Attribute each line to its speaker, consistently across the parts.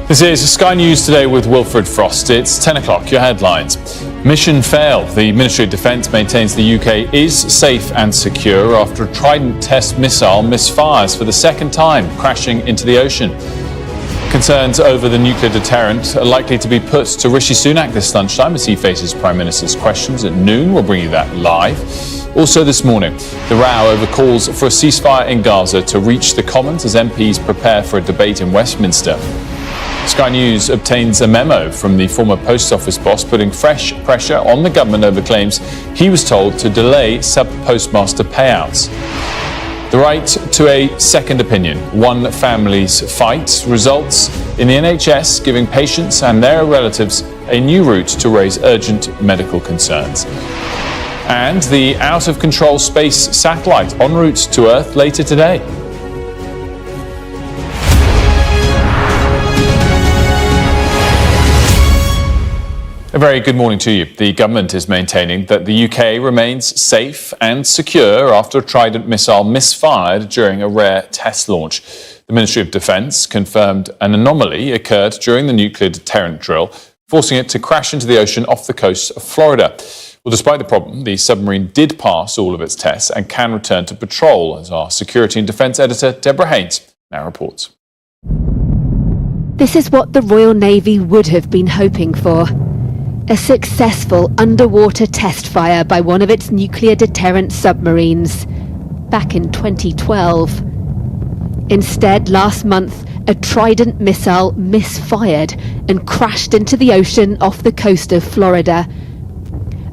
Speaker 1: This is Sky News Today with Wilfred Frost. It's 10 o'clock. Your headlines. Mission failed. The Ministry of Defence maintains the UK is safe and secure after a Trident test missile misfires for the second time, crashing into the ocean. Concerns over the nuclear deterrent are likely to be put to Rishi Sunak this lunchtime as he faces Prime Minister's questions at noon. We'll bring you that live. Also this morning, the row over calls for a ceasefire in Gaza to reach the Commons as MPs prepare for a debate in Westminster. Sky News obtains a memo from the former Post Office boss putting fresh pressure on the government over claims he was told to delay sub-postmaster payouts. The right to a second opinion, one family's fight, results in the NHS giving patients and their relatives a new route to raise urgent medical concerns. And the out-of-control space satellite en route to Earth later today. A very good morning to you. The government is maintaining that the UK remains safe and secure after a Trident missile misfired during a rare test launch. The Ministry of Defence confirmed an anomaly occurred during the nuclear deterrent drill, forcing it to crash into the ocean off the coast of Florida. Well, despite the problem, the submarine did pass all of its tests and can return to patrol, as our Security and Defence editor Deborah Haynes now reports.
Speaker 2: This is what the Royal Navy would have been hoping for. A successful underwater test fire by one of its nuclear deterrent submarines back in 2012. Instead, last month, a Trident missile misfired and crashed into the ocean off the coast of Florida.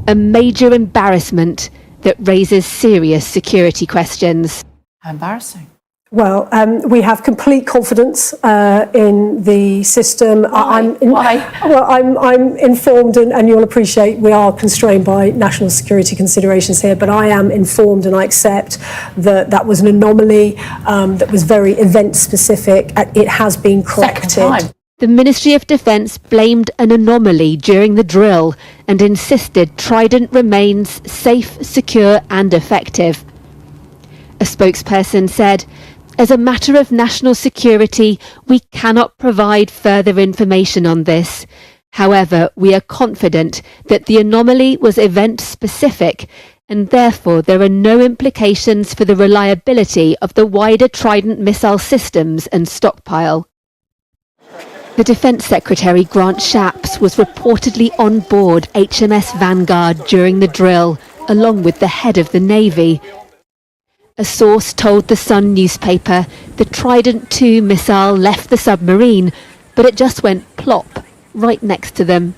Speaker 2: A major embarrassment that raises serious security questions.
Speaker 3: How embarrassing.
Speaker 4: Well, we have complete confidence in the system.
Speaker 3: Why?
Speaker 4: I'm informed, and you'll appreciate we are constrained by national security considerations here, but I am informed and I accept that that was an anomaly that was very event-specific. It has been corrected.
Speaker 3: Second time.
Speaker 2: The Ministry of Defence blamed an anomaly during the drill and insisted Trident remains safe, secure and effective. A spokesperson said, "As a matter of national security, we cannot provide further information on this. However, we are confident that the anomaly was event-specific and therefore there are no implications for the reliability of the wider Trident missile systems and stockpile." The Defence Secretary Grant Shapps was reportedly on board HMS Vanguard during the drill, along with the head of the Navy. A source told the Sun newspaper the Trident II missile left the submarine, but it just went plop right next to them.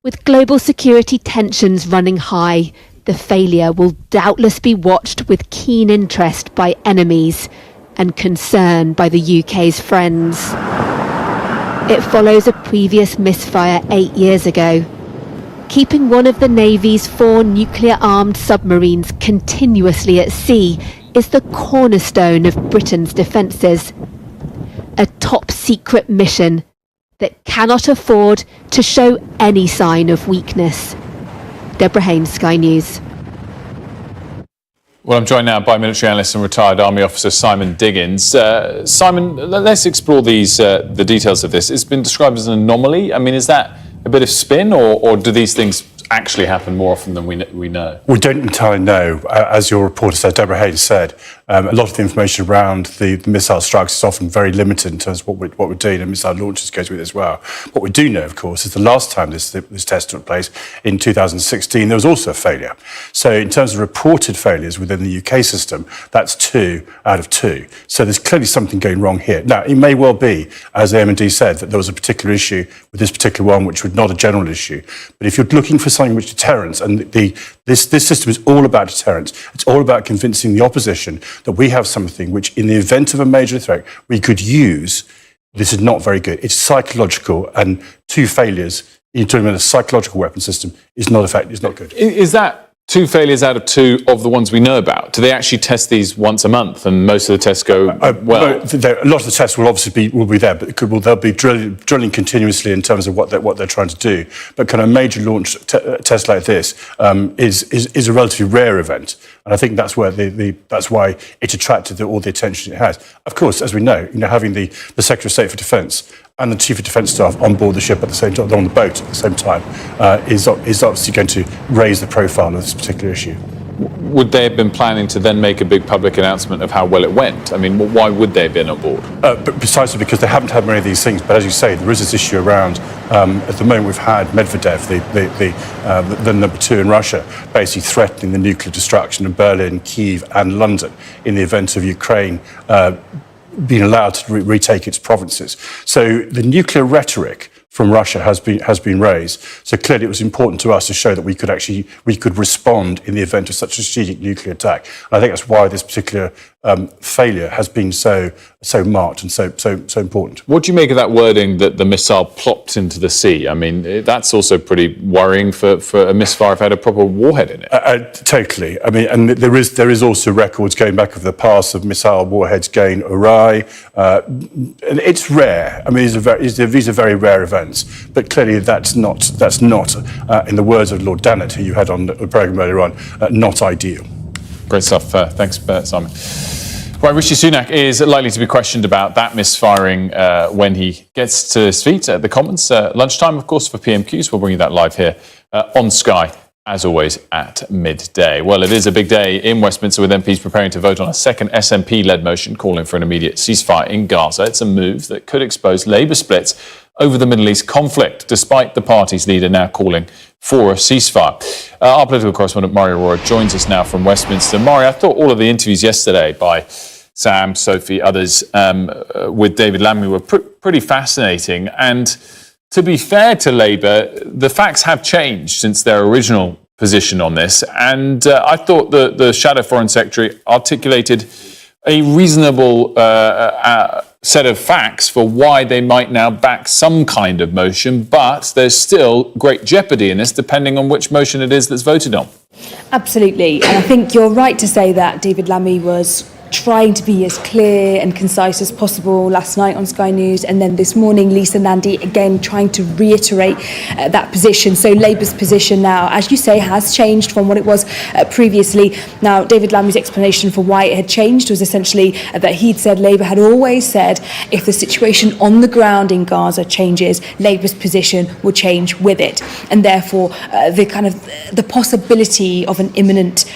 Speaker 2: With global security tensions running high, the failure will doubtless be watched with keen interest by enemies and concern by the UK's friends. It follows a previous misfire 8 years ago. Keeping one of the Navy's 4 nuclear-armed submarines continuously at sea is the cornerstone of Britain's defences. A top-secret mission that cannot afford to show any sign of weakness. Deborah Haynes, Sky News.
Speaker 1: Well, I'm joined now by military analyst and retired Army officer Simon Diggins. Simon, let's explore the details of this. It's been described as an anomaly. I mean, is that a bit of spin, or do these things actually happen more often than we know?
Speaker 5: We don't entirely know. As your reporter said, Deborah Haynes said, a lot of the information around the missile strikes is often very limited in terms of what we're doing, and missile launches goes with it as well. What we do know, of course, is the last time this test took place in 2016, there was also a failure. So in terms of reported failures within the UK system, that's 2 out of 2. So there's clearly something going wrong here. Now, it may well be, as the M&D said, that there was a particular issue with this particular one, which was not a general issue. But if you're looking for something which deterrence, and this system is all about deterrence, it's all about convincing the opposition that we have something which, in the event of a major threat, we could use. This is not very good. It's psychological, and 2 failures, you're talking about a psychological weapon system, is not effective, it's not good.
Speaker 1: Is that 2 failures out of 2 of the ones we know about? Do they actually test these once a month, and most of the tests go well?
Speaker 5: A lot of the tests will obviously be there, but they'll be drilling continuously in terms of what they're trying to do. But kind of a major launch test like this is a relatively rare event, And I think that's where that's why it attracted all the attention it has. Of course, as we know, having the Secretary of State for Defence and the Chief of Defence Staff on board the ship at the same time, on the boat at the same time, is obviously going to raise the profile of this particular issue.
Speaker 1: Would they have been planning to then make a big public announcement of how well it went? I mean, why would they have been on board?
Speaker 5: But precisely because they haven't had many of these things. But as you say, there is this issue around, at the moment we've had Medvedev, the number two in Russia, basically threatening the nuclear destruction of Berlin, Kyiv and London in the event of Ukraine being allowed to retake its provinces. So the nuclear rhetoric from Russia has been raised. So clearly it was important to us to show that we could respond in the event of such a strategic nuclear attack. And I think that's why this particular failure has been so marked and so important.
Speaker 1: What do you make of that wording that the missile plopped into the sea? I mean, that's also pretty worrying for a misfire if it had a proper warhead in it.
Speaker 5: Totally. I mean, and there is also records going back of the past of missile warheads going awry. And it's rare. I mean, these are very rare events. But clearly that's not in the words of Lord Dannett, who you had on the programme earlier on, not ideal.
Speaker 1: Great stuff. Thanks, Simon. Right, Rishi Sunak is likely to be questioned about that misfiring when he gets to his feet at the Commons. Lunchtime, of course, for PMQs. We'll bring you that live here on Sky, as always, at midday. Well, it is a big day in Westminster with MPs preparing to vote on a second SNP-led motion calling for an immediate ceasefire in Gaza. It's a move that could expose Labour splits over the Middle East conflict, despite the party's leader now calling for a ceasefire. Our political correspondent, Mari Aurora, joins us now from Westminster. Mari, I thought all of the interviews yesterday by Sam, Sophie, others with David Lammy were pretty fascinating. And to be fair to Labour, the facts have changed since their original position on this. And I thought the Shadow Foreign Secretary articulated a reasonable set of facts for why they might now back some kind of motion, but there's still great jeopardy in this depending on which motion it is that's voted on.
Speaker 3: Absolutely, and I think you're right to say that David Lammy was trying to be as clear and concise as possible last night on Sky News, and then this morning Lisa Nandy again trying to reiterate that position. So Labour's position now, as you say, has changed from what it was previously. Now, David Lammy's explanation for why it had changed was essentially that he'd said Labour had always said if the situation on the ground in Gaza changes, Labour's position will change with it, and therefore the possibility of an imminent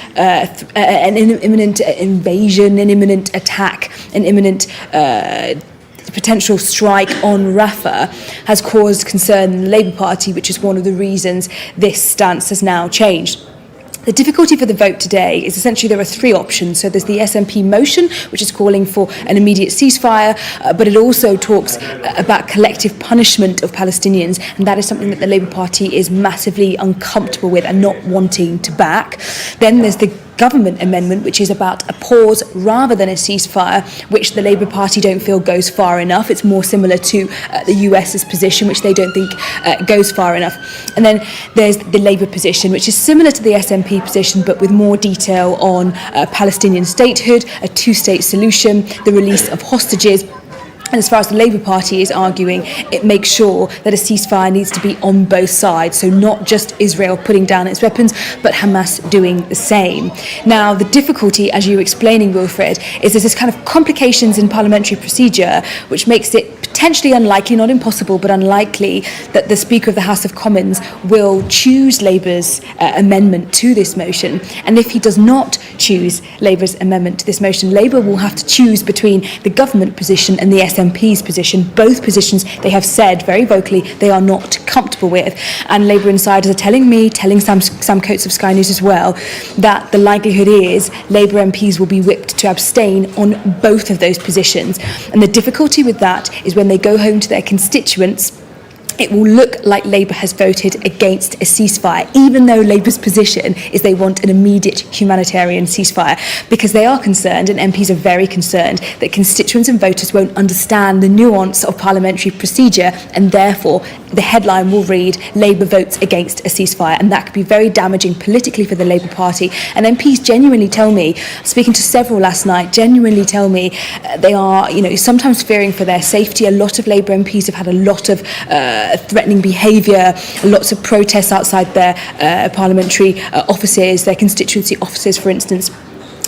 Speaker 3: invasion, an imminent attack, an imminent potential strike on Rafah has caused concern in the Labour Party, which is one of the reasons this stance has now changed. The difficulty for the vote today is essentially there are three options. So there's the SNP motion, which is calling for an immediate ceasefire, but it also talks about collective punishment of Palestinians, and that is something that the Labour Party is massively uncomfortable with and not wanting to back. Then there's the government amendment, which is about a pause rather than a ceasefire, which the Labour Party don't feel goes far enough. It's more similar to the US's position, which they don't think goes far enough. And then there's the Labour position, which is similar to the SNP position, but with more detail on Palestinian statehood, a two-state solution, the release of hostages. And as far as the Labour Party is arguing, it makes sure that a ceasefire needs to be on both sides. So not just Israel putting down its weapons, but Hamas doing the same. Now, the difficulty, as you were explaining, Wilfred, is there's this kind of complications in parliamentary procedure, which makes it potentially unlikely, not impossible, but unlikely that the Speaker of the House of Commons will choose Labour's amendment to this motion. And if he does not choose Labour's amendment to this motion, Labour will have to choose between the government position and the SNP's position. Both positions they have said very vocally they are not comfortable with. And Labour insiders are telling Sam Coates of Sky News as well, that the likelihood is Labour MPs will be whipped to abstain on both of those positions. And the difficulty with that is when they go home to their constituents, it will look like Labour has voted against a ceasefire, even though Labour's position is they want an immediate humanitarian ceasefire, because they are concerned, and MPs are very concerned, that constituents and voters won't understand the nuance of parliamentary procedure, and therefore the headline will read, Labour votes against a ceasefire, and that could be very damaging politically for the Labour Party. And MPs genuinely tell me, speaking to several last night, genuinely tell me they are, sometimes fearing for their safety. A lot of Labour MPs have had a lot of threatening behaviour, lots of protests outside their parliamentary offices, their constituency offices, for instance,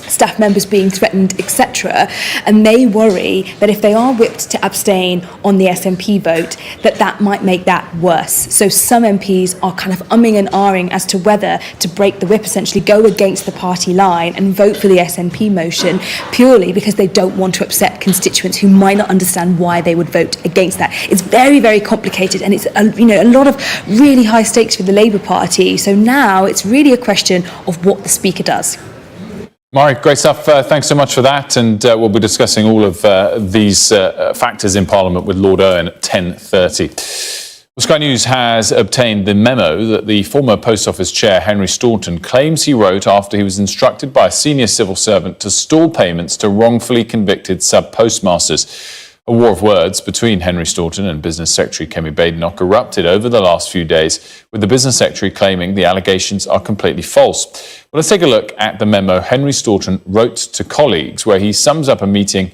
Speaker 3: staff members being threatened, etc. And they worry that if they are whipped to abstain on the SNP vote, that might make that worse. So some MPs are kind of umming and ahhing as to whether to break the whip, essentially go against the party line and vote for the SNP motion, purely because they don't want to upset constituents who might not understand why they would vote against that. It's very, very complicated, and it's a lot of really high stakes for the Labour Party. So now it's really a question of what the Speaker does.
Speaker 1: Mari, great stuff. Thanks so much for that. And we'll be discussing all of these factors in Parliament with Lord Owen at 10:30. Well, Sky News has obtained the memo that the former Post Office chair, Henry Staunton, claims he wrote after he was instructed by a senior civil servant to stall payments to wrongfully convicted sub-postmasters. A war of words between Henry Staunton and Business Secretary Kemi Badenoch erupted over the last few days, with the Business Secretary claiming the allegations are completely false. Well, let's take a look at the memo Henry Staunton wrote to colleagues, where he sums up a meeting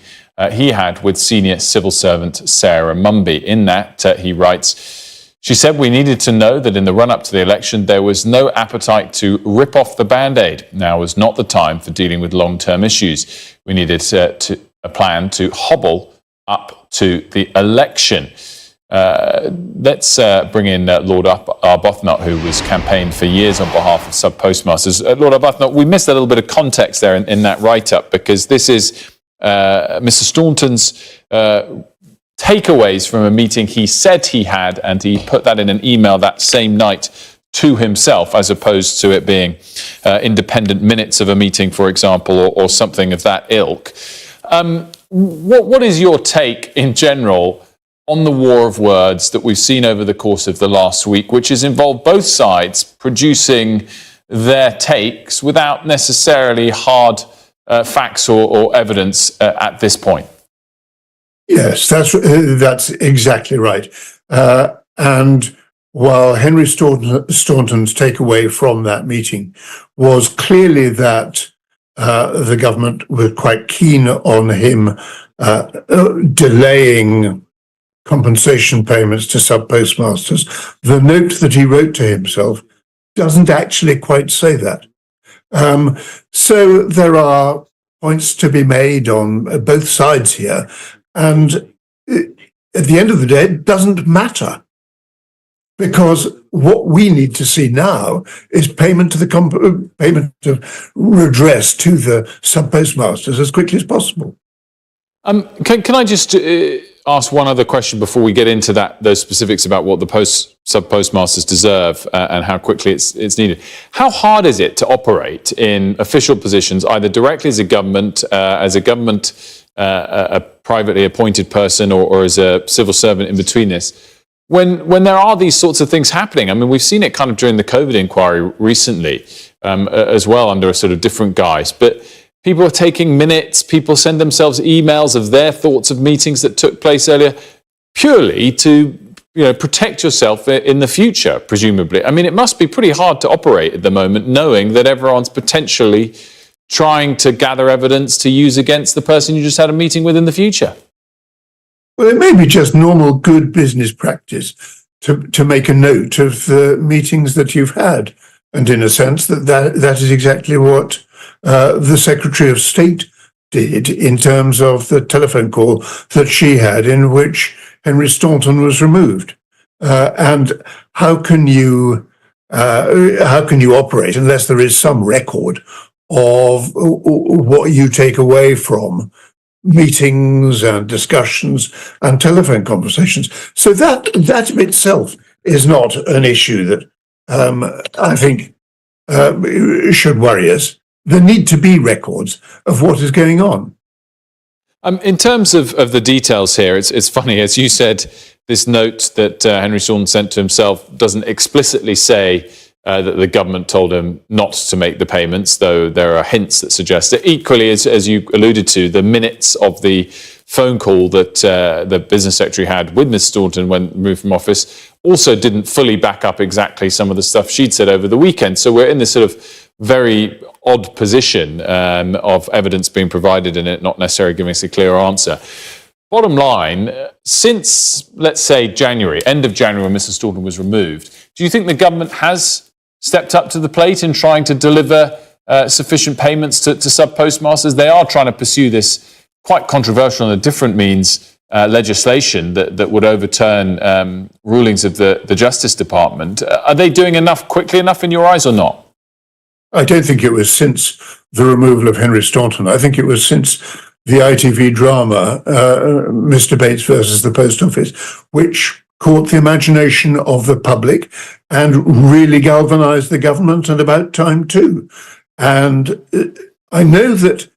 Speaker 1: he had with senior civil servant Sarah Mumby. In that, he writes, "She said we needed to know that in the run-up to the election there was no appetite to rip off the Band-Aid. Now was not the time for dealing with long-term issues. We needed a plan to hobble up to the election." Let's bring in Lord Arbuthnot, who was campaigned for years on behalf of sub-postmasters. Lord Arbuthnot, we missed a little bit of context there in that write-up, because this is Mr. Staunton's takeaways from a meeting he said he had, and he put that in an email that same night to himself, as opposed to it being independent minutes of a meeting, for example, or something of that ilk. What is your take in general on the war of words that we've seen over the course of the last week, which has involved both sides producing their takes without necessarily hard facts or evidence at this point?
Speaker 6: Yes, that's exactly right. And while Henry Staunton's takeaway from that meeting was clearly that the government were quite keen on him delaying compensation payments to sub-postmasters, the note that he wrote to himself doesn't actually quite say that. So there are points to be made on both sides here, and at the end of the day, it doesn't matter, because what we need to see now is payment of redress to the sub-postmasters as quickly as possible.
Speaker 1: Can I just ask one other question before we get into those specifics about what the sub-postmasters deserve and how quickly it's needed? How hard is it to operate in official positions, either directly as a government, a privately appointed person, or as a civil servant in between this, when there are these sorts of things happening? I mean, we've seen it kind of during the COVID inquiry recently as well, under a sort of different guise. But people are taking minutes, people send themselves emails of their thoughts of meetings that took place earlier, purely to protect yourself in the future, presumably. I mean, it must be pretty hard to operate at the moment, knowing that everyone's potentially trying to gather evidence to use against the person you just had a meeting with in the future.
Speaker 6: Well, it may be just normal good business practice to make a note of the meetings that you've had. And in a sense, that is exactly what the Secretary of State did in terms of the telephone call that she had in which Henry Staunton was removed. And how can you operate unless there is some record of what you take away from meetings and discussions and telephone conversations? So that in itself is not an issue that I think should worry us. There need to be records of what is going on.
Speaker 1: In terms of the details here, it's funny, as you said, this note that Henry Staunton sent to himself doesn't explicitly say that the government told him not to make the payments, though there are hints that suggest it. Equally, as you alluded to, the minutes of the phone call that the business secretary had with Ms. Staunton when removed from office also didn't fully back up exactly some of the stuff she'd said over the weekend. So we're in this sort of very odd position of evidence being provided and it not necessarily giving us a clear answer. bottom line, since, let's say, January, end of January when Mr. Staunton was removed, do you think the government has stepped up to the plate in trying to deliver sufficient payments to sub-postmasters? They are trying to pursue this quite controversial and a different means legislation that would overturn rulings of the Justice Department. Are they doing enough quickly enough in your eyes or not?
Speaker 6: I don't think it was since the removal of Henry Staunton. I think it was since the ITV drama, Mr. Bates versus the Post Office, which caught the imagination of the public and really galvanised the government, and about time too. And I know that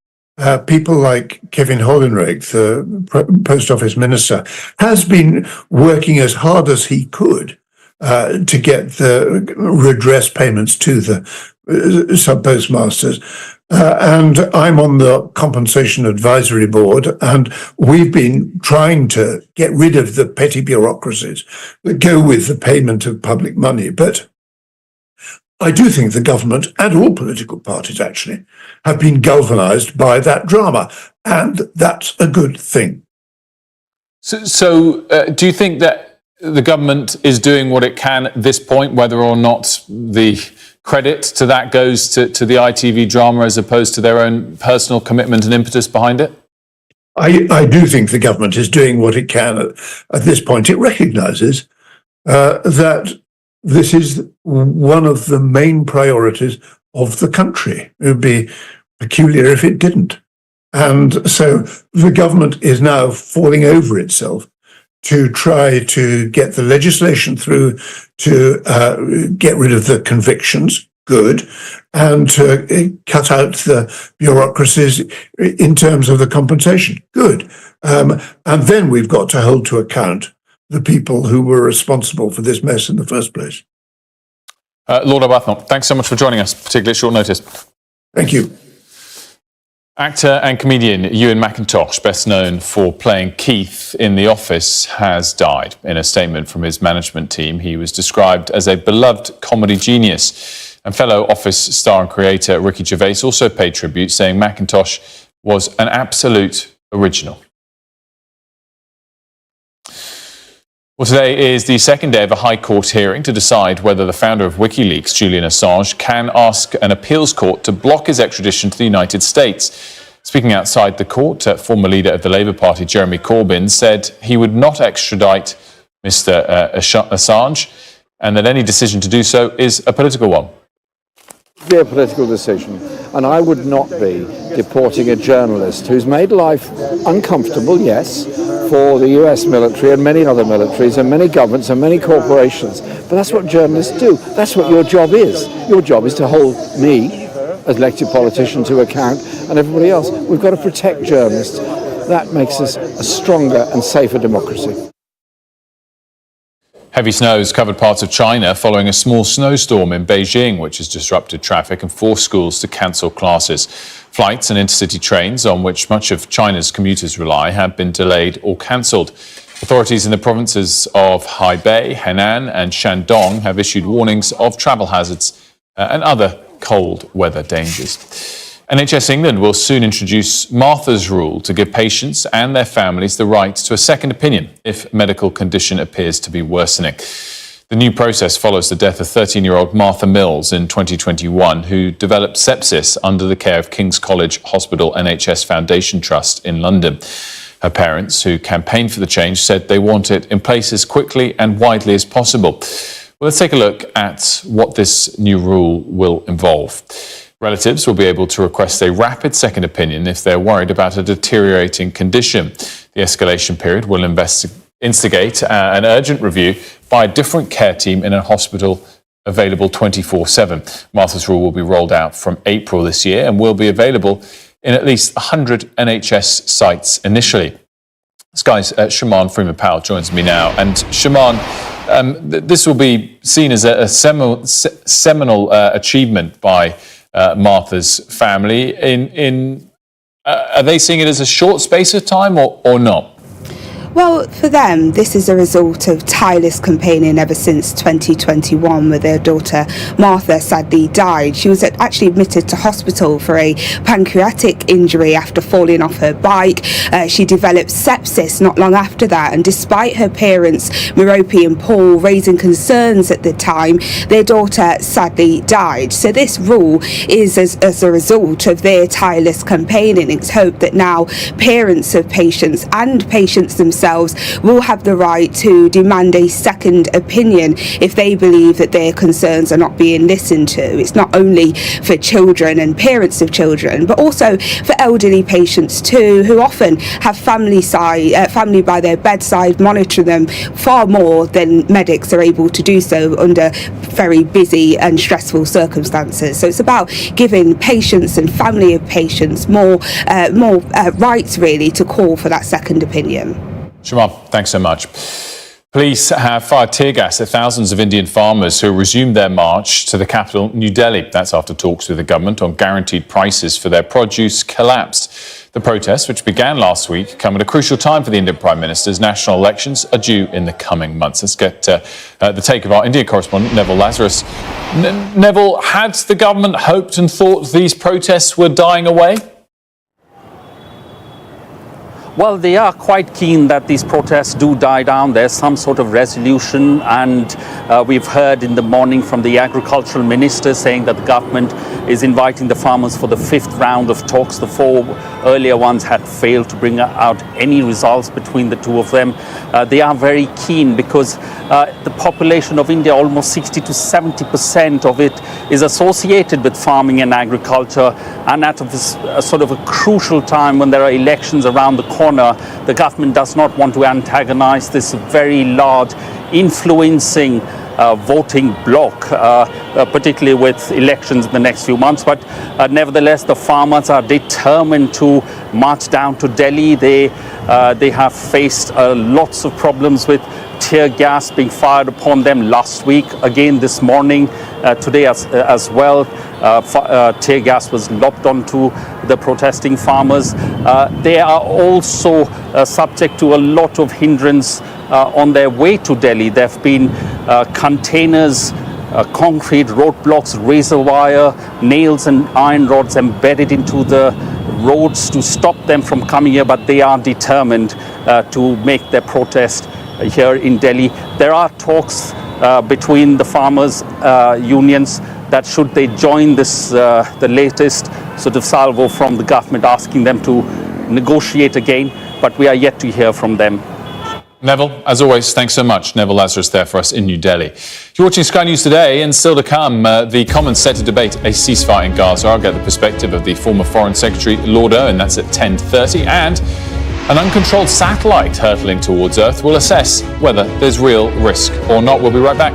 Speaker 6: people like Kevin Hollinrake, the Post Office Minister, has been working as hard as he could to get the redress payments to the sub-postmasters. And I'm on the Compensation Advisory Board, and we've been trying to get rid of the petty bureaucracies that go with the payment of public money. But I do think the government, and all political parties actually, have been galvanised by that drama, and that's a good thing.
Speaker 1: So do you think that the government is doing what it can at this point, whether or not the credit to that goes to the ITV drama as opposed to their own personal commitment and impetus behind it?
Speaker 6: I do think the government is doing what it can at this point. It recognises that this is one of the main priorities of the country. It would be peculiar if it didn't. And so the government is now falling over itself to try to get the legislation through to get rid of the convictions, good, and to cut out the bureaucracies in terms of the compensation, good. And then we've got to hold to account the people who were responsible for this mess in the first place.
Speaker 1: Lord Arbuthnot, thanks so much for joining us, particularly at short notice.
Speaker 6: Thank you.
Speaker 1: Actor and comedian Ewan McIntosh, best known for playing Keith in The Office, has died. In a statement from his management team, he was described as a beloved comedy genius. And fellow Office star and creator Ricky Gervais also paid tribute, saying McIntosh was an absolute original. Well, today is the second day of a High Court hearing to decide whether the founder of WikiLeaks, Julian Assange, can ask an appeals court to block his extradition to the United States. Speaking outside the court, former leader of the Labour Party, Jeremy Corbyn, said he would not extradite Mr. Assange and that any decision to do so is a political one.
Speaker 7: Be a political decision, and I would not be deporting a journalist who's made life uncomfortable, yes, for the US military and many other militaries and many governments and many corporations. But that's what journalists do. That's what your job is. Your job is to hold me, as elected politician, to account, and everybody else. We've got to protect journalists. That makes us a stronger and safer democracy.
Speaker 1: Heavy snow has covered parts of China following a small snowstorm in Beijing, which has disrupted traffic and forced schools to cancel classes. Flights and intercity trains, on which much of China's commuters rely, have been delayed or cancelled. Authorities in the provinces of Hebei, Henan and Shandong have issued warnings of travel hazards and other cold weather dangers. NHS England will soon introduce Martha's Rule to give patients and their families the right to a second opinion if medical condition appears to be worsening. The new process follows the death of 13-year-old Martha Mills in 2021, who developed sepsis under the care of King's College Hospital NHS Foundation Trust in London. Her parents, who campaigned for the change, said they want it in place as quickly and widely as possible. Well, let's take a look at what this new rule will involve. Relatives will be able to request a rapid second opinion if they're worried about a deteriorating condition. The escalation period will instigate an urgent review by a different care team in a hospital available 24/7. Martha's Rule will be rolled out from April this year and will be available in at least 100 NHS sites initially. Sky's Shaman Freeman-Powell joins me now. And Shaman, this will be seen as a seminal achievement by Martha's family. Are they seeing it as a short space of time or not?
Speaker 8: Well, for them, this is a result of tireless campaigning ever since 2021, where their daughter Martha sadly died. She was actually admitted to hospital for a pancreatic injury after falling off her bike. She developed sepsis not long after that, and despite her parents, Merope and Paul, raising concerns at the time, their daughter sadly died. So this rule is as a result of their tireless campaigning. It's hoped that now parents of patients and patients themselves will have the right to demand a second opinion if they believe that their concerns are not being listened to. It's not only for children and parents of children, but also for elderly patients too, who often have family by their bedside, monitor them far more than medics are able to do so under very busy and stressful circumstances. So it's about giving patients and family of patients more rights really to call for that second opinion.
Speaker 1: Shimon, thanks so much. Police have fired tear gas at thousands of Indian farmers who resumed their march to the capital, New Delhi. That's after talks with the government on guaranteed prices for their produce collapsed. The protests, which began last week, come at a crucial time for the Indian Prime Minister's national elections are due in the coming months. Let's get the take of our India correspondent, Neville Lazarus. Neville, had the government hoped and thought these protests were dying away?
Speaker 9: Well, they are quite keen that these protests do die down. There's some sort of resolution, and we've heard in the morning from the agricultural minister saying that the government is inviting the farmers for the 5th round of talks. The 4 earlier ones had failed to bring out any results between the two of them. They are very keen because the population of India, almost 60 to 70% of it, is associated with farming and agriculture, and at a sort of a crucial time when there are elections around the corner, the government does not want to antagonize this very large influencing voting bloc, particularly with elections in the next few months. But nevertheless, the farmers are determined to march down to Delhi. They have faced lots of problems with tear gas being fired upon them last week, again this morning, today as well. Tear gas was lobbed onto the protesting farmers. They are also subject to a lot of hindrance on their way to Delhi. There have been containers, concrete roadblocks, razor wire, nails and iron rods embedded into the roads to stop them from coming here, but they are determined to make their protest here in Delhi. There are talks between the farmers' unions that should they join this, the latest sort of salvo from the government asking them to negotiate again, but we are yet to hear from them.
Speaker 1: Neville, as always, thanks so much. Neville Lazarus there for us in New Delhi. You're watching Sky News Today, and still to come, the Commons set to debate a ceasefire in Gaza. I'll get the perspective of the former Foreign Secretary, Lord Owen, that's at 10:30, and an uncontrolled satellite hurtling towards Earth will assess whether there's real risk or not. We'll be right back.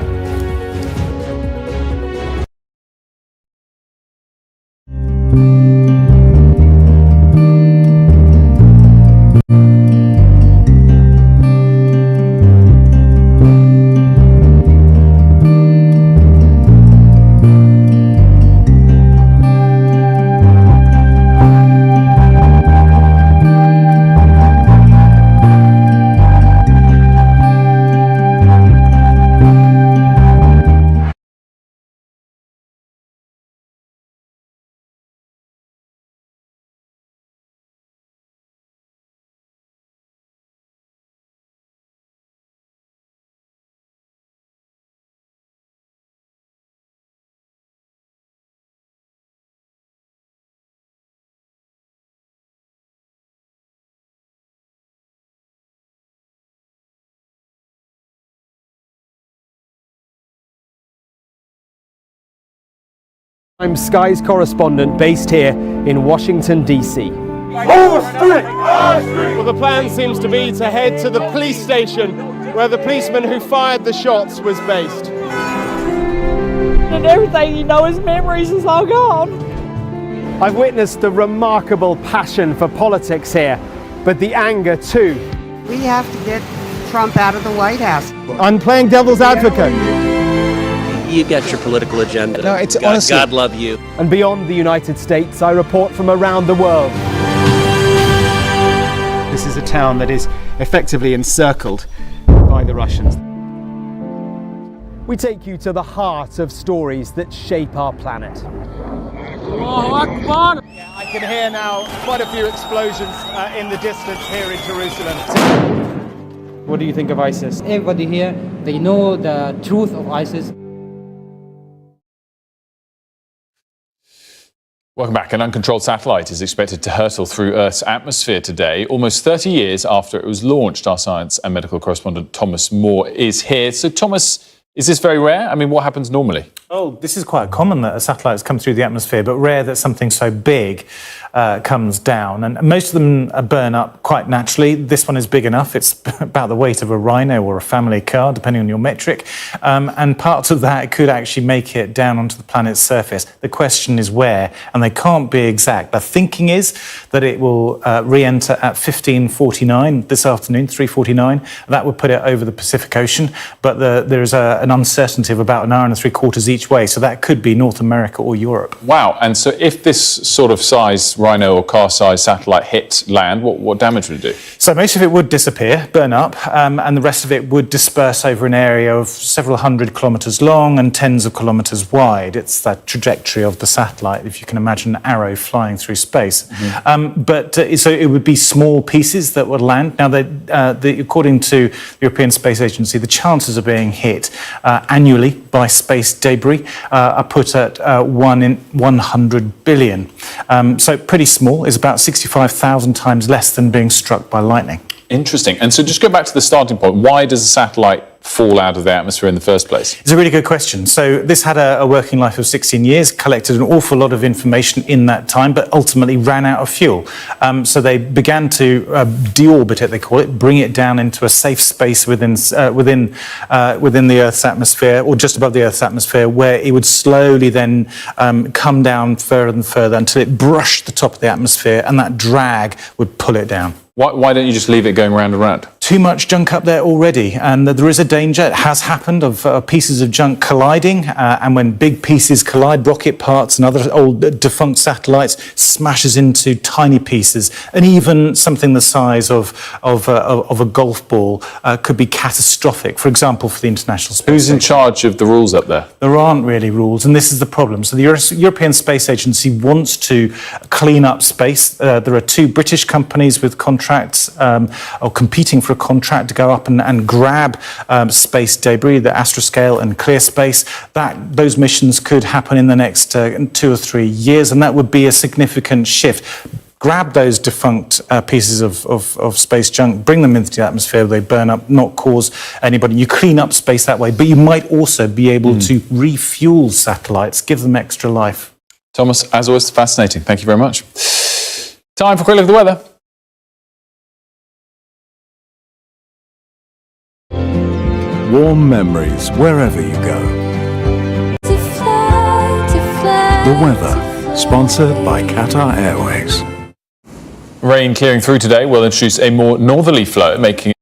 Speaker 10: I'm Sky's correspondent based here in Washington, D.C.
Speaker 11: Well, the plan seems to be to head to the police station where the policeman who fired the shots was based.
Speaker 12: And everything, his memories is all gone.
Speaker 10: I've witnessed the remarkable passion for politics here, but the anger too.
Speaker 13: We have to get Trump out of the White House.
Speaker 11: I'm playing devil's advocate.
Speaker 14: You got your political agenda.
Speaker 10: No, it's honestly,
Speaker 14: God love you.
Speaker 10: And beyond the United States, I report from around the world. This is a town that is effectively encircled by the Russians. We take you to the heart of stories that shape our planet. I can hear now quite a few explosions in the distance here in Jerusalem. What do you think of ISIS?
Speaker 15: Everybody here, they know the truth of ISIS.
Speaker 1: Welcome back. An uncontrolled satellite is expected to hurtle through Earth's atmosphere today, almost 30 years after it was launched. Our science and medical correspondent Thomas Moore is here. So, Thomas, is this very rare? I mean, what happens normally?
Speaker 16: Oh, this is quite common that a satellite comes through the atmosphere, but rare that something so big comes down. And most of them burn up quite naturally. This one is big enough. It's about the weight of a rhino or a family car, depending on your metric. And parts of that could actually make it down onto the planet's surface. The question is where, and they can't be exact. The thinking is that it will re-enter at 15:49 this afternoon, 3:49. That would put it over the Pacific Ocean. But there is an uncertainty of about an hour and 3/4 each way. So that could be North America or Europe.
Speaker 1: Wow. And so if this sort of size rhino or car-sized satellite hit land, what damage would it do?
Speaker 16: So most of it would disappear, burn up, and the rest of it would disperse over an area of several hundred kilometres long and tens of kilometres wide. It's that trajectory of the satellite, if you can imagine an arrow flying through space. Mm-hmm. So it would be small pieces that would land. Now, according to the European Space Agency, the chances of being hit annually by space debris are put at 1 in 100 billion. So pretty small, is about 65,000 times less than being struck by lightning.
Speaker 1: Interesting. And so just go back to the starting point. Why does a satellite fall out of the atmosphere in the first place?
Speaker 16: It's a really good question. So this had a working life of 16 years, collected an awful lot of information in that time, but ultimately ran out of fuel. So they began to deorbit it, they call it, bring it down into a safe space within the Earth's atmosphere, or just above the Earth's atmosphere, where it would slowly then come down further and further until it brushed the top of the atmosphere, and that drag would pull it down.
Speaker 1: Why don't you just leave it going round and round?
Speaker 16: Too much junk up there already, and there is a danger, it has happened, of pieces of junk colliding, and when big pieces collide, rocket parts and other old defunct satellites smashes into tiny pieces, and even something the size of a golf ball could be catastrophic, for example, for the International Space
Speaker 1: Who's in charge of the rules up there?
Speaker 16: There aren't really rules, and this is the problem. So the European Space Agency wants to clean up space. There are two British companies with contracts or competing for a contract to go up and grab space debris, the Astroscale and ClearSpace. Those missions could happen in the next 2 or 3 years, and that would be a significant shift. Grab those defunct pieces of space junk, bring them into the atmosphere, they burn up, not cause anybody. You clean up space that way, but you might also be able to refuel satellites, give them extra life.
Speaker 1: Thomas, as always, fascinating. Thank you very much. Time for a quick look at the weather.
Speaker 17: Warm memories wherever you go. The weather, sponsored by Qatar Airways.
Speaker 1: Rain clearing through today will introduce a more northerly flow, making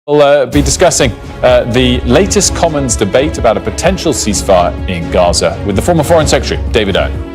Speaker 1: We'll be discussing the latest Commons debate about a potential ceasefire in Gaza with the former Foreign Secretary, David Owen.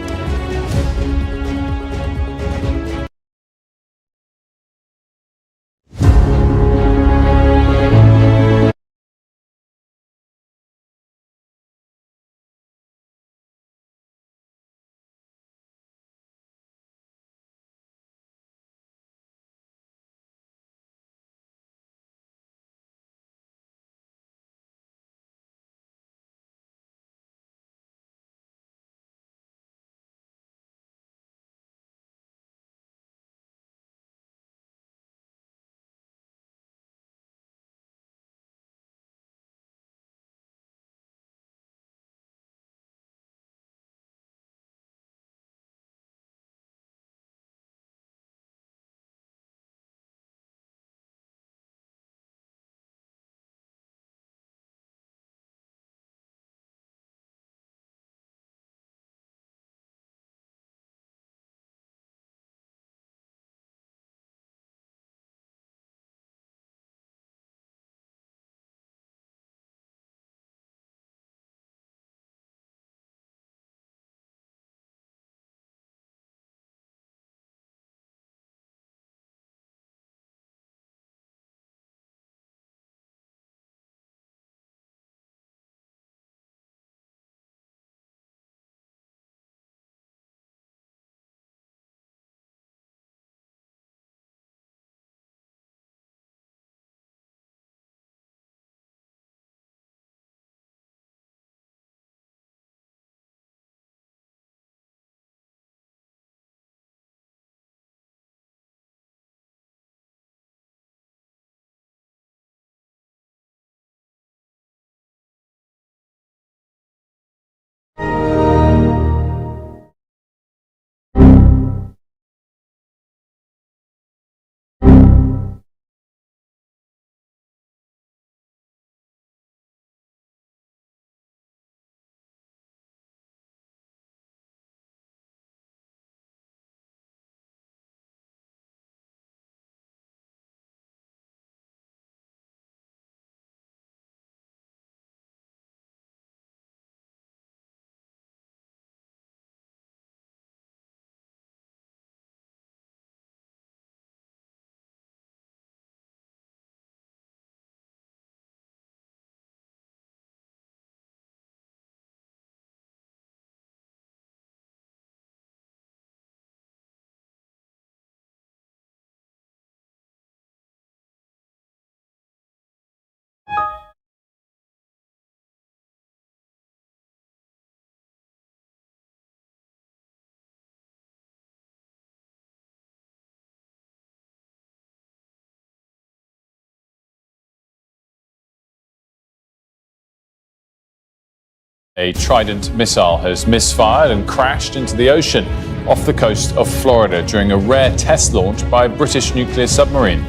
Speaker 1: A Trident missile has misfired and crashed into the ocean off the coast of Florida during a rare test launch by a British nuclear submarine.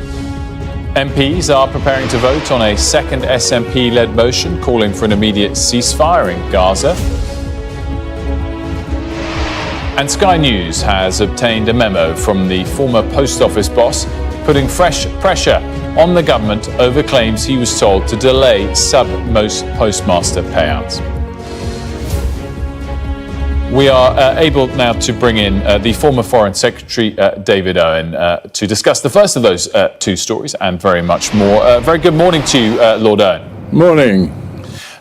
Speaker 1: MPs are preparing to vote on a second SNP-led motion calling for an immediate ceasefire in Gaza. And Sky News has obtained a memo from the former post office boss putting fresh pressure on the government over claims he was told to delay most postmaster payouts. We are able now to bring in the former Foreign Secretary, David Owen, to discuss the first of those two stories and very much more. Very good morning to you, Lord Owen.
Speaker 7: Morning.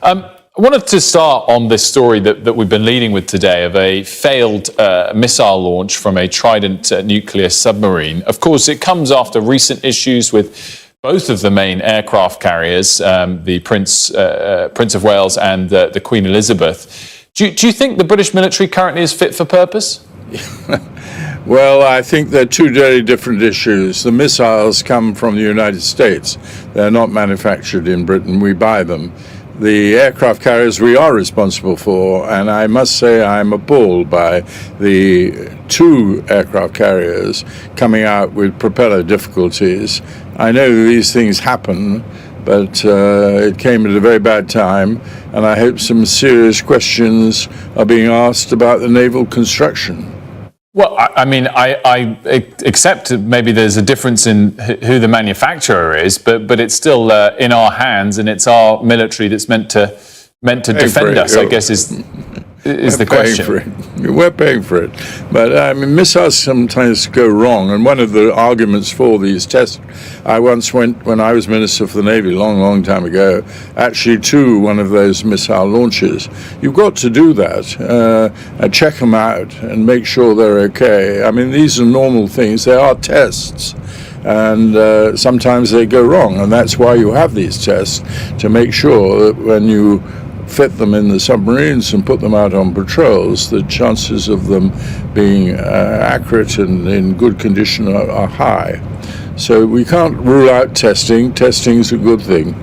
Speaker 1: I wanted to start on this story that we've been leading with today of a failed missile launch from a Trident nuclear submarine. Of course, it comes after recent issues with both of the main aircraft carriers, the Prince of Wales and the Queen Elizabeth. Do you think the British military currently is fit for purpose?
Speaker 18: Well, I think they're two very different issues. The missiles come from the United States. They're not manufactured in Britain. We buy them. The aircraft carriers we are responsible for, and I must say I'm appalled by the two aircraft carriers coming out with propeller difficulties. I know these things happen, but it came at a very bad time, and I hope some serious questions are being asked about the naval construction.
Speaker 1: Well, I mean, I accept maybe there's a difference in who the manufacturer is, but it's still in our hands, and it's our military that's meant to defend us, I guess, is the question.
Speaker 18: We're paying for it. But I mean, missiles sometimes go wrong, and one of the arguments for these tests, I once went, when I was Minister for the Navy, long time ago, actually to one of those missile launches. You've got to do that, and check them out and make sure they're okay. I mean, these are normal things. They are tests. And sometimes they go wrong, and that's why you have these tests, to make sure that when you fit them in the submarines and put them out on patrols, the chances of them being accurate and in good condition are high. So we can't rule out testing. Testing's a good thing.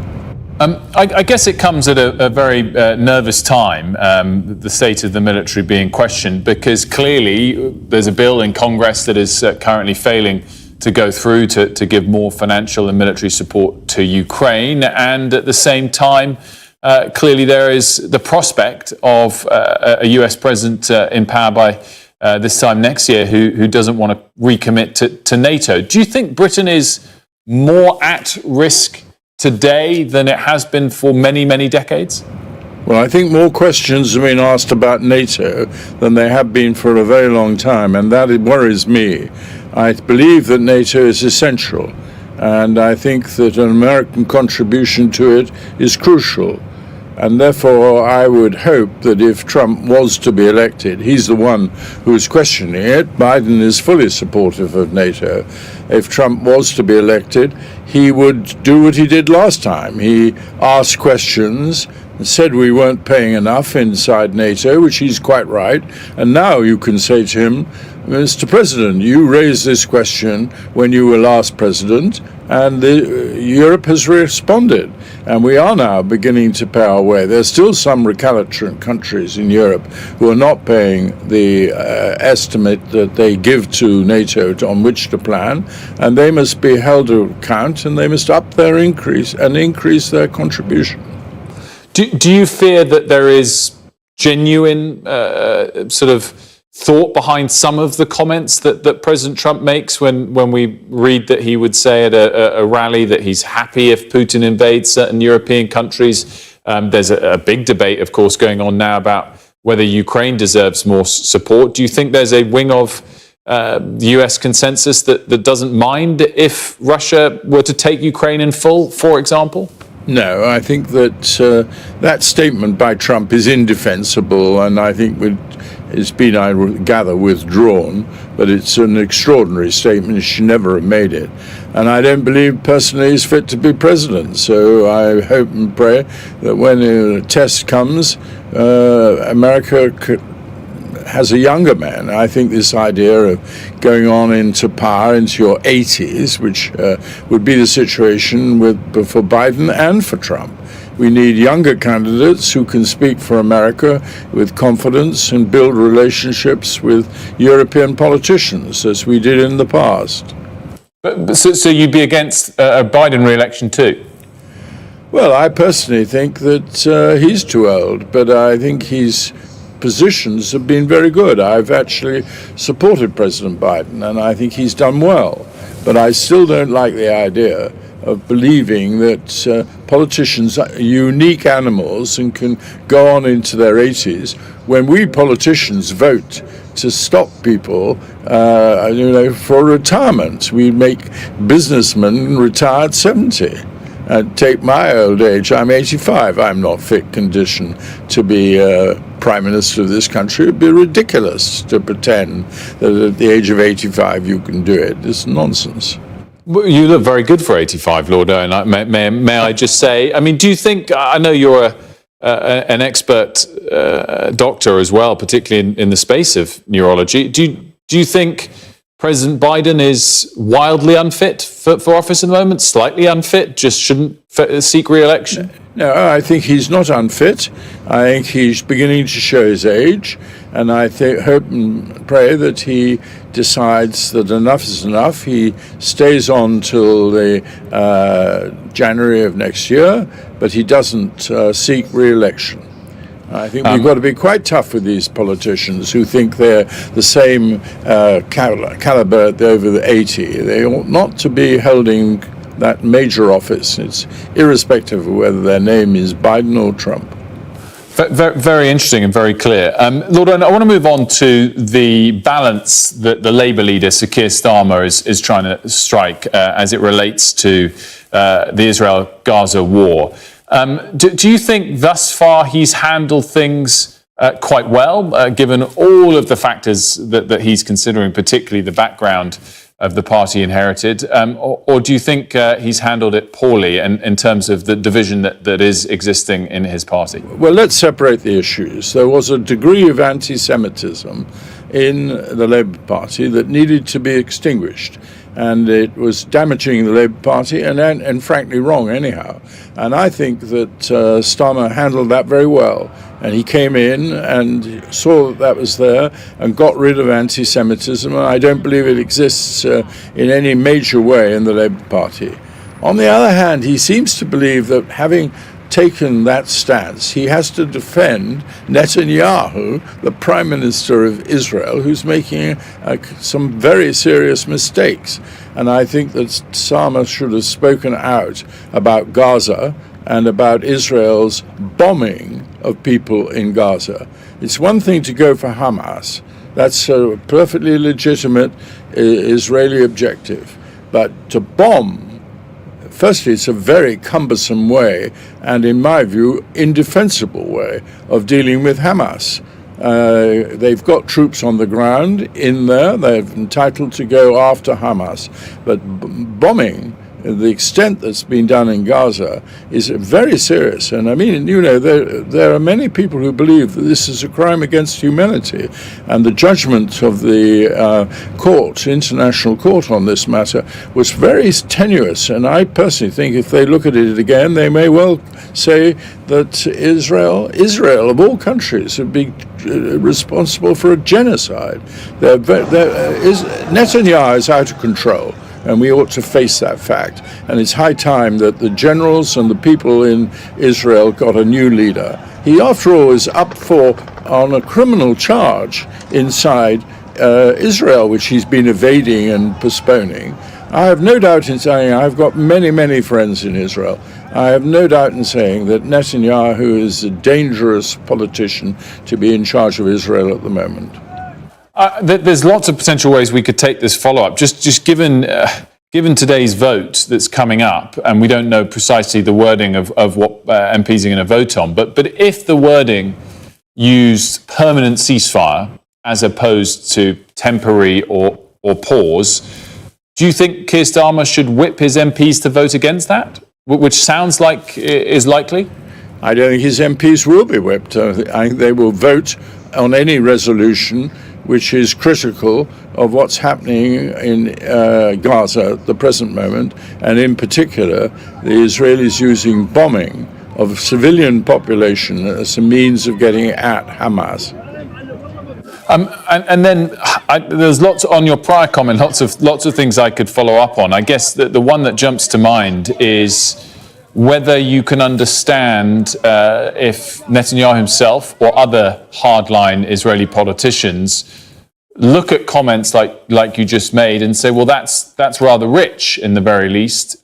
Speaker 1: I guess it comes at a very nervous time, the state of the military being questioned, because clearly there's a bill in Congress that is currently failing to go through to give more financial and military support to Ukraine, and at the same time, clearly there is the prospect of a US president in power by this time next year who doesn't want to recommit to NATO. Do you think Britain is more at risk today than it has been for many decades?
Speaker 18: Well, I think more questions have been asked about NATO than they have been for a very long time, and that worries me. I believe that NATO is essential, and I think that an American contribution to it is crucial. And therefore, I would hope that if Trump was to be elected, he's the one who's questioning it. Biden is fully supportive of NATO. If Trump was to be elected, he would do what he did last time. He asked questions, said we weren't paying enough inside NATO, which he's quite right. And now you can say to him, Mr. President, you raised this question when you were last president, and Europe has responded. And we are now beginning to pay our way. There's still some recalcitrant countries in Europe who are not paying the estimate that they give to NATO on which to plan, and they must be held to account, and they must up their increase their contribution.
Speaker 1: Do you fear that there is genuine sort of thought behind some of the comments that President Trump makes when we read that he would say at a rally that he's happy if Putin invades certain European countries? There's a big debate, of course, going on now about whether Ukraine deserves more support. Do you think there's a wing of the US consensus that doesn't mind if Russia were to take Ukraine in full, for example?
Speaker 18: No, I think that that statement by Trump is indefensible, and I think it's been, I gather, withdrawn, but it's an extraordinary statement. He should never have made it. And I don't believe personally he's fit to be president. So I hope and pray that when a test comes, America has a younger man. I think this idea of going on into power into your 80s, which would be the situation for Biden and for Trump. We need younger candidates who can speak for America with confidence and build relationships with European politicians, as we did in the past.
Speaker 1: So you'd be against a Biden re-election too?
Speaker 18: Well, I personally think that he's too old, but I think his positions have been very good. I've actually supported President Biden, and I think he's done well. But I still don't like the idea of believing that politicians are unique animals and can go on into their 80s when we politicians vote to stop people, for retirement. We make businessmen retire at 70. Take my old age, I'm 85. I'm not fit condition to be Prime Minister of this country. It would be ridiculous to pretend that at the age of 85 you can do it. It's nonsense.
Speaker 1: Well, you look very good for 85, Lord Owen. May I just say, I mean, do you think, I know you're an expert doctor as well, particularly in the space of neurology. Do you think President Biden is wildly unfit for office at the moment, slightly unfit, just shouldn't seek re-election?
Speaker 18: No, I think he's not unfit. I think he's beginning to show his age, and I hope and pray that he decides that enough is enough. He stays on till the January of next year, but he doesn't seek re-election. I think we've got to be quite tough with these politicians who think they're the same caliber over the 80. They ought not to be holding that major office. It's irrespective of whether their name is Biden or Trump.
Speaker 1: Very, very interesting and very clear. Lord Owen, I want to move on to the balance that the Labour leader, Sir Keir Starmer, is trying to strike as it relates to the Israel-Gaza war. Do you think thus far he's handled things quite well, given all of the factors that he's considering, particularly the background of the party inherited, or do you think he's handled it poorly in terms of the division that is existing in his party?
Speaker 18: Well, let's separate the issues. There was a degree of anti-Semitism in the Labour Party that needed to be extinguished, and it was damaging the Labour Party and frankly wrong anyhow. And I think that Starmer handled that very well. And he came in and saw that was there and got rid of anti-Semitism. And I don't believe it exists in any major way in the Labour Party. On the other hand, he seems to believe that having taken that stance, he has to defend Netanyahu, the Prime Minister of Israel, who's making some very serious mistakes. And I think that Starmer should have spoken out about Gaza and about Israel's bombing of people in Gaza. It's one thing to go for Hamas. That's a perfectly legitimate Israeli objective. But to bomb, firstly, it's a very cumbersome way, and in my view, indefensible way of dealing with Hamas. They've got troops on the ground in there. They're entitled to go after Hamas. But bombing, the extent that's been done in Gaza, is very serious. And I mean, there are many people who believe that this is a crime against humanity. And the judgment of the International Court on this matter was very tenuous. And I personally think if they look at it again, they may well say that Israel of all countries, would be responsible for a genocide. Netanyahu is out of control. And we ought to face that fact. And it's high time that the generals and the people in Israel got a new leader. He, after all, is up on a criminal charge inside Israel, which he's been evading and postponing. I have no doubt in saying, I've got many, many friends in Israel. I have no doubt in saying that Netanyahu is a dangerous politician to be in charge of Israel at the moment.
Speaker 1: There's lots of potential ways we could take this follow-up. Just given today's vote that's coming up, and we don't know precisely the wording of what MPs are going to vote on, but if the wording used permanent ceasefire as opposed to temporary or pause, do you think Keir Starmer should whip his MPs to vote against that, which sounds like is likely?
Speaker 18: I don't think his MPs will be whipped. I think they will vote on any resolution which is critical of what's happening in Gaza at the present moment, and in particular, the Israelis using bombing of civilian population as a means of getting at Hamas.
Speaker 1: And then there's lots on your prior comment, lots of things I could follow up on. I guess that the one that jumps to mind is whether you can understand if Netanyahu himself or other hardline Israeli politicians look at comments like you just made and say, well, that's rather rich in the very least,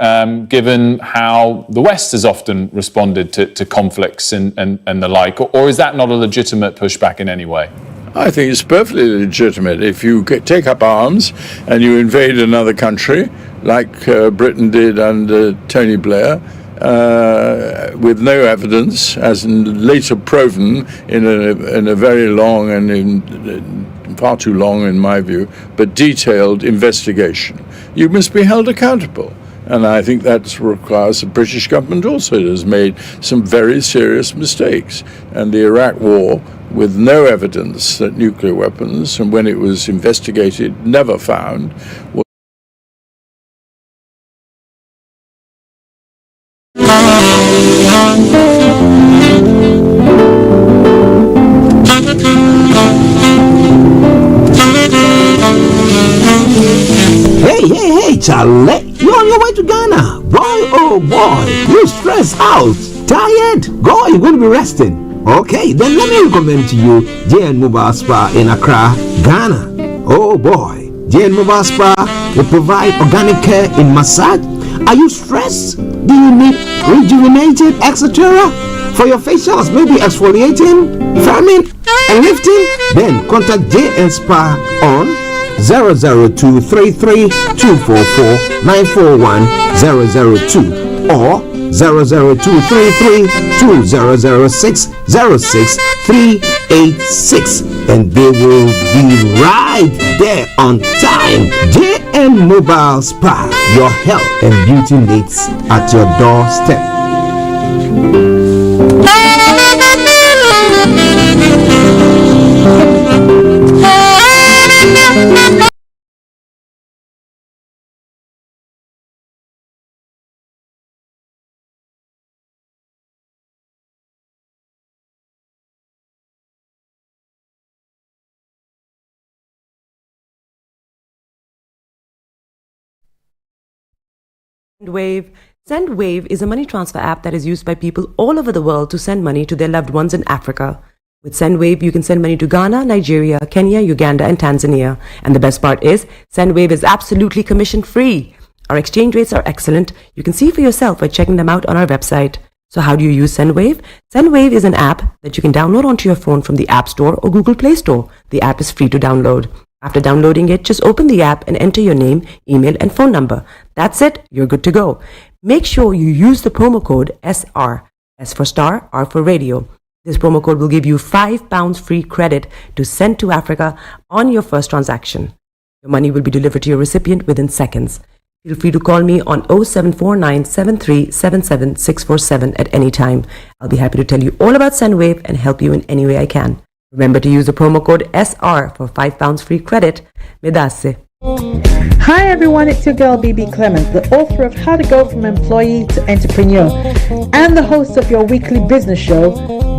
Speaker 1: given how the West has often responded to conflicts and the like, or is that not a legitimate pushback in any way?
Speaker 18: I think it's perfectly legitimate. If you take up arms and you invade another country, like Britain did under Tony Blair, with no evidence, as later proven in a very long and far too long in my view, but detailed investigation, you must be held accountable. And I think that requires the British government also has made some very serious mistakes. And the Iraq War, with no evidence that nuclear weapons, and when it was investigated, never found.
Speaker 19: Hey, Charlie, you're on your way to Ghana. Boy, oh boy, you stressed out, tired? Go, you're going to be resting. Okay, then let me recommend to you JN Mobile Spa in Accra, Ghana. Oh boy, JN Mobile Spa will provide organic care in massage. Are you stressed? Do you need rejuvenated, etc.? For your facials, maybe exfoliating, firming, and lifting? Then contact JN Spa on 00233 244 941 002 or 00233 2006 06386, and they will be right there on time. JN Mobile Spa, your health and beauty needs at your doorstep.
Speaker 20: SendWave is a money transfer app that is used by people all over the world to send money to their loved ones in Africa. With SendWave, you can send money to Ghana, Nigeria, Kenya, Uganda, and Tanzania. And the best part is, SendWave is absolutely commission-free. Our exchange rates are excellent. You can see for yourself by checking them out on our website. So how do you use SendWave? SendWave is an app that you can download onto your phone from the App Store or Google Play Store. The app is free to download. After downloading it, just open the app and enter your name, email, and phone number. That's it. You're good to go. Make sure you use the promo code SR, S for Star, R for Radio. This promo code will give you £5 free credit to send to Africa on your first transaction. Your money will be delivered to your recipient within seconds. Feel free to call me on 0749 7377 647 at any time. I'll be happy to tell you all about SendWave and help you in any way I can. Remember to use the promo code SR for £5 free credit. Medasse.
Speaker 21: Hi everyone, it's your girl BB Clement, the author of How to Go From Employee to Entrepreneur and the host of your weekly business show,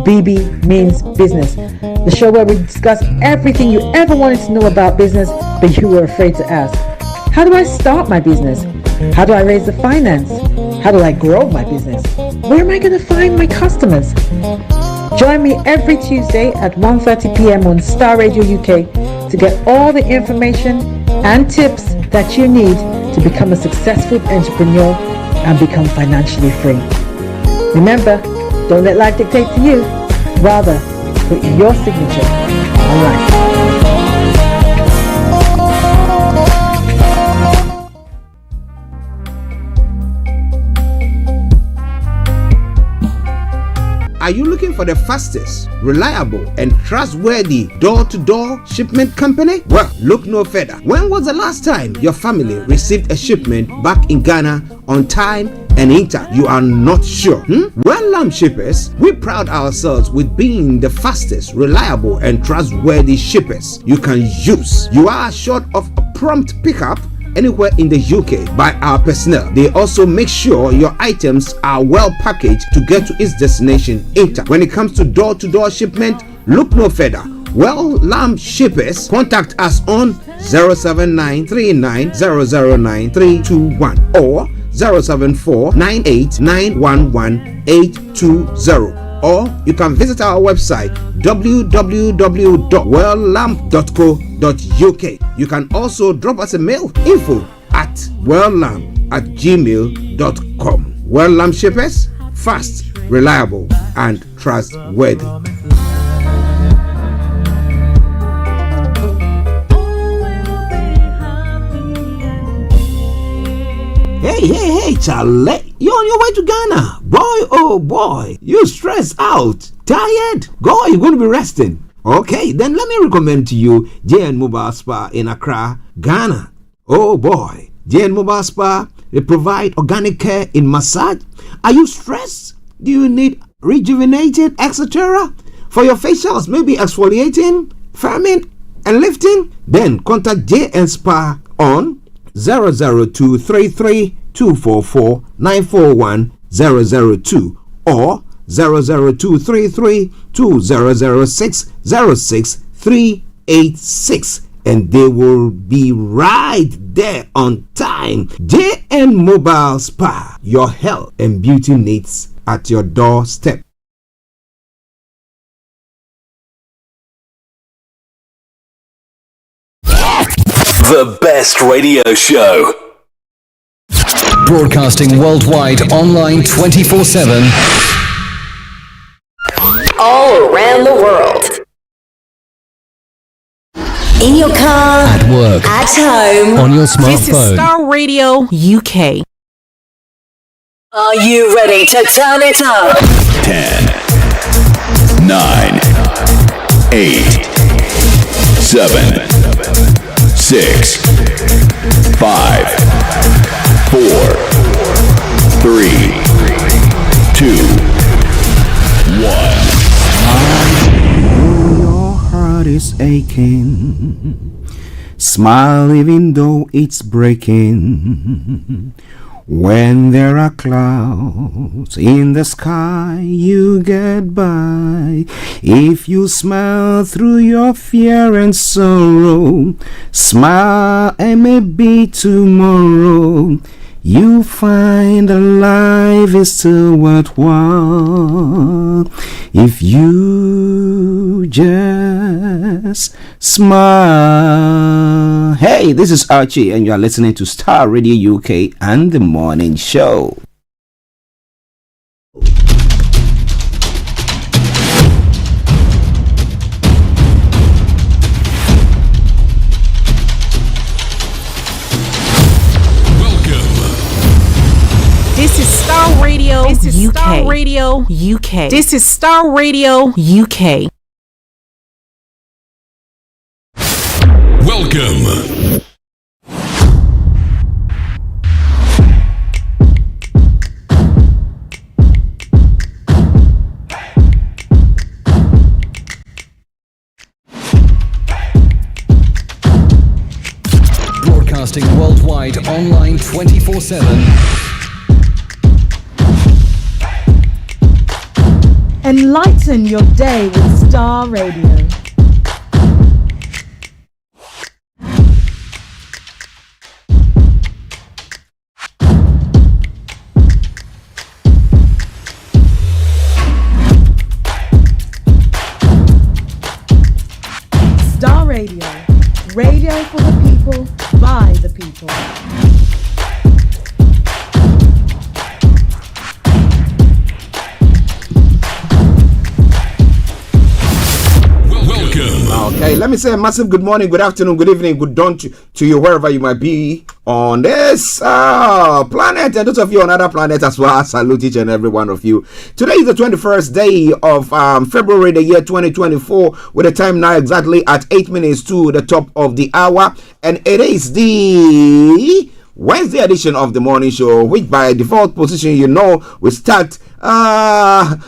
Speaker 21: BB Means Business, the show where we discuss everything you ever wanted to know about business but you were afraid to ask. How do I start my business? How do I raise the finance? How do I grow my business? Where am I going to find my customers? Join me every Tuesday at 1:30 p.m. on Starr Radio UK to get all the information and tips that you need to become a successful entrepreneur and become financially free. Remember, don't let life dictate to you. Rather, put your signature on life.
Speaker 19: Are you looking for the fastest, reliable, and trustworthy door-to-door shipment company? Well, look no further. When was the last time your family received a shipment back in Ghana on time and intact? You are not sure? Well, Lamb Shippers, we pride ourselves with being the fastest, reliable, and trustworthy shippers you can use. You are assured of a prompt pickup anywhere in the UK by our personnel. They also make sure your items are well packaged to get to its destination in time. When it comes to door-to-door shipment, look no further. Well, Lamb Shippers, contact us on 07939009321 or 07498911820, or you can visit our website www.welllamb.co.uk. You can also drop us a mail, info@welllamb@gmail.com. Well Lamb Shippers, fast, reliable, and trustworthy. Hey, Charlie, you're on your way to Ghana. Boy, oh boy, you stressed out, tired. Go, you're going to be resting. Okay, then let me recommend to you JN Mobile Spa in Accra, Ghana. Oh boy, JN Mobile Spa, they provide organic care in massage. Are you stressed? Do you need rejuvenated, etc.? For your facials, maybe exfoliating, firming, and lifting? Then contact JN Spa on 00233244941 or 00233200606 and they will be right there on time. JN Mobile Spa, your health and beauty needs at your doorstep.
Speaker 4: The best radio show. Broadcasting worldwide, online 24/7.
Speaker 22: All around the world. In your car.
Speaker 4: At work.
Speaker 22: At home.
Speaker 4: On your smartphone.
Speaker 22: This is Starr Radio UK. Are you ready to turn it up?
Speaker 4: 10, 9, 8, 7, 6, 5, 4, 3, 2, 1.
Speaker 19: Your heart is aching. Smile even though it's breaking. When there are clouds in the sky, you get by. If you smile through your fear and sorrow, smile and maybe tomorrow you find that life is still worthwhile if you just smile. Hey, this is Archie and you are listening to Starr Radio UK and The Morning Show.
Speaker 22: This is Starr Radio. This is UK. Starr Radio UK. This is Starr Radio UK.
Speaker 4: Welcome. Broadcasting worldwide, online 24/7.
Speaker 21: Enlighten your day with Starr Radio. Starr Radio. Radio for the people, by the people.
Speaker 19: Okay, let me say a massive good morning, good afternoon, good evening, good dawn to you wherever you might be on this planet, and those of you on other planets as well. I salute each and every one of you. Today is the 21st day of February, the year 2024, with the time now exactly at 8 minutes to the top of the hour, and it is the
Speaker 2: Wednesday edition of the morning show, which by default position, we start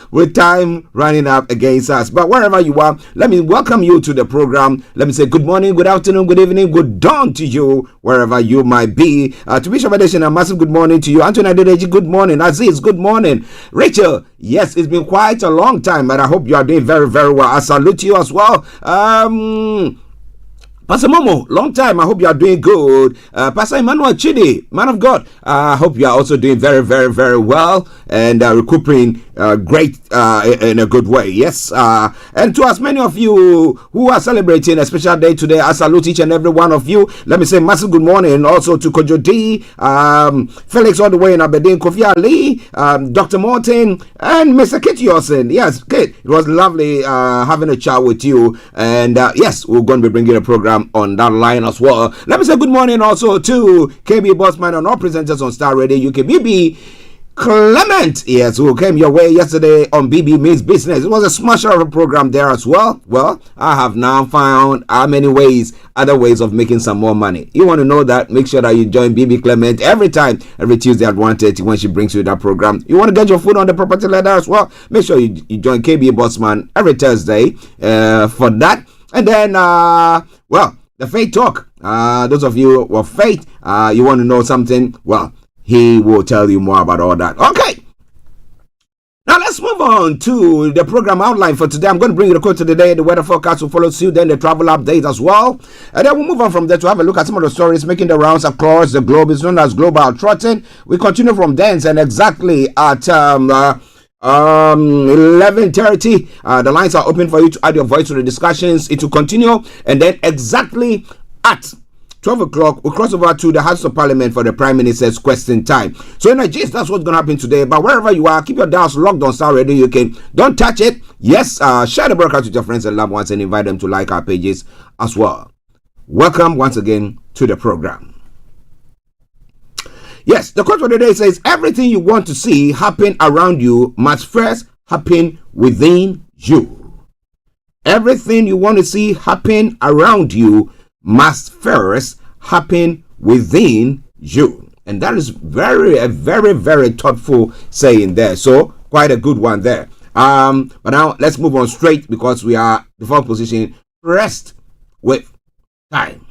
Speaker 2: with time running up against us. But wherever you are, let me welcome you to the program. Let me say good morning, good afternoon, good evening, good dawn to you, wherever you might be. To Bishop Adesina, a massive good morning to you. Anthony Adedeji, good morning. Aziz, good morning. Rachel, yes, it's been quite a long time, but I hope you are doing very, very well. I salute you as well. Pastor Momo, long time. I hope you are doing good. Pastor Emmanuel Chidi, man of God, I hope you are also doing very, very, very well and recuperating great in a good way. Yes. And to as many of you who are celebrating a special day today, I salute each and every one of you. Let me say massive good morning also to Kojo D, Felix all the way in Aberdeen, Kofi Ali, Dr. Morton, and Mr. Kit Yosin. Yes, Kit, it was lovely having a chat with you. And yes, we're going to be bringing a program on that line as well. Let me say good morning also to KB Bossman and all presenters on Star Radio UK. BB Clement, yes, who came your way yesterday on BB Means Business. It was a smasher of a program there as well. Well, I have now found other ways of making some more money. You want to know that? Make sure that you join BB Clement every Tuesday at 1:30 when she brings you that program. You want to get your foot on the property ladder as well? Make sure you join KB Bossman every Thursday for that. And then, the Faith Talk. Those of you who are Faith, you want to know something? Well, he will tell you more about all that. Okay. Now let's move on to the program outline for today. I'm going to bring you the quote of the day. The weather forecast will follow suit, then the travel update as well. And then we'll move on from there to have a look at some of the stories making the rounds across the globe. It's known as Global Trotting. We continue from then and exactly at 11:30 the lines are open for you to add your voice to the discussions. It will continue, and then exactly at 12 o'clock we'll cross over to the House of Parliament for the Prime Minister's question time. So in Nigeria, that's what's going to happen today. But wherever you are, keep your dials logged on Star Radio UK. Don't touch it. Yes, share the broadcast with your friends and loved ones and invite them to like our pages as well. Welcome once again to the program. Yes, the quote for the day says, everything you want to see happen around you must first happen within you. Everything you want to see happen around you must first happen within you. And that is a very, very thoughtful saying there. So, quite a good one there. But now, let's move on straight because we are default position pressed with time.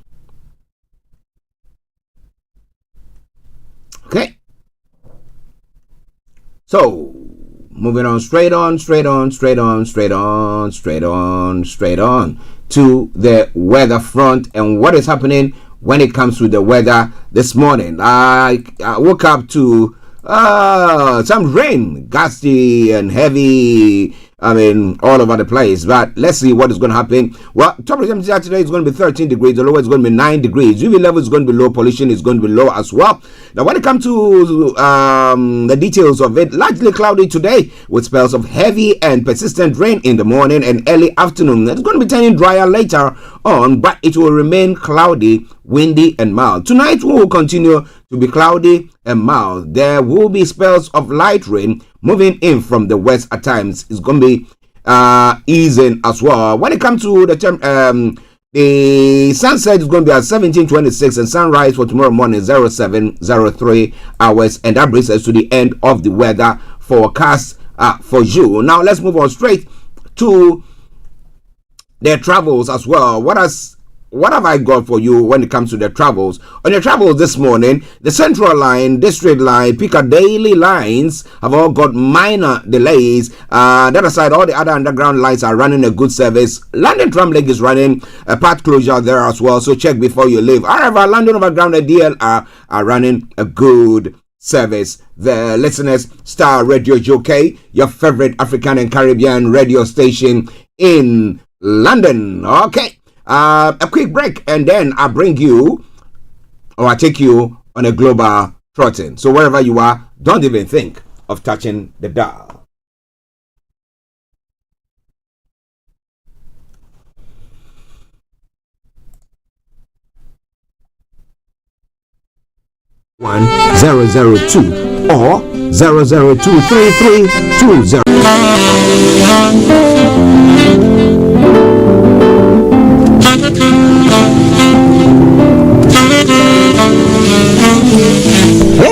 Speaker 2: Okay. So, moving on straight on to the weather front and what is happening when it comes to the weather this morning. I woke up to some rain, gusty and heavy, all over the place. But let's see what is going to happen. Well, top temperature today is going to be 13 degrees. The lower is going to be 9 degrees. UV level is going to be low. Pollution is going to be low as well. Now, when it comes to the details of it, largely cloudy today with spells of heavy and persistent rain in the morning and early afternoon. It's going to be turning drier later on, but it will remain cloudy, windy and mild. Tonight will continue to be cloudy and mild. There will be spells of light rain moving in from the west at times. It's going to be easing as well. When it comes to the sunset is going to be at 17:26 and sunrise for tomorrow morning 07:03 hours. And that brings us to the end of the weather forecast for you. Now let's move on straight to their travels as well. What have I got for you when it comes to the travels? On your travels this morning, the Central Line, District Line, Piccadilly lines have all got minor delays. That aside, all the other underground lines are running a good service. London Tramlink is running a part closure there as well, so check before you leave. However, London Overground and DLR are running a good service. The listeners, Star Radio UK, your favorite African and Caribbean radio station in London. Okay. A quick break and then I take you on a global trotting. So wherever you are, don't even think of touching the dial. One 002 or 0023320.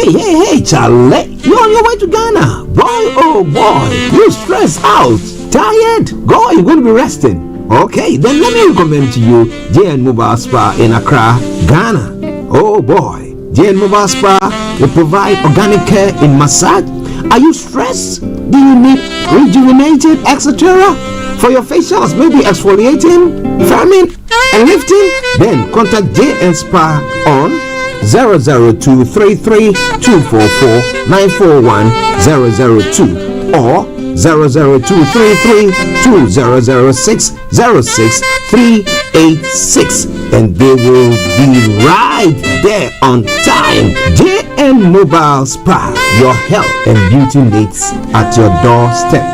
Speaker 19: Hey, Charlie. You're on your way to Ghana. Boy, oh boy. You stressed out. Tired? Go, you're going to be resting. Okay, then let me recommend to you JN Mobile Spa in Accra, Ghana. Oh boy. JN Mobile Spa will provide organic care in massage. Are you stressed? Do you need rejuvenated, etc.? For your facials, maybe exfoliating, firming, and lifting? Then contact JN Spa on 00233244941 002 or 00233200606 and they will be right there on time. JN Mobile Spa, your health and beauty needs at your doorstep.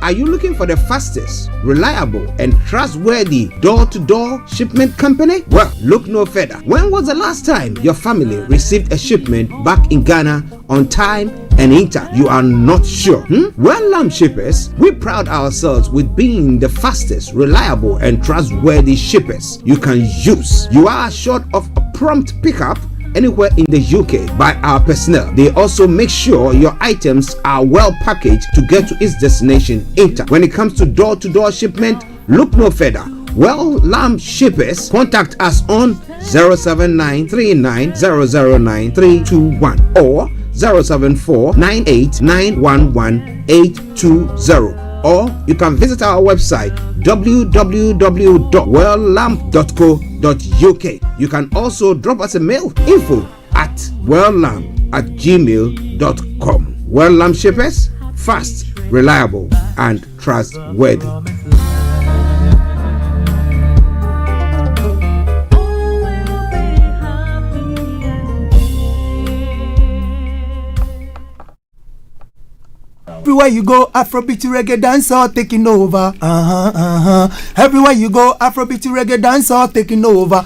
Speaker 2: Are you looking for the fastest, reliable, and trustworthy door-to-door shipment company? Well, look no further. When was the last time your family received a shipment back in Ghana on time and intact? You are not sure? Well, Lamb Shippers, we pride ourselves with being the fastest, reliable, and trustworthy shippers you can use. You are assured of a prompt pickup anywhere in the UK by our personnel. They also make sure your items are well packaged to get to its destination intact. When it comes to door-to-door shipment, look no further. Well, Lamb Shippers, contact us on 07939009321 or 07498911820. Or you can visit our website www.welllamp.co.uk. You can also drop us a mail, info@welllamp@gmail.com. Well Lamp Shippers, fast, reliable, and trustworthy.
Speaker 3: Everywhere you go, Afrobeat reggae dancehall taking over. Everywhere you go, Afrobeat reggae dancehall taking over.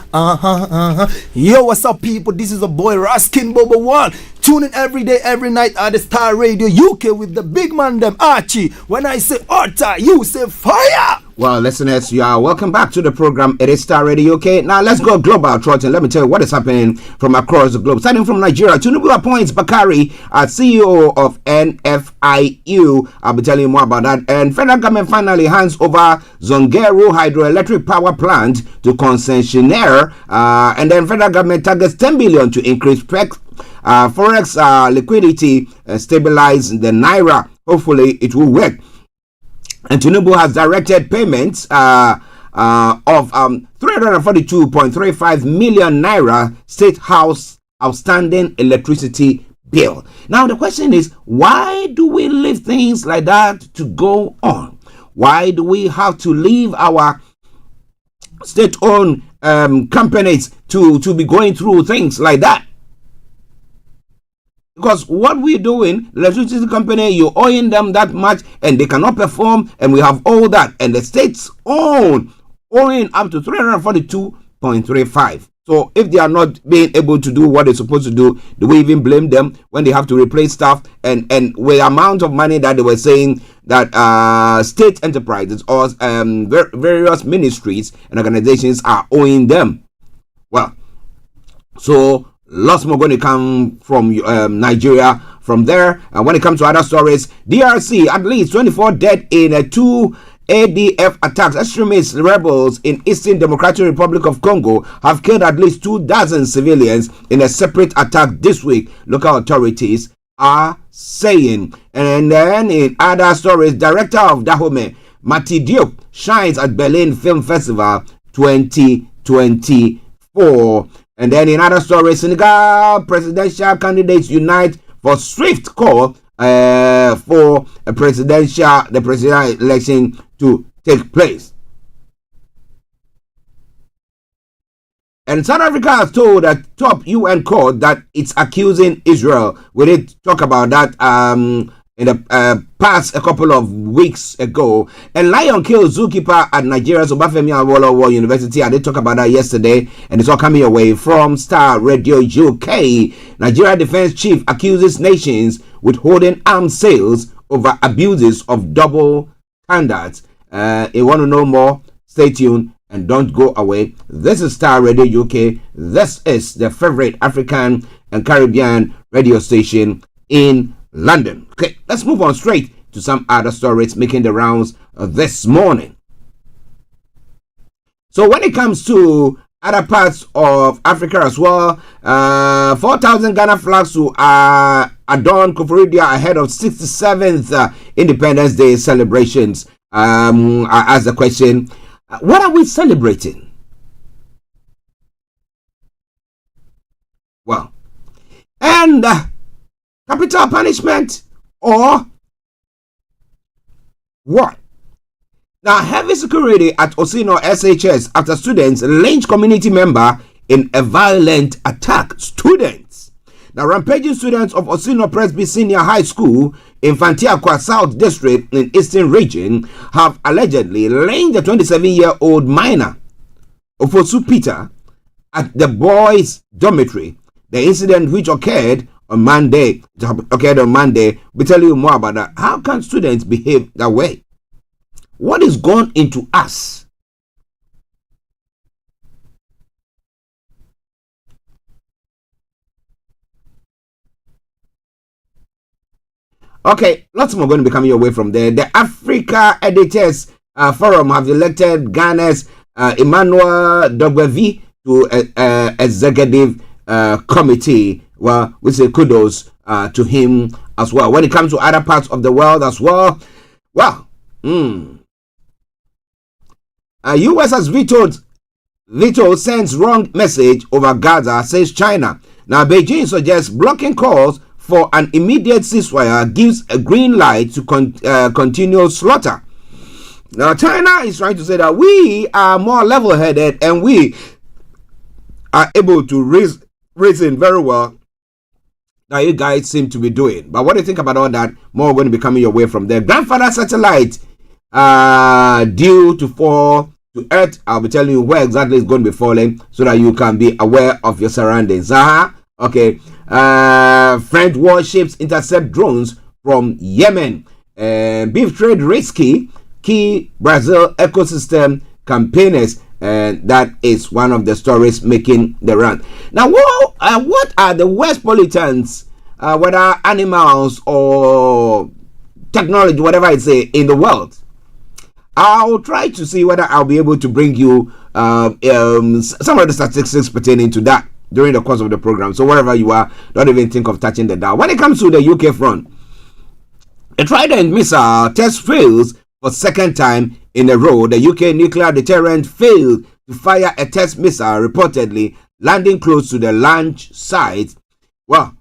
Speaker 3: Yo, what's up, people? This is a boy Raskin Bobo One. Tune in every day, every night at the Starr Radio UK with the big man them Archie. When I say Orta, you say fire.
Speaker 2: Well, listeners, you are welcome back to the program. It is Starr Radio UK. Now, let's go global, Trotting. Let me tell you what is happening from across the globe. Starting from Nigeria, Tinubu appoints Bakari as CEO of NFIU. I'll be telling you more about that. And federal government finally hands over Zongeru hydroelectric power plant to concessionaire. And then federal government targets 10 billion to increase forex liquidity, stabilize the naira. Hopefully, it will work. And Tinubu has directed payments of 342.35 million naira State House outstanding electricity bill. Now, the question is, why do we leave things like that to go on? Why do we have to leave our state-owned companies to be going through things like that? Because what we're doing, electricity company, you're owing them that much and they cannot perform, and we have all that. And the state's owing up to 342.35. So if they are not being able to do what they're supposed to do we even blame them when they have to replace staff? And with the amount of money that they were saying that state enterprises or various ministries and organizations are owing them. Well, so lots more going to come from Nigeria from there. And when it comes to other stories, DRC, at least 24 dead in 2 ADF attacks. Extremist rebels in Eastern Democratic Republic of Congo have killed at least 24 civilians in a separate attack this week, local authorities are saying. And then in other stories, director of Dahomey, Mati Diop, shines at Berlin Film Festival 2024. And then in other stories, Senegal presidential candidates unite for swift call for the presidential election to take place. And South Africa has told a top UN court that it's accusing Israel. We did talk about that in the past a couple of weeks ago. And lion killed zookeeper at Nigeria's Obafemi Awolowo University. I did talk about that yesterday, and it's all coming away from Starr Radio UK. Nigeria Defense Chief accuses nations withholding arms sales over abuses of double standards. You want to know more? Stay tuned and don't go away. This is Starr Radio UK. This is the favorite African and Caribbean radio station in London. Okay, let's move on straight to some other stories making the rounds this morning. So when it comes to other parts of Africa as well, 4,000 Ghana flags to adorn Koforidua ahead of 67th Independence Day celebrations. I asked the question, what are we celebrating? Well, and capital punishment or what? Now, heavy security at Osino SHS after students lynch community member in a violent attack. Students. Now, rampaging students of Osino Presby Senior High School in Fantiakwa South District in Eastern Region have allegedly lynched the 27-year-old minor, Ofosu Peter, at the boys' dormitory. The incident, which occurred on Monday, we'll tell you more about that. How can students behave that way? What is gone into us? Okay, lots more going to be coming your way from there. The Africa Editors Forum have elected Ghana's Emmanuel Dogbevi to executive committee. Well, we say kudos to him as well. When it comes to other parts of the world as well, well, US has veto sends wrong message over Gaza, says China. Now, Beijing suggests blocking calls for an immediate ceasefire gives a green light to continue slaughter. Now, China is trying to say that we are more level-headed and we are able to reason very well that you guys seem to be doing. But what do you think about all that? More going to be coming your way from there. Grandfather satellite due to fall to Earth. I'll be telling you where exactly it's going to be falling so that you can be aware of your surroundings. Okay. French warships intercept drones from Yemen. Beef trade risky. Key Brazil ecosystem campaigners. And that is one of the stories making the round. Now, what are the worst pollutants, whether animals or technology, whatever I say, in the world? I'll try to see whether I'll be able to bring you some of the statistics pertaining to that during the course of the program. So wherever you are, don't even think of touching the dial. When it comes to the UK front, a Trident missile test fails for second time in a row. The UK nuclear deterrent failed to fire a test missile, reportedly landing close to the launch site. Well,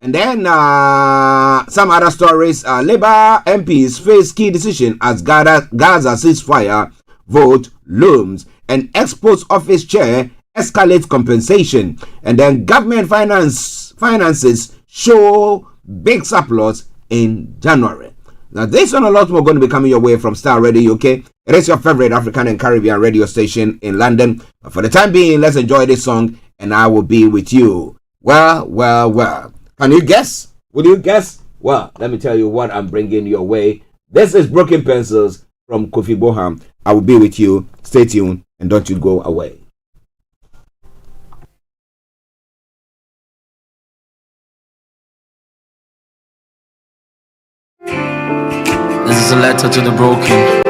Speaker 2: and then some other stories. Labour MPs face key decision as Gaza ceasefire vote looms. And Exports Office chair escalates compensation. And then government finances show big surplus in January. Now, this and a lot more going to be coming your way from Starr Radio UK. It is your favorite African and Caribbean radio station in London. But for the time being, let's enjoy this song and I will be with you. Well. Can you guess? Will you guess? Well, let me tell you what I'm bringing your way. This is Broken Pencils from Kofi Boham. I will be with you. Stay tuned and don't you go away.
Speaker 5: This is a letter to the broken.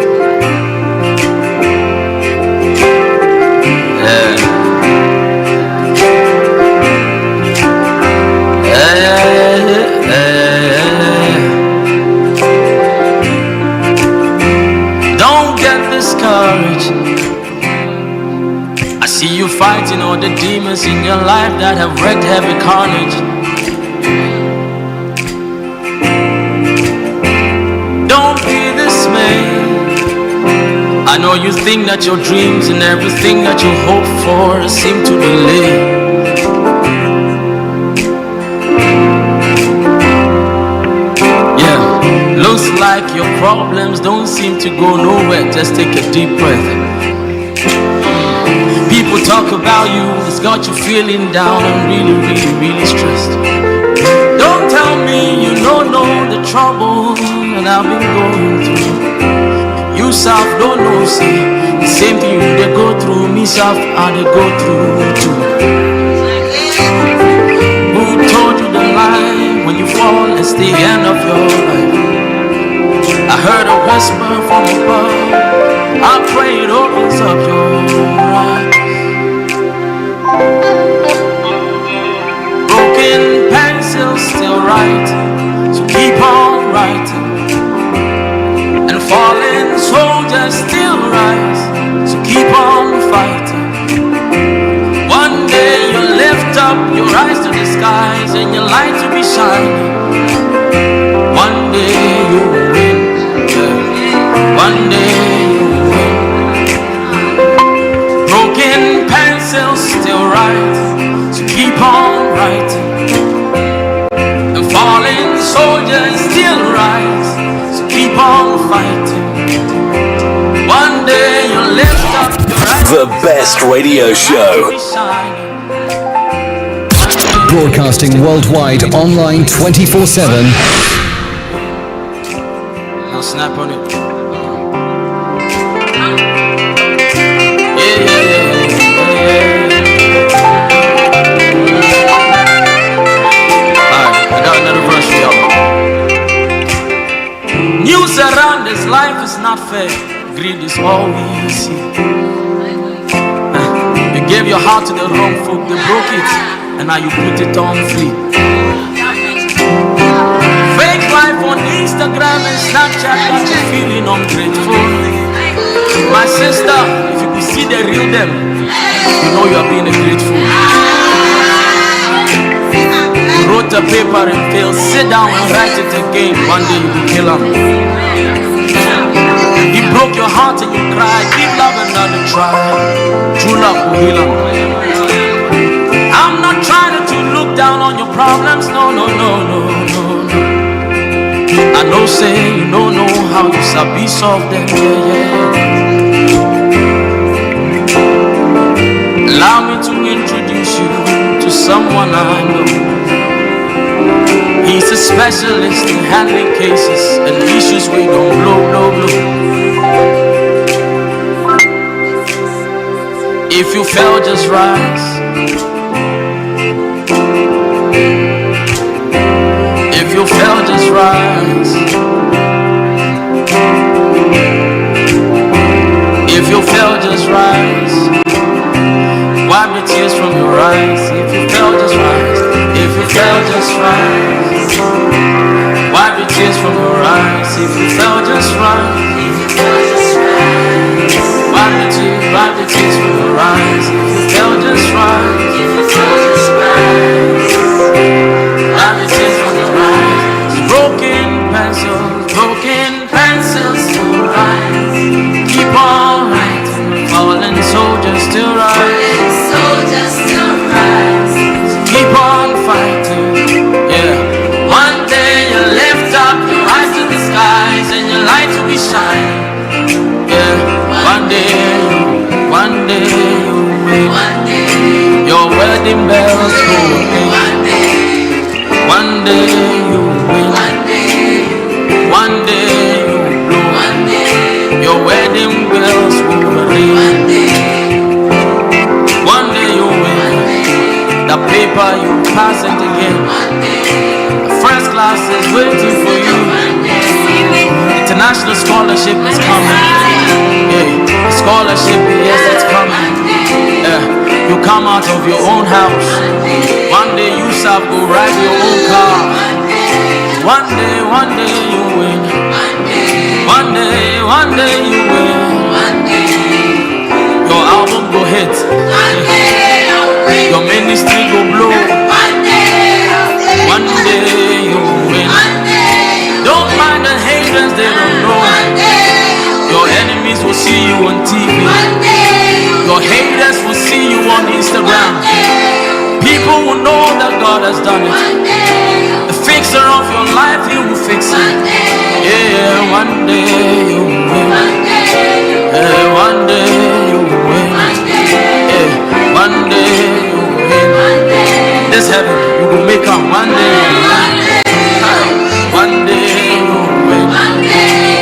Speaker 5: Don't get discouraged. I see you fighting all the demons in your life that have wreaked heavy carnage. Don't be dismayed. I know you think that your dreams and everything that you hope for seem to be late. Yeah. like your problems don't seem to go nowhere. Just take a deep breath. People talk about you, it's got you feeling down and really, really, really stressed. Don't tell me you don't know the trouble that I've been going through. You self don't know, see, the same thing you they go through, me self and they go through too. Who told you the lie? When you fall, it's the end of your life. I heard a whisper from above, I pray it opens up your eyes. Broken pencils still write, so keep on writing. And fallen soldiers still rise, so keep on fighting. One day you'll lift up your eyes to the skies and your light will be shining. One day you will win, yeah. One day you will win. Broken pencils still write, so keep on writing. And fallen soldiers still rise, so keep on fighting. One day you'll lift up your eyes.
Speaker 4: The best radio show. Broadcasting worldwide, online 24/7.
Speaker 5: Now snap on it. News around this life is not fair. Greed is all we see. You gave your heart to the wrong folk, they broke it, and now you put it on free. Fake life on Instagram and Snapchat got you feeling ungrateful. My sister, if you could see the real them, you know you are being a great fool. You wrote a paper and failed, sit down and write it again. One day you will kill him. He broke your heart and you cried. Give love another try. True love will heal him. I'm not trying to look down on your problems. No, no, no, no, no, no. I know say you don't know how you sabi solve them. Yeah, yeah. Allow me to introduce you to someone I know. He's a specialist in handling cases and issues we don't blow, blow, blow. If you fell, just rise. If you fell, just rise. If you fell, just rise. Wipe the tears from your eyes. If you fell, just rise. If you fell, just rise. Wipe the tears from your eyes. If you fell, just rise. Wipe the tears from your eyes. If you fell, just rise. Wipe the tears from your eyes. Broken pencils to rise. Keep on writing. Fallen soldiers still rise. Keep on fighting. Yeah. One day you lift up your eyes to the skies and your light will be shining. Yeah. One day you will. Your wedding bells go ring. One day you will. One day you blow. Your wedding bells will ring. One day you will. The paper you pass it again. First class is waiting for you. International scholarship is coming. Yeah, scholarship, yes, it's coming. Yeah, you come out of your own house. One day you shall go ride your own car. One day you win. One day you win. Your album go hit. Your ministry go blow. One day you win. Don't mind the haters, they don't know. Your enemies will see you on TV. Your haters will see you on Instagram. People will know that God has done it. The fixer of your life, He will fix it. Yeah, one day you win. One day you win. One day you win. This heaven you will make up one day. One day you win.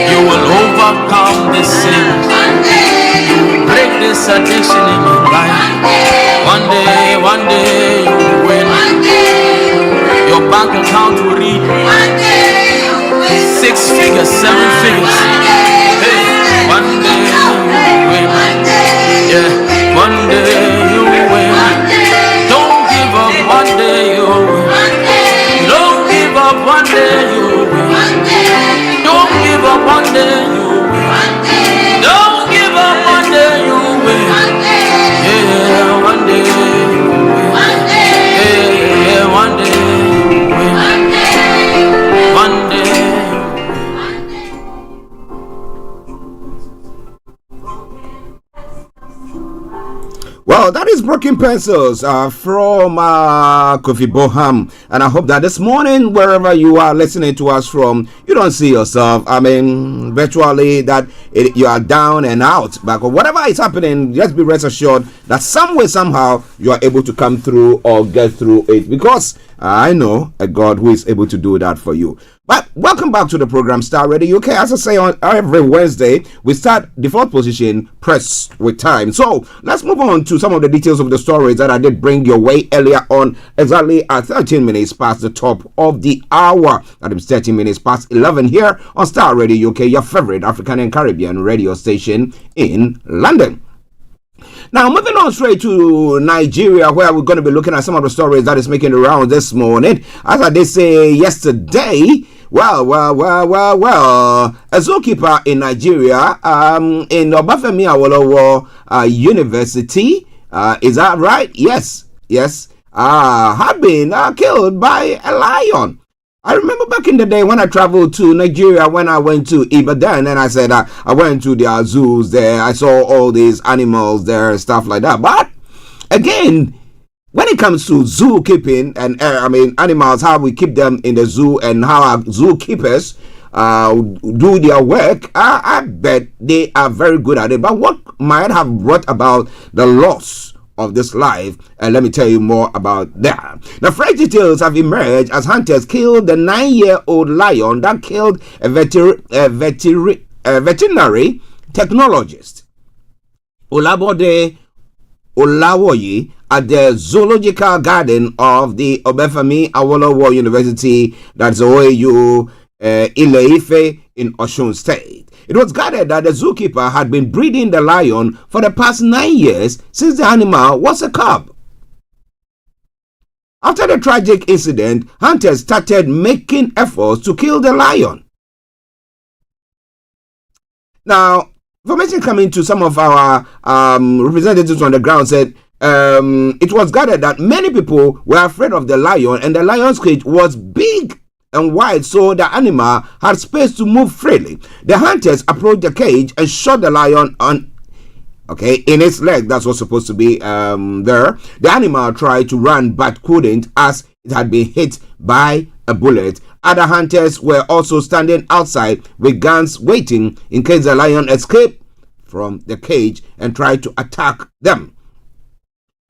Speaker 5: You will overcome this sin. You will break this addiction in your life. One day you will win. Your bank account will read 6 figures, 7 figures. Hey, one day you will win. Yeah, one day you will win. Don't give up, one day you will win. Don't give up, one day you will win. Don't give up, one day you will win. Don't give up, one day you will win. Yeah, one day you will win. Yeah, one day you will win. One day.
Speaker 2: Well, that is Broken Pencils from Kofi Boham. And I hope that this morning, wherever you are listening to us from, you don't see yourself, virtually that you are down and out. But whatever is happening, just be rest assured that some way, somehow, you are able to come through or get through it. Because I know a God who is able to do that for you. But welcome back to the program, Starr Radio UK. As I say, on every Wednesday, we start default position, press with time. So let's move on to some of the details of the stories that I did bring your way earlier on, exactly at 13 minutes past the top of the hour. That is 13 minutes past 11 here on Starr Radio UK, your favorite African and Caribbean radio station in London. Now, moving on straight to Nigeria, where we're going to be looking at some of the stories that is making the rounds this morning. As I did say yesterday, well, a zookeeper in Nigeria, in Obafemi Awolowo University, is that right? Yes, had been killed by a lion. I remember back in the day when I traveled to Nigeria, when I went to Ibadan, and I said I went to their zoos there. I saw all these animals there and stuff like that. But again, when it comes to zookeeping and animals, how we keep them in the zoo and how our zookeepers do their work, I bet they are very good at it. But what might have brought about the loss of this life, and let me tell you more about that. Now, fresh details have emerged as hunters killed the 9-year-old lion that killed a veterinary technologist, Olabode Olawoye, at the zoological garden of the Obafemi Awolowo University, that's OAU, Ile-Ife in Osun State. It was gathered that the zookeeper had been breeding the lion for the past 9 years since the animal was a cub. After the tragic incident, hunters started making efforts to kill the lion. Now, information coming to some of our representatives on the ground said it was gathered that many people were afraid of the lion, and the lion's cage was big and wide, so the animal had space to move freely. The hunters approached the cage and shot the lion in its leg. That's what's supposed to be there. The animal tried to run but couldn't, as it had been hit by a bullet. Other hunters were also standing outside with guns waiting in case the lion escaped from the cage and tried to attack them.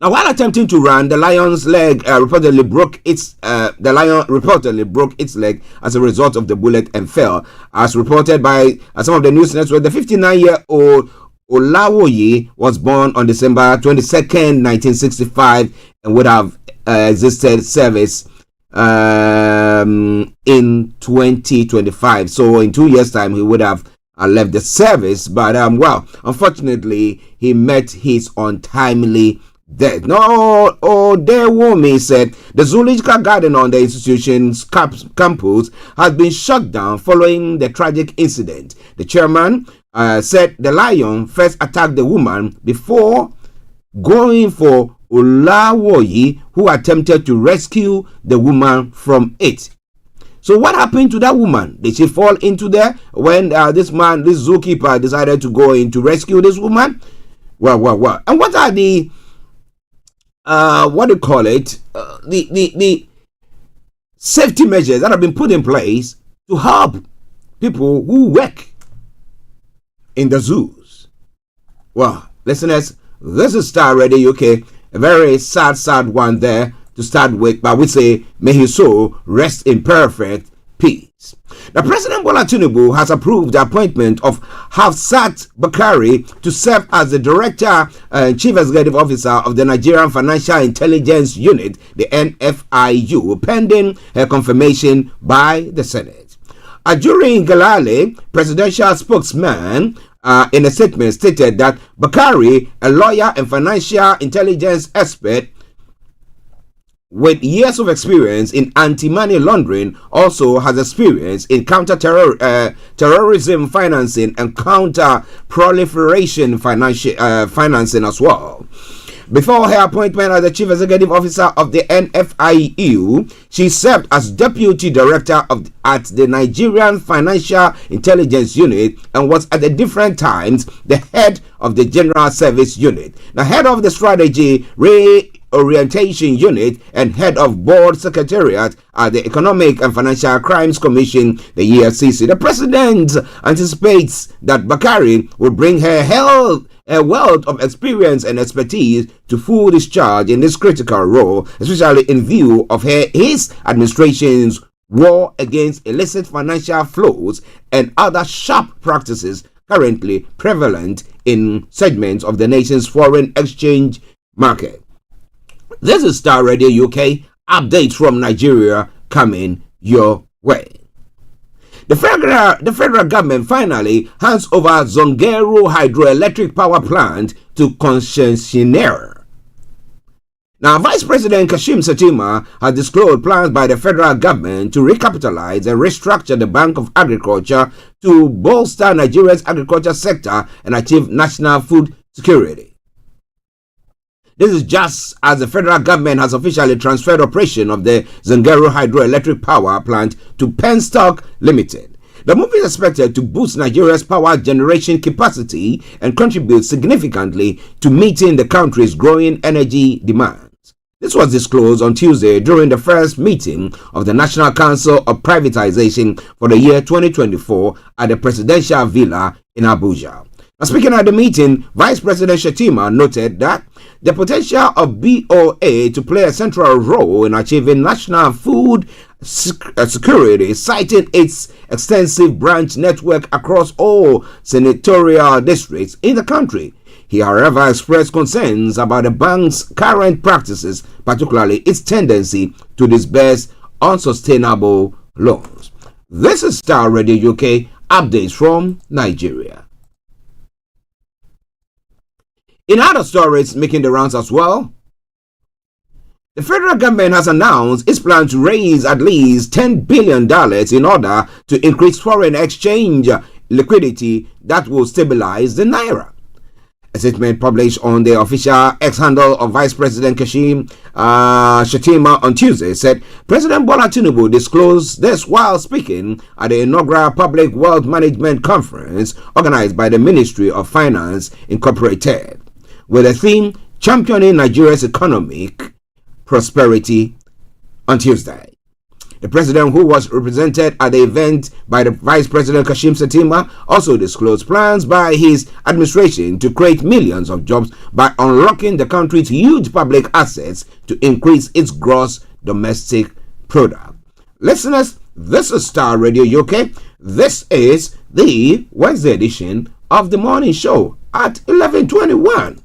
Speaker 2: Now, while attempting to run, the lion's leg reportedly broke its leg as a result of the bullet and fell. As reported by some of the news networks, the 59-year-old Olawoye was born on December 22nd, 1965, and would have existed service in 2025. So in 2 years' time, he would have left the service. But unfortunately, he met his untimely death. No, Odewumi said the zoological garden on the institution's campus has been shut down following the tragic incident. The chairman said the lion first attacked the woman before going for Olawoye, who attempted to rescue the woman from it. So what happened to that woman? Did she fall into there when this zookeeper decided to go in to rescue this woman? Well. And what are the the safety measures that have been put in place to help people who work in the zoos. Well, listeners, this is Star Radio UK. A very sad one there to start with, but we say, may his soul rest in perfect peace. Now, President Bola Tinubu has approved the appointment of Hafsat Bakari to serve as the Director and Chief Executive Officer of the Nigerian Financial Intelligence Unit, the NFIU, pending her confirmation by the Senate. During Galale, presidential spokesman in a statement stated that Bakari, a lawyer and financial intelligence expert with years of experience in anti-money laundering, also has experience in counter-terrorism financing and counter-proliferation financing as well. Before her appointment as the Chief Executive Officer of the NFIU, she served as Deputy Director at the Nigerian Financial Intelligence Unit and was at different times the head of the General Service Unit, the head of the Strategy Reorientation Unit, and head of Board Secretariat at the Economic and Financial Crimes Commission, the EFCC. The President anticipates that Bakari will bring her a wealth of experience and expertise to full discharge in this critical role, especially in view of his administration's war against illicit financial flows and other sharp practices currently prevalent in segments of the nation's foreign exchange market. This is Star Radio UK, updates from Nigeria coming your way. The federal government finally hands over Zungeru hydroelectric power plant to concessionaire. Now, Vice President Kashim Shettima has disclosed plans by the federal government to recapitalize and restructure the Bank of Agriculture to bolster Nigeria's agriculture sector and achieve national food security. This is just as the federal government has officially transferred operation of the Zungeru hydroelectric power plant to Penstock Limited. The move is expected to boost Nigeria's power generation capacity and contribute significantly to meeting the country's growing energy demands. This was disclosed on Tuesday during the first meeting of the National Council of Privatization for the year 2024 at the Presidential Villa in Abuja. Now, speaking at the meeting, Vice President Shettima noted that the potential of BOA to play a central role in achieving national food security, citing its extensive branch network across all senatorial districts in the country. He, however, expressed concerns about the bank's current practices, particularly its tendency to disburse unsustainable loans. This is Star Radio UK, updates from Nigeria. In other stories making the rounds as well, the federal government has announced its plan to raise at least $10 billion in order to increase foreign exchange liquidity that will stabilize the naira. A statement published on the official X handle of Vice President Kashim Shettima on Tuesday said President Bola Tinubu disclosed this while speaking at the inaugural Public Wealth Management Conference organized by the Ministry of Finance Incorporated, with the theme Championing Nigeria's Economic Prosperity on Tuesday. The president, who was represented at the event by the Vice President Kashim Shettima, also disclosed plans by his administration to create millions of jobs by unlocking the country's huge public assets to increase its gross domestic product. Listeners, this is Star Radio UK. This is the Wednesday edition of the morning show at 11:21.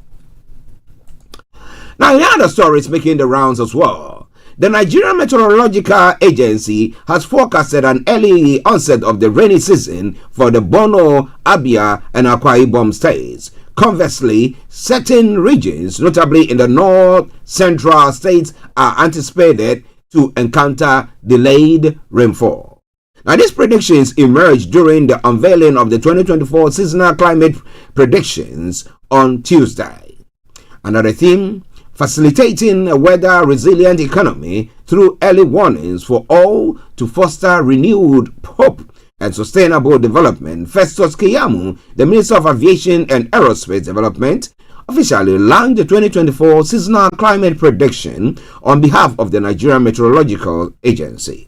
Speaker 2: Now, in other stories making the rounds as well, the Nigerian Meteorological Agency has forecasted an early onset of the rainy season for the Borno, Abia, and Akwa Ibom states. Conversely, certain regions, notably in the north-central states, are anticipated to encounter delayed rainfall. Now, these predictions emerged during the unveiling of the 2024 seasonal climate predictions on Tuesday. Another theme: facilitating a weather-resilient economy through early warnings for all to foster renewed hope and sustainable development. Festus Keyamo, the Minister of Aviation and Aerospace Development, officially launched the 2024 seasonal climate prediction on behalf of the Nigerian Meteorological Agency.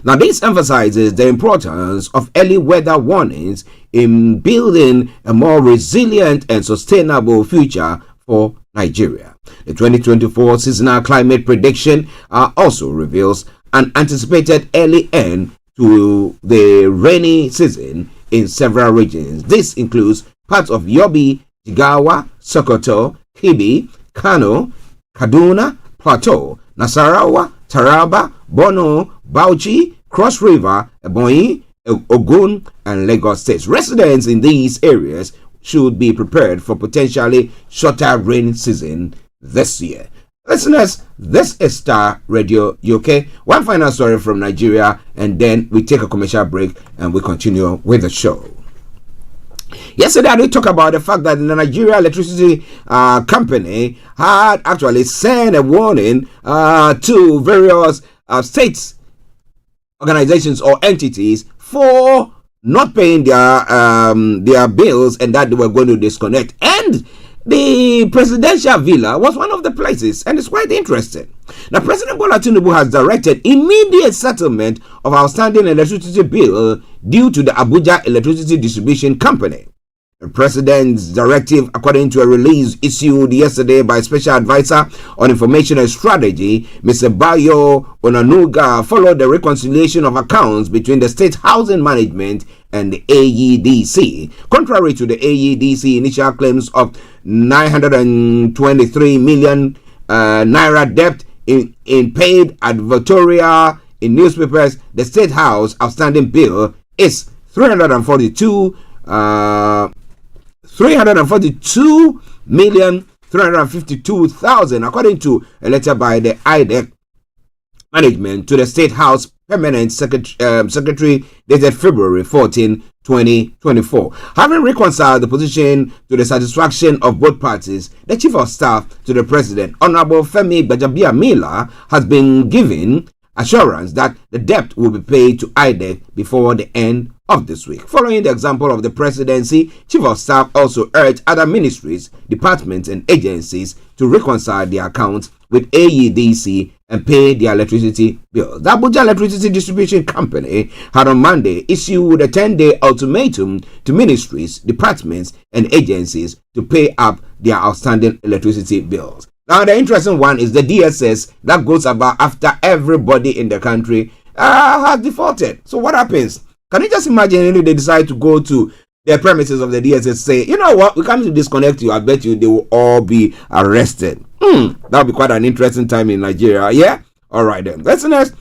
Speaker 2: Now, this emphasizes the importance of early weather warnings in building a more resilient and sustainable future for Nigeria. The 2024 seasonal climate prediction also reveals an anticipated early end to the rainy season in several regions. This includes parts of Yobe, Jigawa, Sokoto, Kebbi, Kano, Kaduna, Plateau, Nasarawa, Taraba, Borno, Bauchi, Cross River, Ebonyi, Ogun, and Lagos states. Residents in these areas should be prepared for potentially shorter rain season this year. Listeners, this is Starr Radio UK. One final story from Nigeria, and then we take a commercial break and we continue with the show. Yesterday, I did talk about the fact that the Nigeria Electricity Company had actually sent a warning to various states, organizations, or entities for not paying their bills, and that they were going to disconnect. And the presidential villa was one of the places, and it's quite interesting. Now, President Bola Tinubu has directed immediate settlement of outstanding electricity bill due to the Abuja Electricity Distribution Company. The president's directive, according to a release issued yesterday by Special Advisor on Information and Strategy, Mr. Bayo Onanuga, followed the reconciliation of accounts between the State Housing Management and the AEDC. Contrary to the AEDC initial claims of 923 million naira debt in paid advertorial in newspapers, the State House outstanding bill is 342,352,000, according to a letter by the IDEC management to the State House Permanent Secretary dated February 14, 2024. Having reconciled the position to the satisfaction of both parties, the Chief of Staff to the President, Honorable Femi Gbajabiamila, has been given assurance that the debt will be paid to IDEC before the end of this week. Following the example of the presidency, Chief of Staff also urged other ministries, departments, and agencies to reconcile their accounts with AEDC and pay their electricity bills. The Abuja Electricity Distribution Company had on Monday issued a 10-day ultimatum to ministries, departments, and agencies to pay up their outstanding electricity bills. Now, the interesting one is the DSS that goes about after everybody in the country has defaulted. So what happens? Can you just imagine if they decide to go to the premises of the DSS, say, you know what, we come to disconnect you, I bet you they will all be arrested. That would be quite an interesting time in Nigeria, yeah? All right then. Listeners,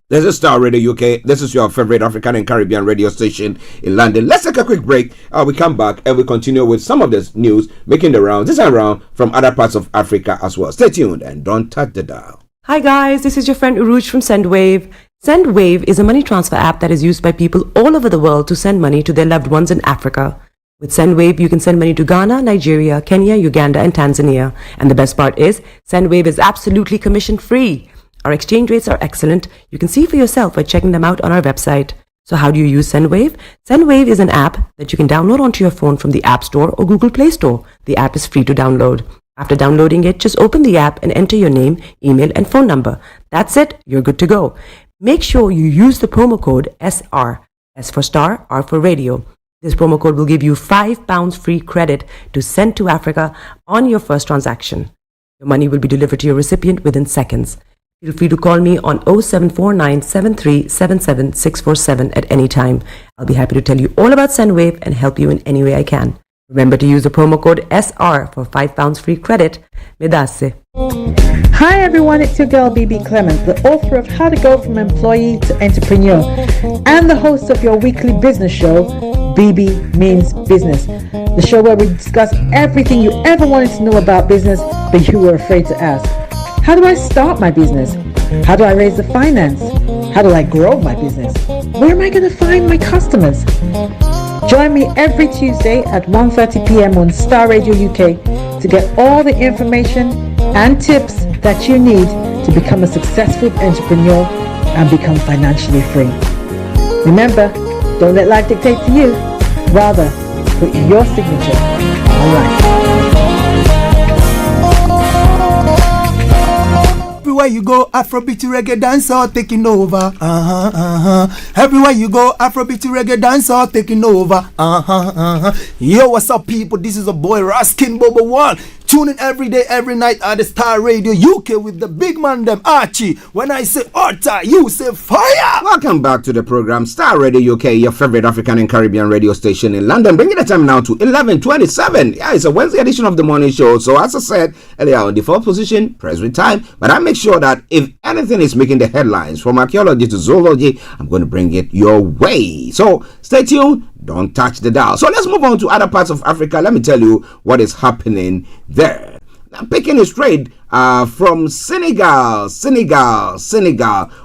Speaker 2: this is Starr Radio UK. This is your favorite African and Caribbean radio station in London. Let's take a quick break. We come back and we continue with some of this news making the rounds this time around from other parts of Africa as well. Stay tuned and don't touch the dial.
Speaker 20: Hi guys, this is your friend Uruj from SendWave. SendWave is a money transfer app that is used by people all over the world to send money to their loved ones in Africa. With SendWave, you can send money to Ghana, Nigeria, Kenya, Uganda, and Tanzania. And the best part is, SendWave is absolutely commission-free. Our exchange rates are excellent. You can see for yourself by checking them out on our website. So how do you use SendWave? SendWave is an app that you can download onto your phone from the App Store or Google Play Store. The app is free to download. After downloading it, just open the app and enter your name, email, and phone number. That's it. You're good to go. Make sure you use the promo code SR. S for Star, R for Radio. This promo code will give you £5 free credit to send to Africa on your first transaction. Your money will be delivered to your recipient within seconds. Feel free to call me on 0749 7377 647 at any time. I'll be happy to tell you all about SendWave and help you in any way I can. Remember to use the promo code SR for £5 free credit. Medasse.
Speaker 21: Hi everyone, it's your girl BB Clement, the author of How to Go From Employee to Entrepreneur and the host of your weekly business show, BB Means Business, the show where we discuss everything you ever wanted to know about business but you were afraid to ask. How do I start my business? How do I raise the finance? How do I grow my business? Where am I going to find my customers? Join me every Tuesday at 1:30 p.m. on Starr Radio UK to get all the information and tips that you need to become a successful entrepreneur and become financially free. Remember, don't let life dictate to you. Rather, put your signature on life.
Speaker 3: Everywhere Everywhere you go, Afrobeat reggae dancehall taking over. Everywhere you go, Afrobeat reggae dancehall taking over. Yo, what's up, people? This is a boy Raskin Bobo One. Tune in every day, every night at the Star Radio UK with the big man them Archie. When I say Orta, you say fire.
Speaker 2: Welcome back to the program Star Radio UK, your favorite African and Caribbean radio station in London. Bringing the time now to 11:27. Yeah, it's a Wednesday edition of the morning show. So as I said earlier, on default position, press with time. But I make sure that if anything is making the headlines, from archaeology to zoology, I'm going to bring it your way. So stay tuned. Don't touch the dial. So let's move on to other parts of Africa. Let me tell you what is happening there. Now, picking a straight from Senegal.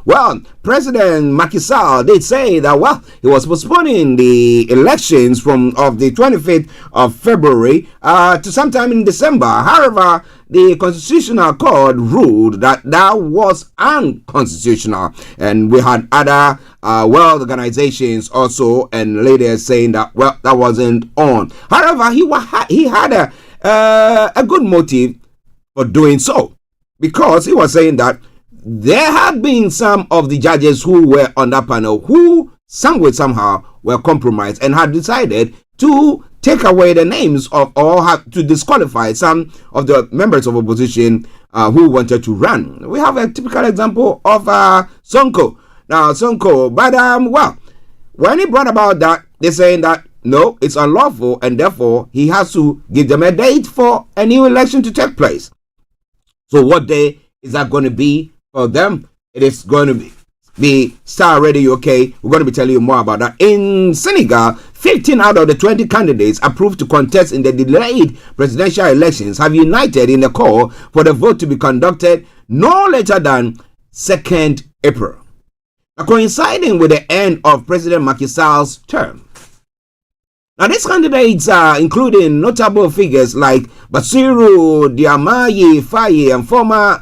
Speaker 2: Well, President Macky Sall did say that, well, he was postponing the elections of the 25th of February to sometime in December. However, the Constitutional Court ruled that was unconstitutional, and we had other world organizations also and leaders saying that, well, that wasn't on. However, he had a good motive for doing so, because he was saying that there had been some of the judges who were on that panel who somehow were compromised and had decided to take away the names of, or have to disqualify some of the members of opposition who wanted to run. We have a typical example of Sonko. Now, Sonko, but well, when he brought about that, they're saying that no, it's unlawful, and therefore he has to give them a date for a new election to take place. So what day is that going to be for them? It is going to be Star Radio UK. We're going to be telling you more about that. In Senegal, 15 out of the 20 candidates approved to contest in the delayed presidential elections have united in a call for the vote to be conducted no later than 2nd April. Now, coinciding with the end of President Macky Sall's term. Now, these candidates are including notable figures like Bassirou Diomaye Faye and former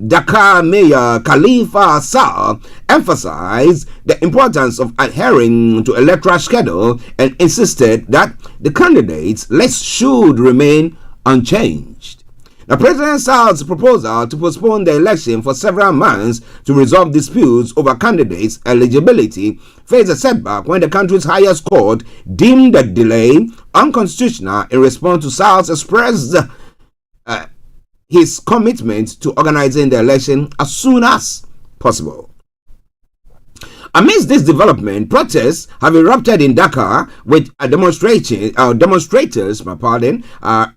Speaker 2: Dakar Mayor Khalifa Sall emphasized the importance of adhering to electoral schedule and insisted that the candidates' list should remain unchanged. Now, President Sall's proposal to postpone the election for several months to resolve disputes over candidates' eligibility faced a setback when the country's highest court deemed the delay unconstitutional in response to Sall's expressed his commitment to organizing the election as soon as possible. Amidst this development, protests have erupted in Dakar with demonstrators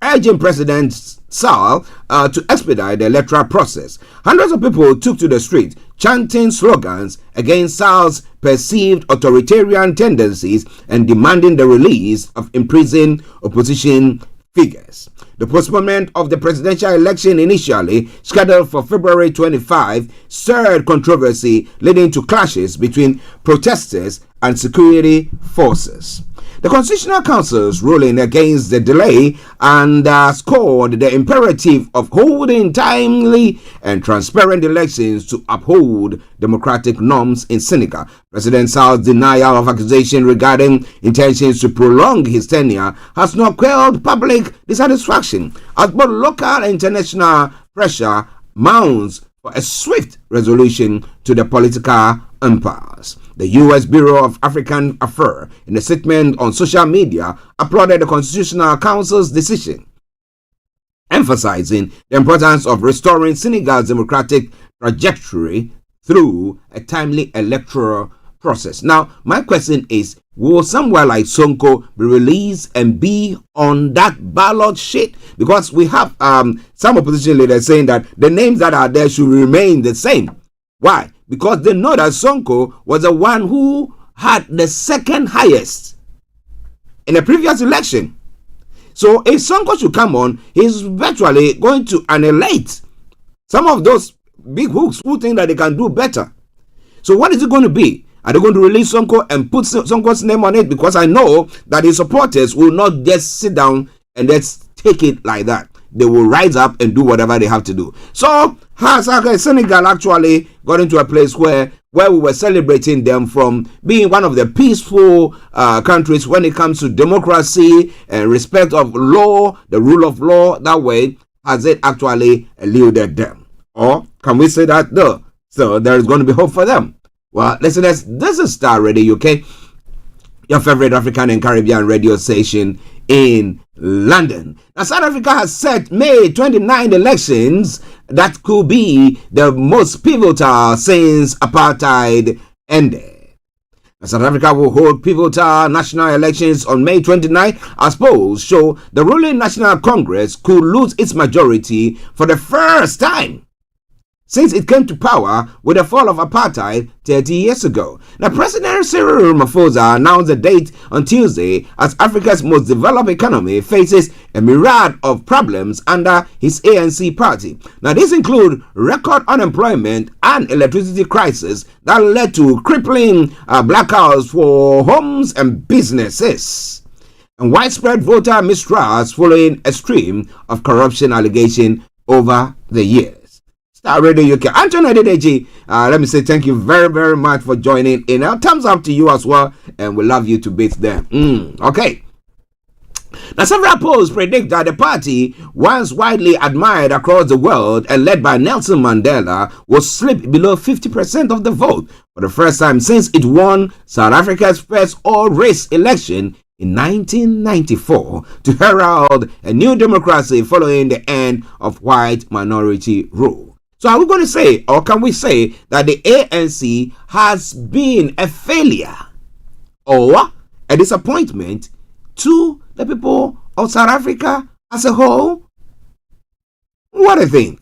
Speaker 2: urging President Sall to expedite the electoral process. Hundreds of people took to the street, chanting slogans against Sall's perceived authoritarian tendencies and demanding the release of imprisoned opposition figures. The postponement of the presidential election, initially scheduled for February 25, stirred controversy, leading to clashes between protesters and security forces. The Constitutional Council's ruling against the delay underscored the imperative of holding timely and transparent elections to uphold democratic norms in Senegal. President Sall's denial of accusation regarding intentions to prolong his tenure has not quelled public dissatisfaction, as both local and international pressure mounts for a swift resolution to the political impasse. The U.S. Bureau of African Affairs, in a statement on social media, applauded the Constitutional Council's decision, emphasizing the importance of restoring Senegal's democratic trajectory through a timely electoral process. Now, my question is, will someone like Sonko be released and be on that ballot sheet? Because we have some opposition leaders saying that the names that are there should remain the same. Why? Because they know that Sonko was the one who had the second highest in the previous election. So if Sonko should come on, he's virtually going to annihilate some of those big hooks who think that they can do better. So what is it going to be? Are they going to release Sonko and put Sonko's name on it? Because I know that his supporters will not just sit down and just take it like that. They will rise up and do whatever they have to do. So Senegal actually got into a place where we were celebrating them from being one of the peaceful countries when it comes to democracy and respect of law, the rule of law. That way, has it actually eluded them? Or Can we say that? No. So there is going to be hope for them. Well, listeners, this is Star Radio UK, your favorite African and Caribbean radio station in London. Now, South Africa has set May 29 elections that could be the most pivotal since apartheid ended. South Africa will hold pivotal national elections on May 29, as polls show the ruling National Congress could lose its majority for the first time since it came to power with the fall of apartheid 30 years ago. Now, President Cyril Ramaphosa announced the date on Tuesday as Africa's most developed economy faces a myriad of problems under his ANC party. Now, these include record unemployment and electricity crisis that led to crippling blackouts for homes and businesses, and widespread voter mistrust following a stream of corruption allegations over the years. Star Radio UK. Anthony Adedeji, let me say thank you very, very much for joining in. Thumbs up to you as well, and we love you to bits there. Okay. Now, several polls predict that the party, once widely admired across the world and led by Nelson Mandela, will slip below 50% of the vote for the first time since it won South Africa's first all-race election in 1994 to herald a new democracy following the end of white minority rule. So are we going to say, or can we say, that the ANC has been a failure or a disappointment to the people of South Africa as a whole? What do you think?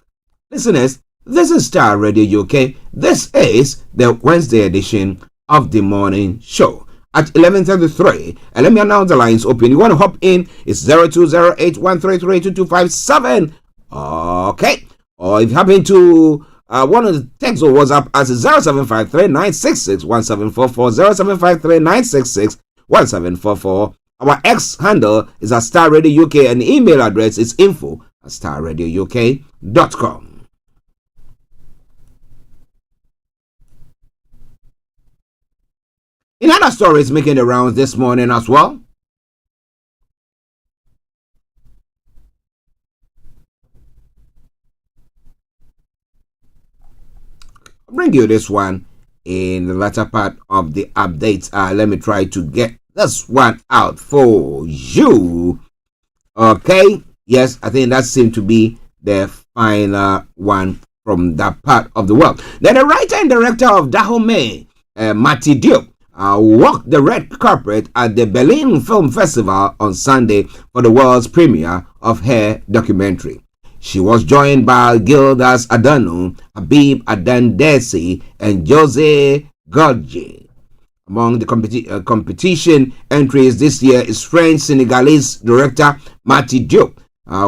Speaker 2: Listeners, this is Star Radio UK. This is the Wednesday edition of the morning show at 11:33. And let me announce the lines open. You want to hop in? It's 0208-133-2257. Okay. Or if you happen to want to text or WhatsApp as 0753-966-1744, 0753-966-1744. Our X handle is at Star Radio UK and the email address is info@starradiouk.com. In other stories making the rounds this morning as well, I'll bring you this one in the latter part of the update. Let me try to get this one out for you. Okay. Yes, I think that seemed to be the final one from that part of the world. Then the writer and director of Dahomey, Mati Diop, walked the red carpet at the Berlin Film Festival on Sunday for the world's premiere of her documentary. She was joined by Gildas Adano, Habib Adandesi, and Jose Godje. Among the competition entries this year is French-Senegalese director Mati Diop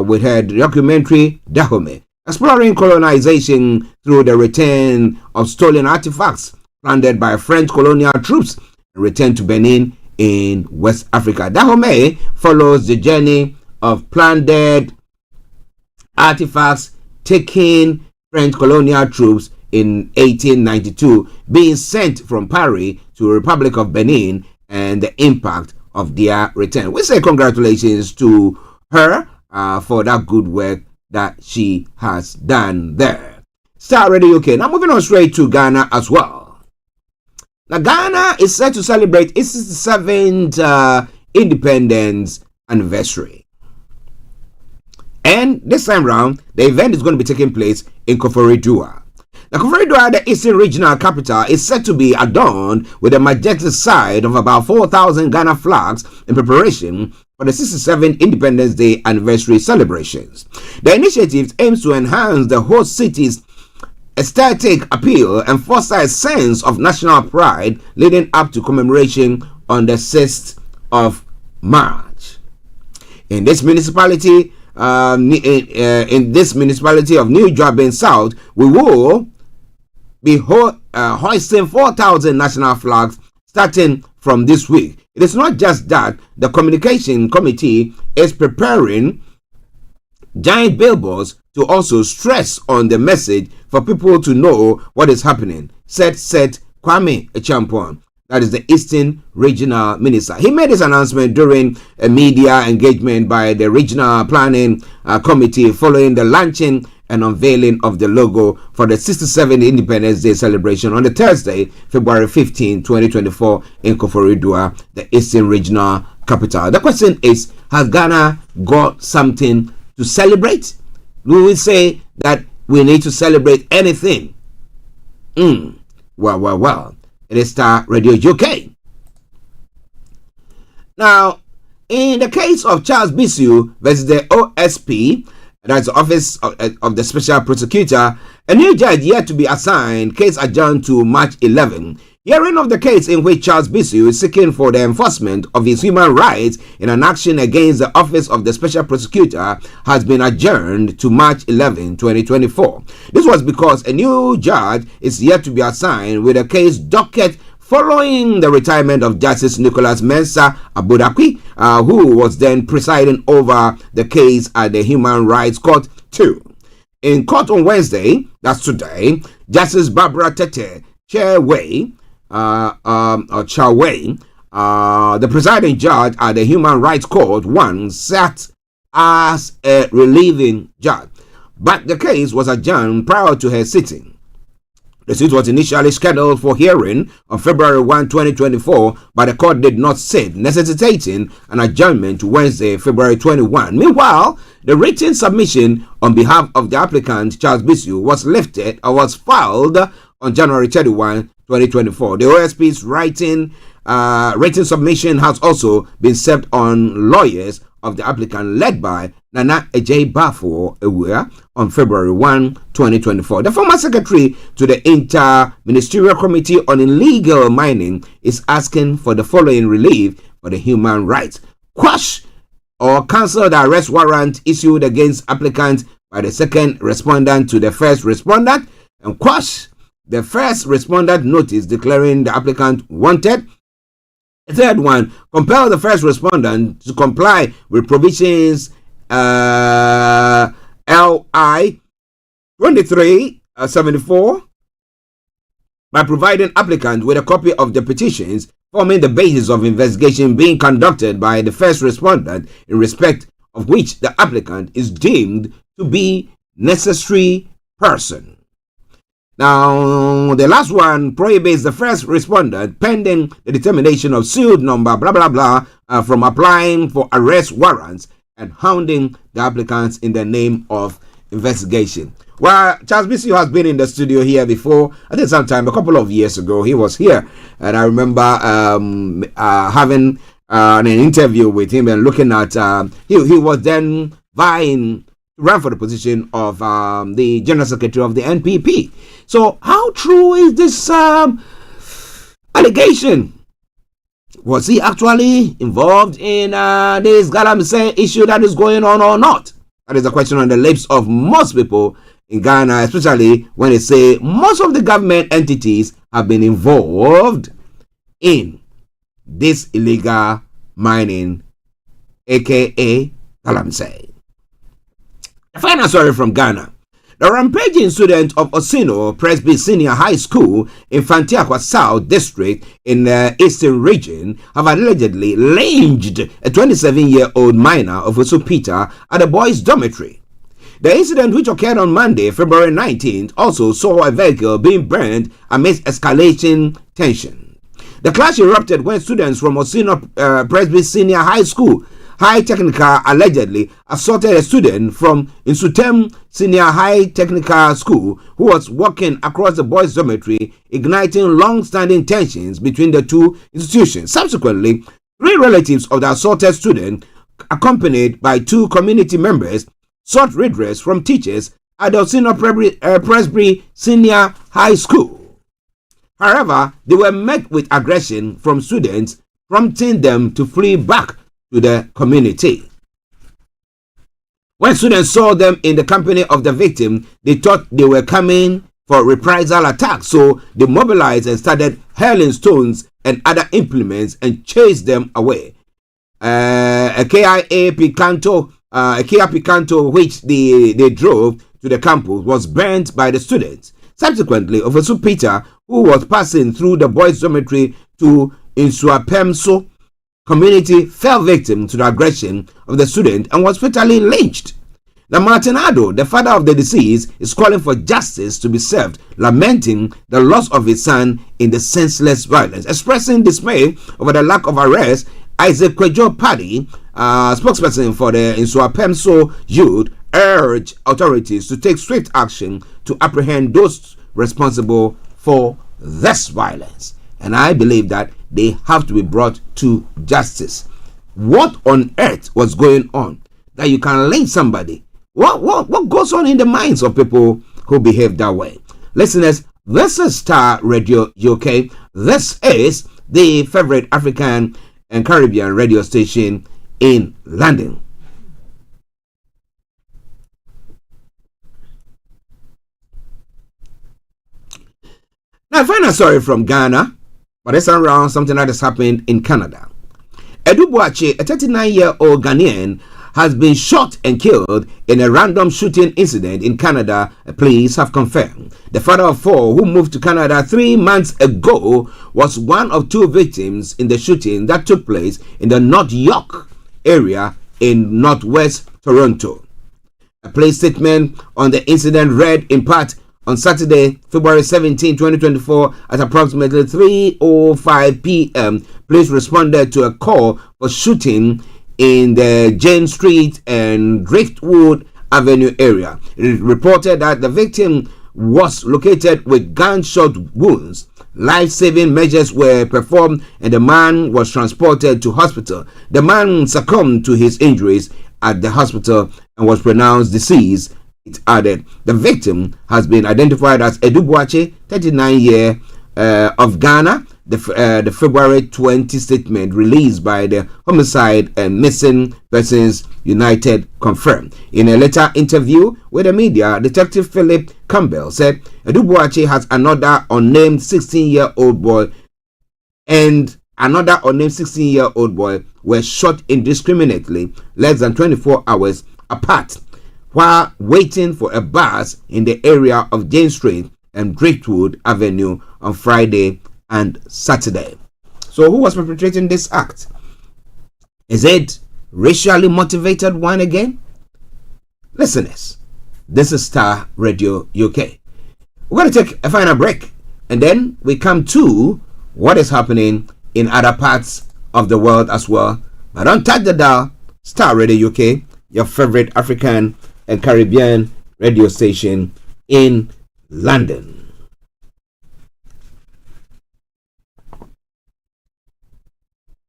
Speaker 2: with her documentary Dahomey, exploring colonization through the return of stolen artifacts planted by French colonial troops and returned to Benin in West Africa. Dahomey follows the journey of plundered artifacts taken French colonial troops in 1892 being sent from Paris to the Republic of Benin and the impact of their return. We say congratulations to her for that good work that she has done there. Star Radio UK. Now moving on straight to Ghana as well. Now Ghana is set to celebrate its 67th independence anniversary. And this time round, the event is going to be taking place in Koforidua. Now, Koforidua, the eastern regional capital, is set to be adorned with a majestic sight of about 4,000 Ghana flags in preparation for the 67th Independence Day anniversary celebrations. The initiative aims to enhance the host city's aesthetic appeal and foster a sense of national pride leading up to commemoration on the 6th of March. In this municipality, of New Joburg South, we will be hoisting 4,000 national flags starting from this week. It is not just that, the communication committee is preparing giant billboards to also stress on the message for people to know what is happening, said Kwame Echampon. That is the Eastern Regional Minister. He made this announcement during a media engagement by the Regional Planning Committee following the launching and unveiling of the logo for the 67th Independence Day celebration on the Thursday, February 15, 2024 in Koforidua, the Eastern Regional Capital. The question is, has Ghana got something to celebrate? We will say that we need to celebrate anything. Well. It is Starr Radio UK. Now, in the case of Charles Bisu versus the OSP, that's the Office of the Special Prosecutor, a new judge yet to be assigned, case adjourned to March 11. Hearing of the case in which Charles Bisu is seeking for the enforcement of his human rights in an action against the Office of the Special Prosecutor has been adjourned to March 11, 2024. This was because a new judge is yet to be assigned with a case docket following the retirement of Justice Nicholas Mensah Abudakwi, who was then presiding over the case at the Human Rights Court 2. In court on Wednesday, that's today, Justice Barbara Tete Chaway, the presiding judge at the Human Rights Court 1, sat as a relieving judge, but the case was adjourned prior to her sitting. The suit was initially scheduled for hearing on February 1, 2024, but the court did not sit, necessitating an adjournment to Wednesday, February 21. Meanwhile, the written submission on behalf of the applicant, Charles Bisu, was filed on January 31, 2024. The OSP's written submission has also been served on lawyers of the applicant, led by Nana Ejay Bafo Ewuya, on February 1, 2024. The former secretary to the Inter-Ministerial Committee on Illegal Mining is asking for the following relief for the human rights: quash or cancel the arrest warrant issued against applicants by the second respondent to the first respondent, and quash the first respondent notice declaring the applicant wanted. The third one, compel the first respondent to comply with provisions LI 2374 by providing applicant with a copy of the petitions forming the basis of investigation being conducted by the first respondent, in respect of which the applicant is deemed to be necessary person. Now, the last one prohibits the first respondent, pending the determination of suit number blah blah blah, from applying for arrest warrants and hounding the applicants in the name of investigation. Well, Charles Bisu has been in the studio here before. I think sometime a couple of years ago he was here, and I remember having an interview with him and looking at he was then ran for the position of the General Secretary of the NPP. So how true is this allegation? Was he actually involved in this Galamsey issue that is going on or not? That is a question on the lips of most people in Ghana, especially when they say most of the government entities have been involved in this illegal mining, aka Galamsey. A final story from Ghana. The rampaging students of Osino Presby Senior High School in Fantiakwa South District in the Eastern Region have allegedly lynched a 27-year-old minor of Osupita at a boys' dormitory. The incident, which occurred on Monday, February 19th, also saw a vehicle being burned amidst escalating tension. The clash erupted when students from Osino Presby Senior High School High Technical allegedly assaulted a student from Insutem Senior High Technical School who was walking across the boys' dormitory, igniting long-standing tensions between the two institutions. Subsequently, 3 relatives of the assaulted student, accompanied by 2 community members, sought redress from teachers at the Osino Presby Senior High School. However, they were met with aggression from students, prompting them to flee back to the community. When students saw them in the company of the victim, they thought they were coming for reprisal attacks, so they mobilized and started hurling stones and other implements and chased them away. A Kia Picanto which they drove to the campus was burnt by the students. Subsequently, Officer Peter, who was passing through the boys' dormitory to Insuapemso community, fell victim to the aggression of the student and was fatally lynched. Now, Martinado, the father of the deceased, is calling for justice to be served, lamenting the loss of his son in the senseless violence. Expressing dismay over the lack of arrest, Isaac Kwejo Paddy, spokesperson for the Nsuapemso youth, urged authorities to take swift action to apprehend those responsible for this violence. And I believe that they have to be brought to justice. What on earth was going on that you can lynch somebody? What goes on in the minds of people who behave that way? Listeners, this is Starr Radio UK. This is the favorite African and Caribbean radio station in London. Now, I find a story from Ghana, but it's around something that has happened in Canada. Edu Boakye, a 39-year-old Ghanaian, has been shot and killed in a random shooting incident in Canada, police have confirmed. The father of four, who moved to Canada 3 months ago, was one of two victims in the shooting that took place in the North York area in northwest Toronto. A police statement on the incident read in part, on Saturday, February 17, 2024, at approximately 3:05 p.m., police responded to a call for shooting in the Jane Street and Driftwood Avenue area. It reported that the victim was located with gunshot wounds. Life-saving measures were performed and the man was transported to hospital. The man succumbed to his injuries at the hospital and was pronounced deceased. It added, the victim has been identified as Edu Boakye, 39 of Ghana. The February 20 statement released by the Homicide and Missing Persons United confirmed. In a later interview with the media, Detective Philip Campbell said Edu Boakye has another unnamed 16-year-old boy and another unnamed 16-year-old boy were shot indiscriminately less than 24 hours apart while waiting for a bus in the area of Jane Street and Driftwood Avenue on Friday and Saturday. So who was perpetrating this act? Is it racially motivated one again? Listeners, this is Starr Radio UK. We're going to take a final break and then we come to what is happening in other parts of the world as well. But don't touch the dial. Starr Radio UK, your favorite African and Caribbean radio station in London.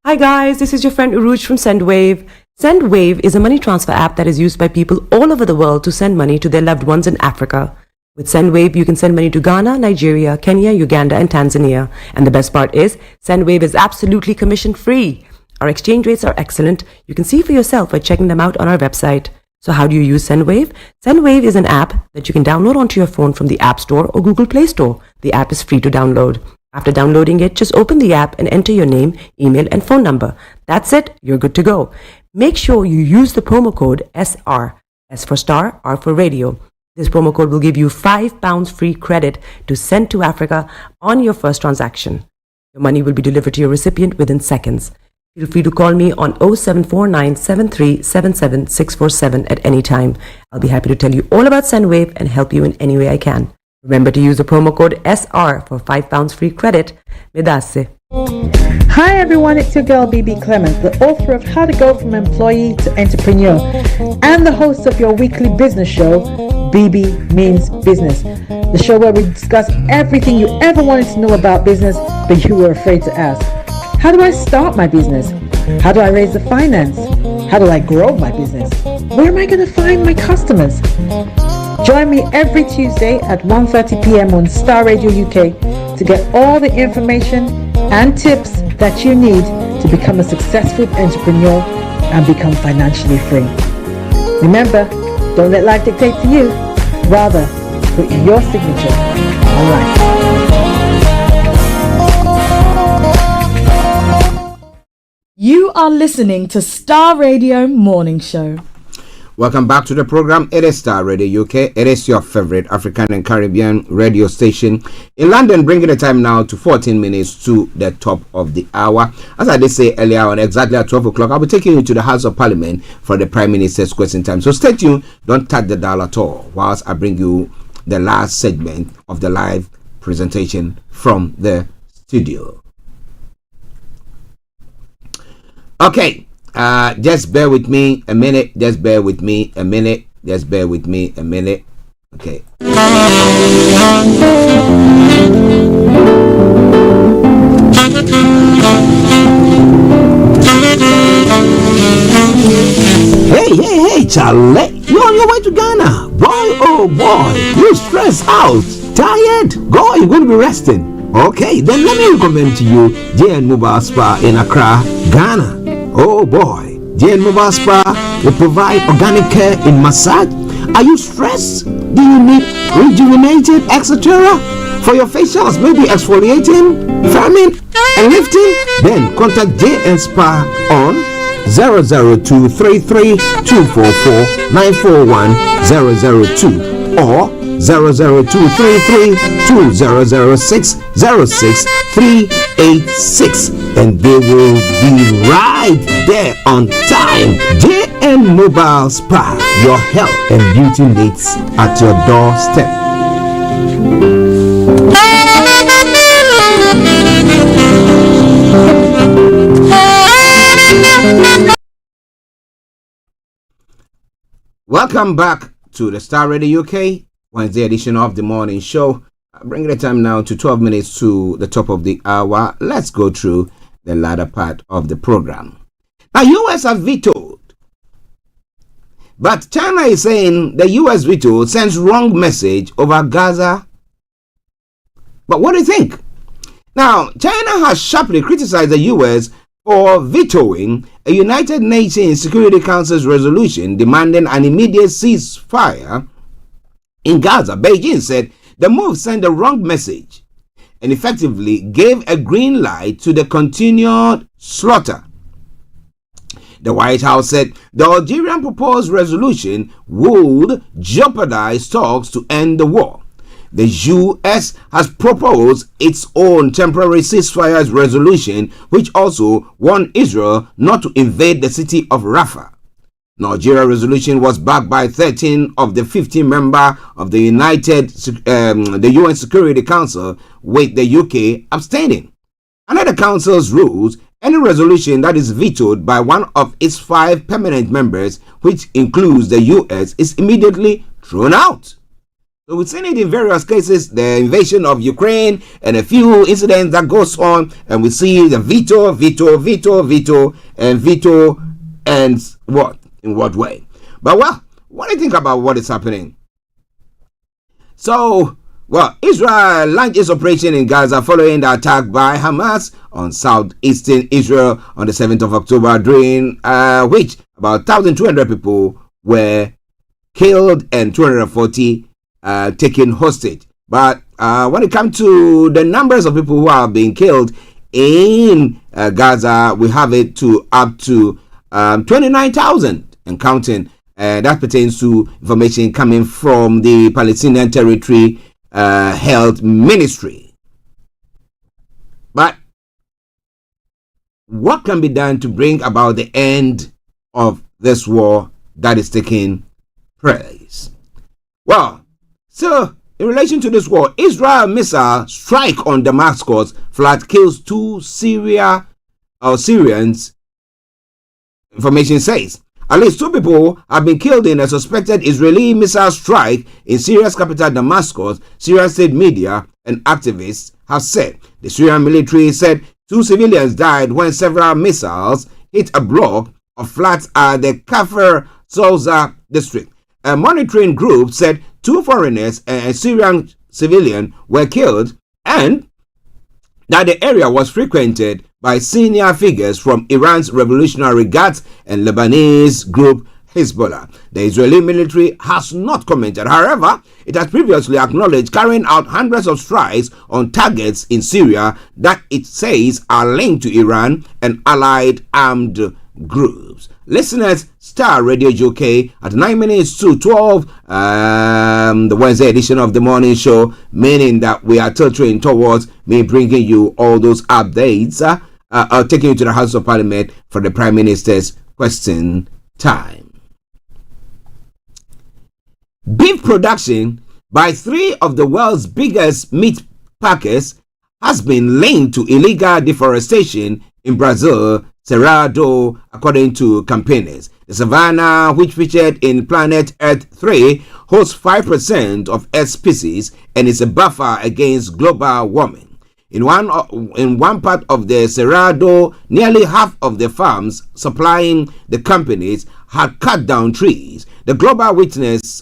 Speaker 20: Hi guys, this is your friend Uruj from SendWave. SendWave is a money transfer app that is used by people all over the world to send money to their loved ones in Africa. With SendWave, you can send money to Ghana, Nigeria, Kenya, Uganda, and Tanzania. And the best part is, SendWave is absolutely commission-free. Our exchange rates are excellent. You can see for yourself by checking them out on our website. So how do you use SendWave? SendWave is an app that you can download onto your phone from the App Store or Google Play Store. The app is free to download. After downloading it, just open the app and enter your name, email, and phone number. That's it. You're good to go. Make sure you use the promo code SR. S for Starr, R for Radio. This promo code will give you £5 free credit to send to Africa on your first transaction. Your money will be delivered to your recipient within seconds. Feel free to call me on 0749 7377 647 at any time. I'll be happy to tell you all about SendWave and help you in any way I can. Remember to use the promo code SR for £5 free credit. Medasse.
Speaker 21: Hi everyone, it's your girl BB Clement, the author of How to Go From Employee to Entrepreneur and the host of your weekly business show, BB Means Business, the show where we discuss everything you ever wanted to know about business but you were afraid to ask. How do I start my business? How do I raise the finance? How do I grow my business? Where am I going to find my customers? Join me every Tuesday at 1:30 p.m. on Starr Radio UK to get all the information and tips that you need to become a successful entrepreneur and become financially free. Remember, don't let life dictate to you. Rather, put your signature on life.
Speaker 6: You are listening to Starr Radio Morning Show.
Speaker 2: Welcome back to the program. It is Star Radio UK. It is your favorite African and Caribbean radio station in London, bringing the time now to 14 minutes to the top of the hour. As I did say earlier on, exactly at 12 o'clock, I'll be taking you to the House of Parliament for the Prime Minister's question time. So stay tuned. Don't touch the dial at all whilst I bring you the last segment of the live presentation from the studio. Okay. Just bear with me a minute. Just bear with me a minute. Just bear with me a minute. Okay.
Speaker 19: Hey, Charlie. You're on your way to Ghana. Boy, oh boy. You stressed out. Tired? Go, you're going to be resting. Okay, then let me recommend to you JN Mobile Spa in Accra, Ghana. Oh boy, JN Mobile Spa will provide organic care in massage. Are you stressed? Do you need rejuvenated, etc.? For your facials, maybe exfoliating, firming, and lifting? Then contact JN Spa on 00233244941 or 00233200606 and they will be right there on time. JN Mobile Spa, your health and beauty needs at your doorstep.
Speaker 2: Welcome back to the Star Radio UK Wednesday edition of the morning show. Bringing the time now to 12 minutes to the top of the hour. Let's go through the latter part of the program. Now, US have vetoed, but China is saying the US veto sends wrong message over Gaza. But what do you think? Now, China has sharply criticized the US for vetoing a United Nations Security Council's resolution demanding an immediate ceasefire in Gaza. Beijing said the move sent the wrong message and effectively gave a green light to the continued slaughter. The White House said the Algerian proposed resolution would jeopardize talks to end the war. The U.S. has proposed its own temporary ceasefire resolution, which also warned Israel not to invade the city of Rafah. The Algeria resolution was backed by 13 of the 15 members of the the UN Security Council, with the UK abstaining. Under the Council's rules, any resolution that is vetoed by one of its 5 permanent members, which includes the US, is immediately thrown out. So we've seen it in various cases, the invasion of Ukraine and a few incidents that goes on, and we see the veto, and what? In what way? But well, what do you think about what is happening? So, well, Israel launched its operation in Gaza following the attack by Hamas on southeastern Israel on the 7th of October, during which about 1,200 people were killed and 240 taken hostage. But when it comes to the numbers of people who are being killed in Gaza, we have it to up to 29,000 and counting. That pertains to information coming from the Palestinian Territory Health Ministry. But what can be done to bring about the end of this war that is taking place? Well, so in relation to this war, Israel missile strike on Damascus flat kills 2 Syrians. Information says at least 2 people have been killed in a suspected Israeli missile strike in Syria's capital Damascus, Syrian state media and activists have said. The Syrian military said 2 civilians died when several missiles hit a block of flats at the Kafr Souza district. A monitoring group said 2 foreigners and a Syrian civilian were killed, and that the area was frequented by senior figures from Iran's Revolutionary Guards and Lebanese group Hezbollah. The Israeli military has not commented. However, it has previously acknowledged carrying out hundreds of strikes on targets in Syria that it says are linked to Iran and allied armed groups. Listeners, Star Radio UK at 9 minutes to 12, the Wednesday edition of the morning show, meaning that we are tilting towards me bringing you all those updates, taking you to the House of Parliament for the Prime Minister's question time. Beef production by 3 of the world's biggest meat packers has been linked to illegal deforestation in Brazil, Cerrado, according to campaigners. The savanna, which featured in Planet Earth 3, hosts 5% of Earth species and is a buffer against global warming. In one part of the Cerrado, nearly half of the farms supplying the companies had cut down trees. The Global Witness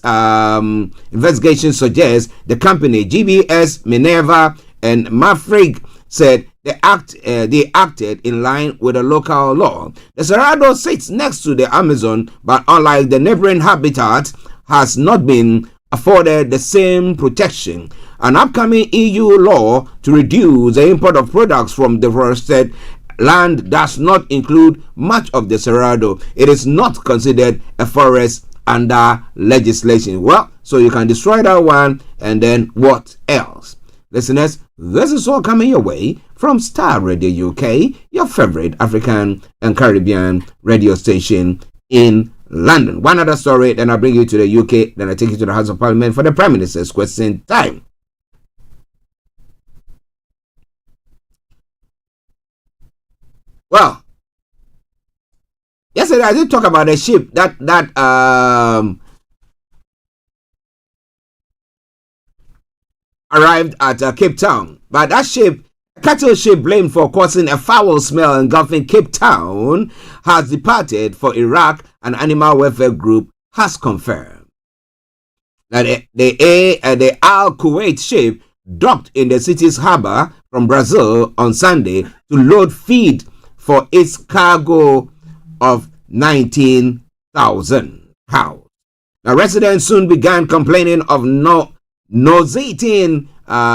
Speaker 2: investigation suggests the company GBS, Minerva, and Mafrig said they acted in line with the local law. The Cerrado sits next to the Amazon, but unlike the neighboring habitat, has not been afforded the same protection. An upcoming EU law to reduce the import of products from deforested land does not include much of the Cerrado. It is not considered a forest under legislation. Well, so you can destroy that one, and then what else? Listeners, this is all coming your way from Star Radio UK, your favorite African and Caribbean radio station in London. One other story, then I'll bring you to the UK, then I take you to the House of Parliament for the Prime Minister's question time. Well, yesterday I did talk about a ship that arrived at Cape Town, but that ship, a cattle ship blamed for causing a foul smell engulfing Cape Town, has departed for Iraq. An animal welfare group has confirmed that the Al Kuwait ship docked in the city's harbor from Brazil on Sunday to load feed for its cargo of 19,000 cows. Now, residents soon began complaining of nauseating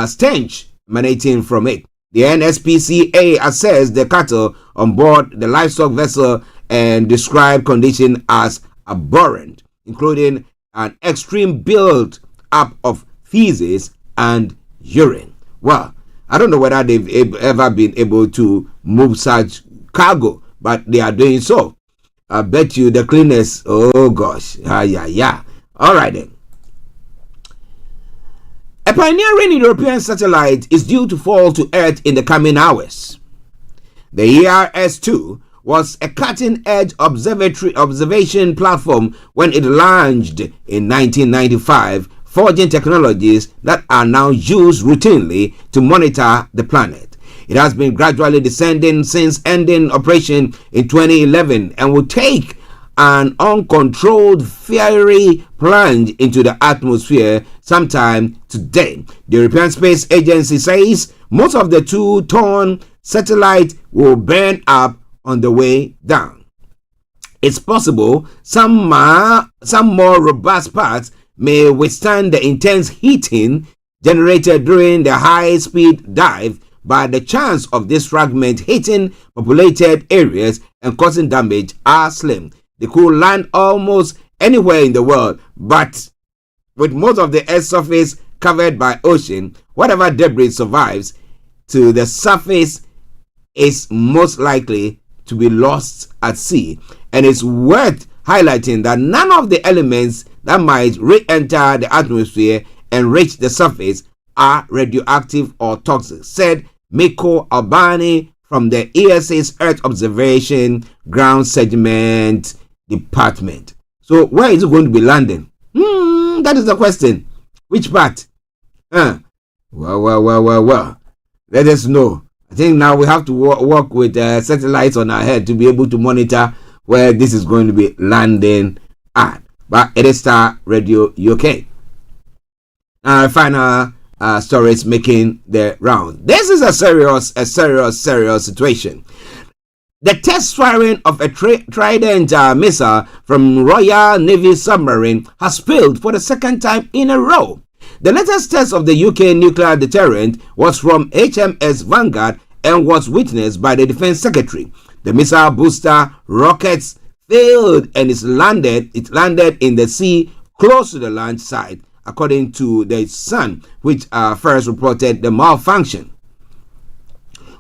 Speaker 2: stench emanating from it. The NSPCA assessed the cattle on board the livestock vessel and described condition as abhorrent, including an extreme build-up of feces and urine. Well, I don't know whether they've ever been able to move such cargo, but they are doing so. I bet you the cleaners, oh gosh, yeah. All right then. A pioneering European satellite is due to fall to Earth in the coming hours. The ERS-2 was a cutting-edge observation platform when it launched in 1995, forging technologies that are now used routinely to monitor the planet. It has been gradually descending since ending operation in 2011 and will take an uncontrolled fiery plunge into the atmosphere sometime today. The European Space Agency says most of the 2-ton satellite will burn up on the way down. It's possible some more robust parts may withstand the intense heating generated during the high-speed dive, but the chance of this fragment hitting populated areas and causing damage are slim. They could land almost anywhere in the world, but with most of the Earth's surface covered by ocean, whatever debris survives to the surface is most likely to be lost at sea. And it's worth highlighting that none of the elements that might re-enter the atmosphere and reach the surface are radioactive or toxic, said Miko Albani from the ESA's Earth Observation Ground Segment Department. So where is it going to be landing? That is the question. Which part? Well. Let us know. I think now we have to work with satellites on our head to be able to monitor where this is going to be landing at. But it is Star Radio UK. Final stories making the round. This is a serious situation. The test firing of a Trident missile from Royal Navy submarine has failed for the second time in a row. The latest test of the UK nuclear deterrent was from HMS Vanguard and was witnessed by the Defence Secretary. The missile booster rockets failed and it landed in the sea close to the launch site, according to the Sun, which first reported the malfunction.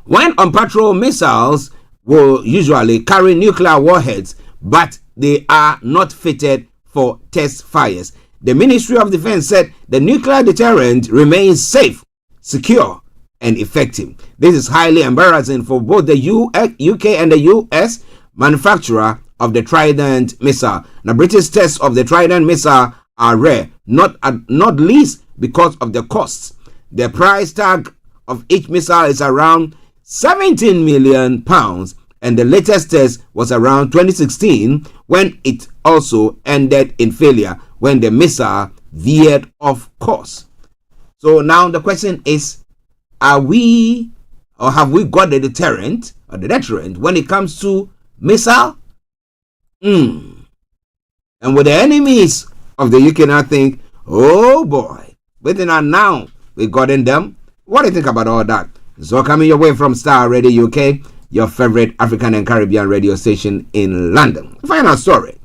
Speaker 2: When on-patrol missiles will usually carry nuclear warheads, but they are not fitted for test fires. The Ministry of Defense said the nuclear deterrent remains safe, secure, and effective. This is highly embarrassing for both the UK and the US manufacturer of the Trident missile. Now, British tests of the Trident missile are rare, not least because of the costs. The price tag of each missile is around £17 million, and the latest test was around 2016, when it also ended in failure when the missile veered off course. So now the question is, have we got the deterrent when it comes to missile? And with the enemies of the UK now think, oh boy, within and now we got in them. What do you think about all that? It's all coming your way from Starr Radio UK, your favorite African and Caribbean radio station in London. Final story.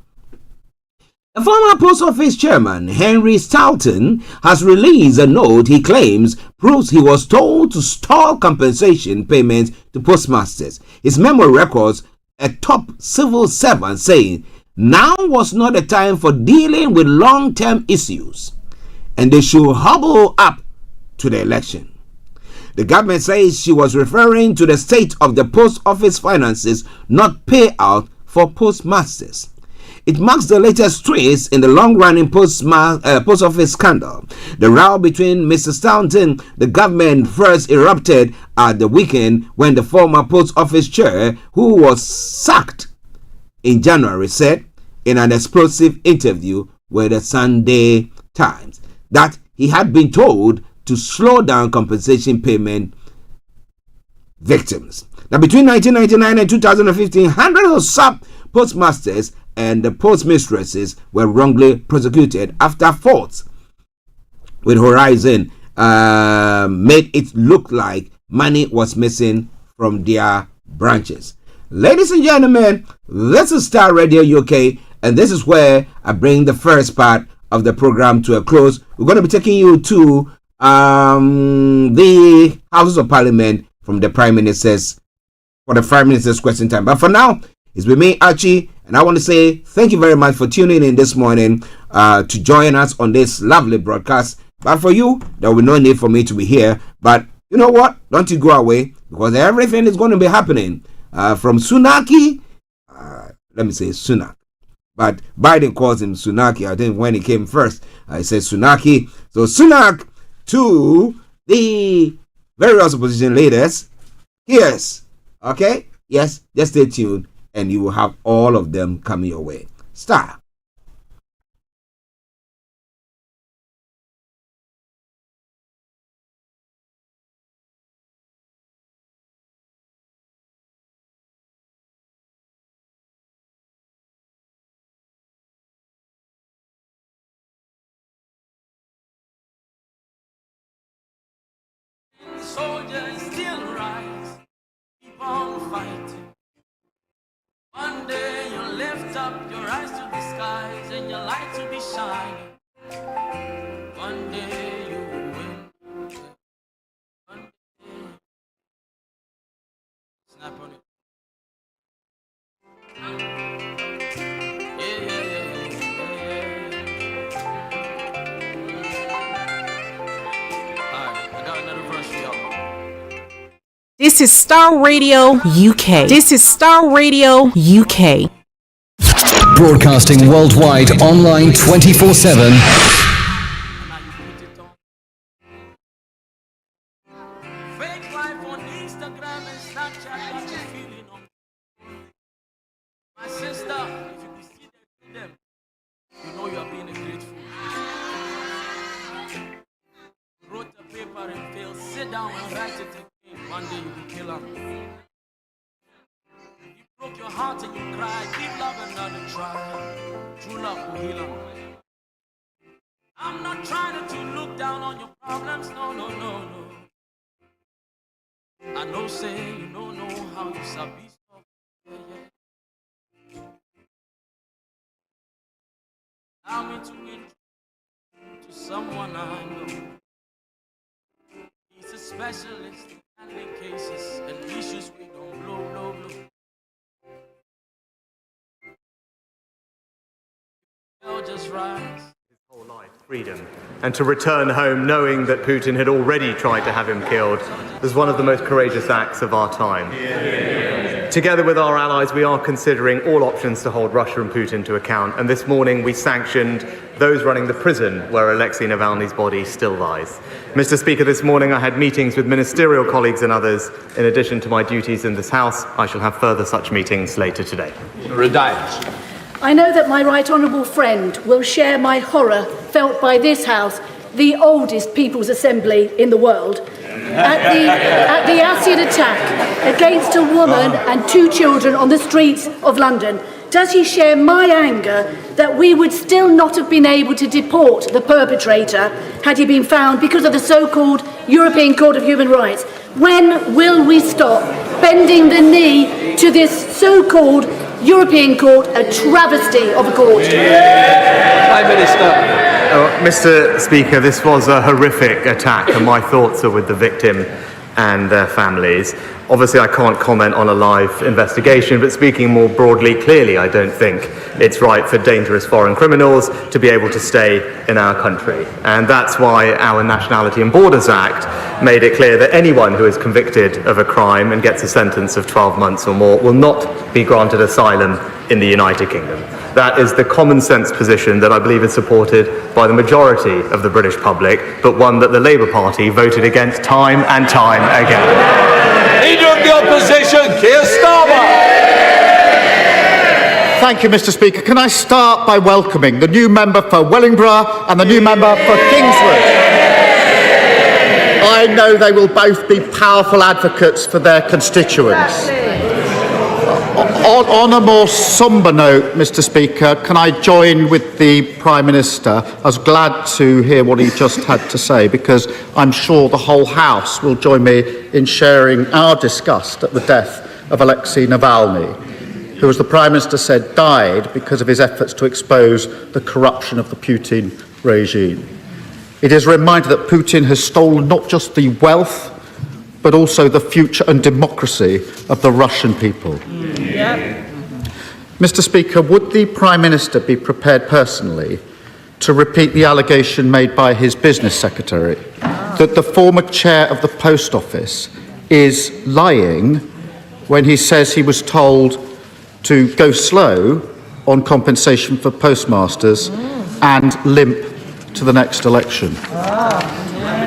Speaker 2: The former post office chairman, Henry Stoughton, has released a note he claims proves he was told to stall compensation payments to postmasters. His memo records a top civil servant saying, now was not the time for dealing with long-term issues, and they should hobble up to the election. The government says she was referring to the state of the post office finances, not payout for postmasters. It marks the latest twist in the long-running post office scandal. The row between Mr. Staunton, the government, first erupted at the weekend when the former post office chair, who was sacked in January, said in an explosive interview with the Sunday Times that he had been told to slow down compensation payment victims. Now, between 1999 and 2015, hundreds of sub-postmasters and the postmistresses were wrongly prosecuted after faults with Horizon made it look like money was missing from their branches. Ladies and gentlemen, this is Starr Radio UK, and this is where I bring the first part of the program to a close. We're going to be taking you to the Houses of Parliament from the Prime Minister's question time. But for now, it's with me, Archie, and I want to say thank you very much for tuning in this morning to join us on this lovely broadcast. But for you, there will be no need for me to be here. But you know what? Don't you go away, because everything is going to be happening from Sunaki. Let me say Sunak. But Biden calls him Sunaki. I think when he came first, he said Sunaki. So Sunak to the various opposition leaders. Yes. Okay? Yes, just stay tuned and you will have all of them coming your way. Starr.
Speaker 5: Soldiers still rise, keep on fighting. One day you lift up your eyes to the skies and your light to be shining. One day you will win. One day. Snap on it.
Speaker 22: This is Starr Radio UK. This is Starr Radio UK.
Speaker 4: Broadcasting worldwide online 24/7.
Speaker 5: Fake life on Instagram and Snapchat got you feeling on. My sister, if you could see them, you know you are being a great fool. Wrote a paper and failed. Sit down and write it again. One day you will kill him. You broke your heart and you cried. Give love another try. True love will heal him. I'm not trying to look down on your problems. No, no, no, no. I know say you don't know how you sabi stuff. Allow me to introduce to someone I know. He's a specialist in handling cases and issues we don't blow. They'll just rise.
Speaker 6: Whole life, freedom, and to return home knowing that Putin had already tried to have him killed was one of the most courageous acts of our time. Together with our allies, we are considering all options to hold Russia and Putin to account, and this morning we sanctioned those running the prison where Alexei Navalny's body still lies. Mr. Speaker, this morning I had meetings with ministerial colleagues and others. In addition to my duties in this House, I shall have further such meetings later today.
Speaker 8: I know that my right honourable friend will share my horror felt by this House, the oldest People's Assembly in the world, at the acid attack against a woman and 2 children on the streets of London. Does he share my anger that we would still not have been able to deport the perpetrator had he been found because of the so-called European Court of Human Rights? When will we stop bending the knee to this so-called European Court, a travesty of a court?
Speaker 6: Prime Minister. Mr. Speaker, this was a horrific attack, and my thoughts are with the victim and their families. Obviously, I can't comment on a live investigation, but speaking more broadly, clearly, I don't think it's right for dangerous foreign criminals to be able to stay in our country. And that's why our Nationality and Borders Act made it clear that anyone who is convicted of a crime and gets a sentence of 12 months or more will not be granted asylum in the United Kingdom. That is the common sense position that I believe is supported by the majority of the British public, but one that the Labour Party voted against time and time again.
Speaker 23: Leader of the Opposition, Keir Starmer.
Speaker 24: Thank you, Mr. Speaker. Can I start by welcoming the new member for Wellingborough and the new member for Kingswood? I know they will both be powerful advocates for their constituents. On a more sombre note, Mr. Speaker, can I join with the Prime Minister? I was glad to hear what he just had to say, because I'm sure the whole House will join me in sharing our disgust at the death of Alexei Navalny, who, as the Prime Minister said, died because of his efforts to expose the corruption of the Putin regime. It is a reminder that Putin has stolen not just the wealth, but also the future and democracy of the Russian people. Mr. Speaker, would the Prime Minister be prepared personally to repeat the allegation made by his business secretary that the former chair of the Post Office is lying when he says he was told to go slow on compensation for postmasters and limp to the next election?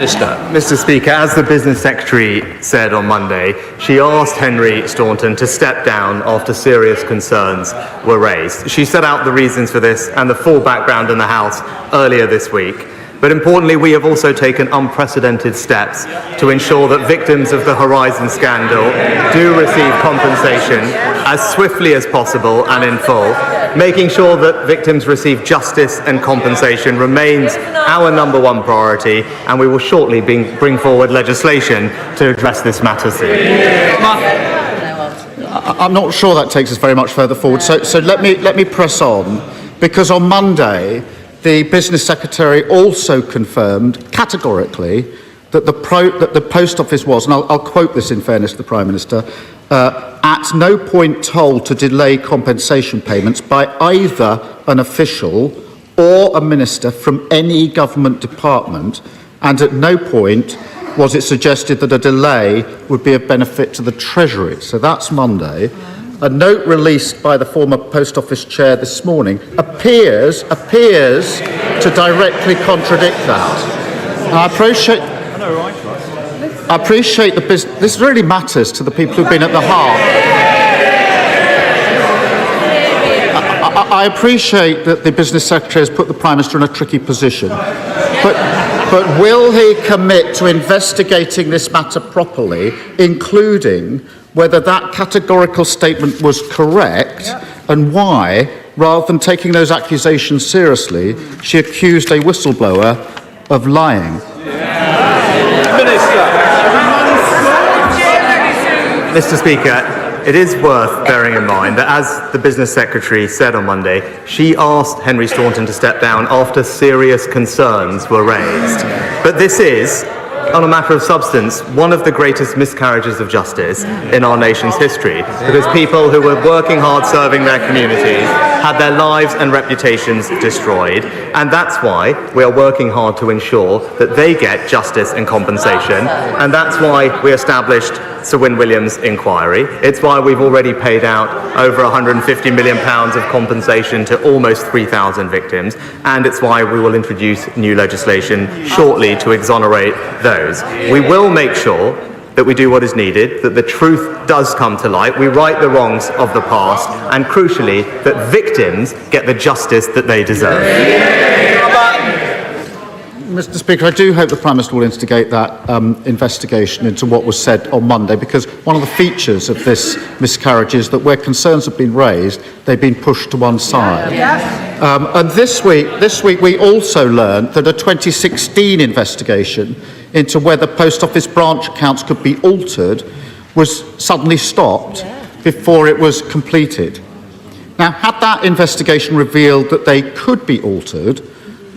Speaker 6: Mr. Speaker, as the Business Secretary said on Monday, she asked Henry Staunton to step down after serious concerns were raised. She set out the reasons for this and the full background in the House earlier this week. But importantly, we have also taken unprecedented steps to ensure that victims of the Horizon scandal do receive compensation as swiftly as possible and in full. Making sure that victims receive justice and compensation remains our #1 priority, and we will shortly bring forward legislation to address this matter soon.
Speaker 24: I'm not sure that takes us very much further forward, so let me press on, because on Monday the Business Secretary also confirmed categorically that the Post Office was, and I'll quote this in fairness to the Prime Minister, at no point told to delay compensation payments by either an official or a minister from any government department, and at no point was it suggested that a delay would be of benefit to the Treasury. So that's Monday. A note released by the former Post Office chair this morning appears to directly contradict that. And I appreciate the business. This really matters to the people who've been at the heart. I appreciate that the Business Secretary has put the Prime Minister in a tricky position, but will he commit to investigating this matter properly, including whether that categorical statement was correct and why, rather than taking those accusations seriously, she accused a whistleblower of lying?
Speaker 6: Mr. Speaker, it is worth bearing in mind that, as the Business Secretary said on Monday, she asked Henry Staunton to step down after serious concerns were raised. But this is, on a matter of substance, one of the greatest miscarriages of justice in our nation's history, because people who were working hard serving their communities had their lives and reputations destroyed, and that's why we are working hard to ensure that they get justice and compensation, and that's why we established Sir Win Williams' inquiry. It's why we've already paid out over £150 million of compensation to almost 3,000 victims, and it's why we will introduce new legislation shortly to exonerate those. We will make sure that we do what is needed, that the truth does come to light, we right the wrongs of the past, and crucially, that victims get the justice that they deserve.
Speaker 24: Mr. Speaker, I do hope the Prime Minister will instigate that investigation into what was said on Monday, because one of the features of this miscarriage is that where concerns have been raised, they've been pushed to one side. And this week we also learned that a 2016 investigation into whether post office branch accounts could be altered was suddenly stopped before it was completed. Now, had that investigation revealed that they could be altered,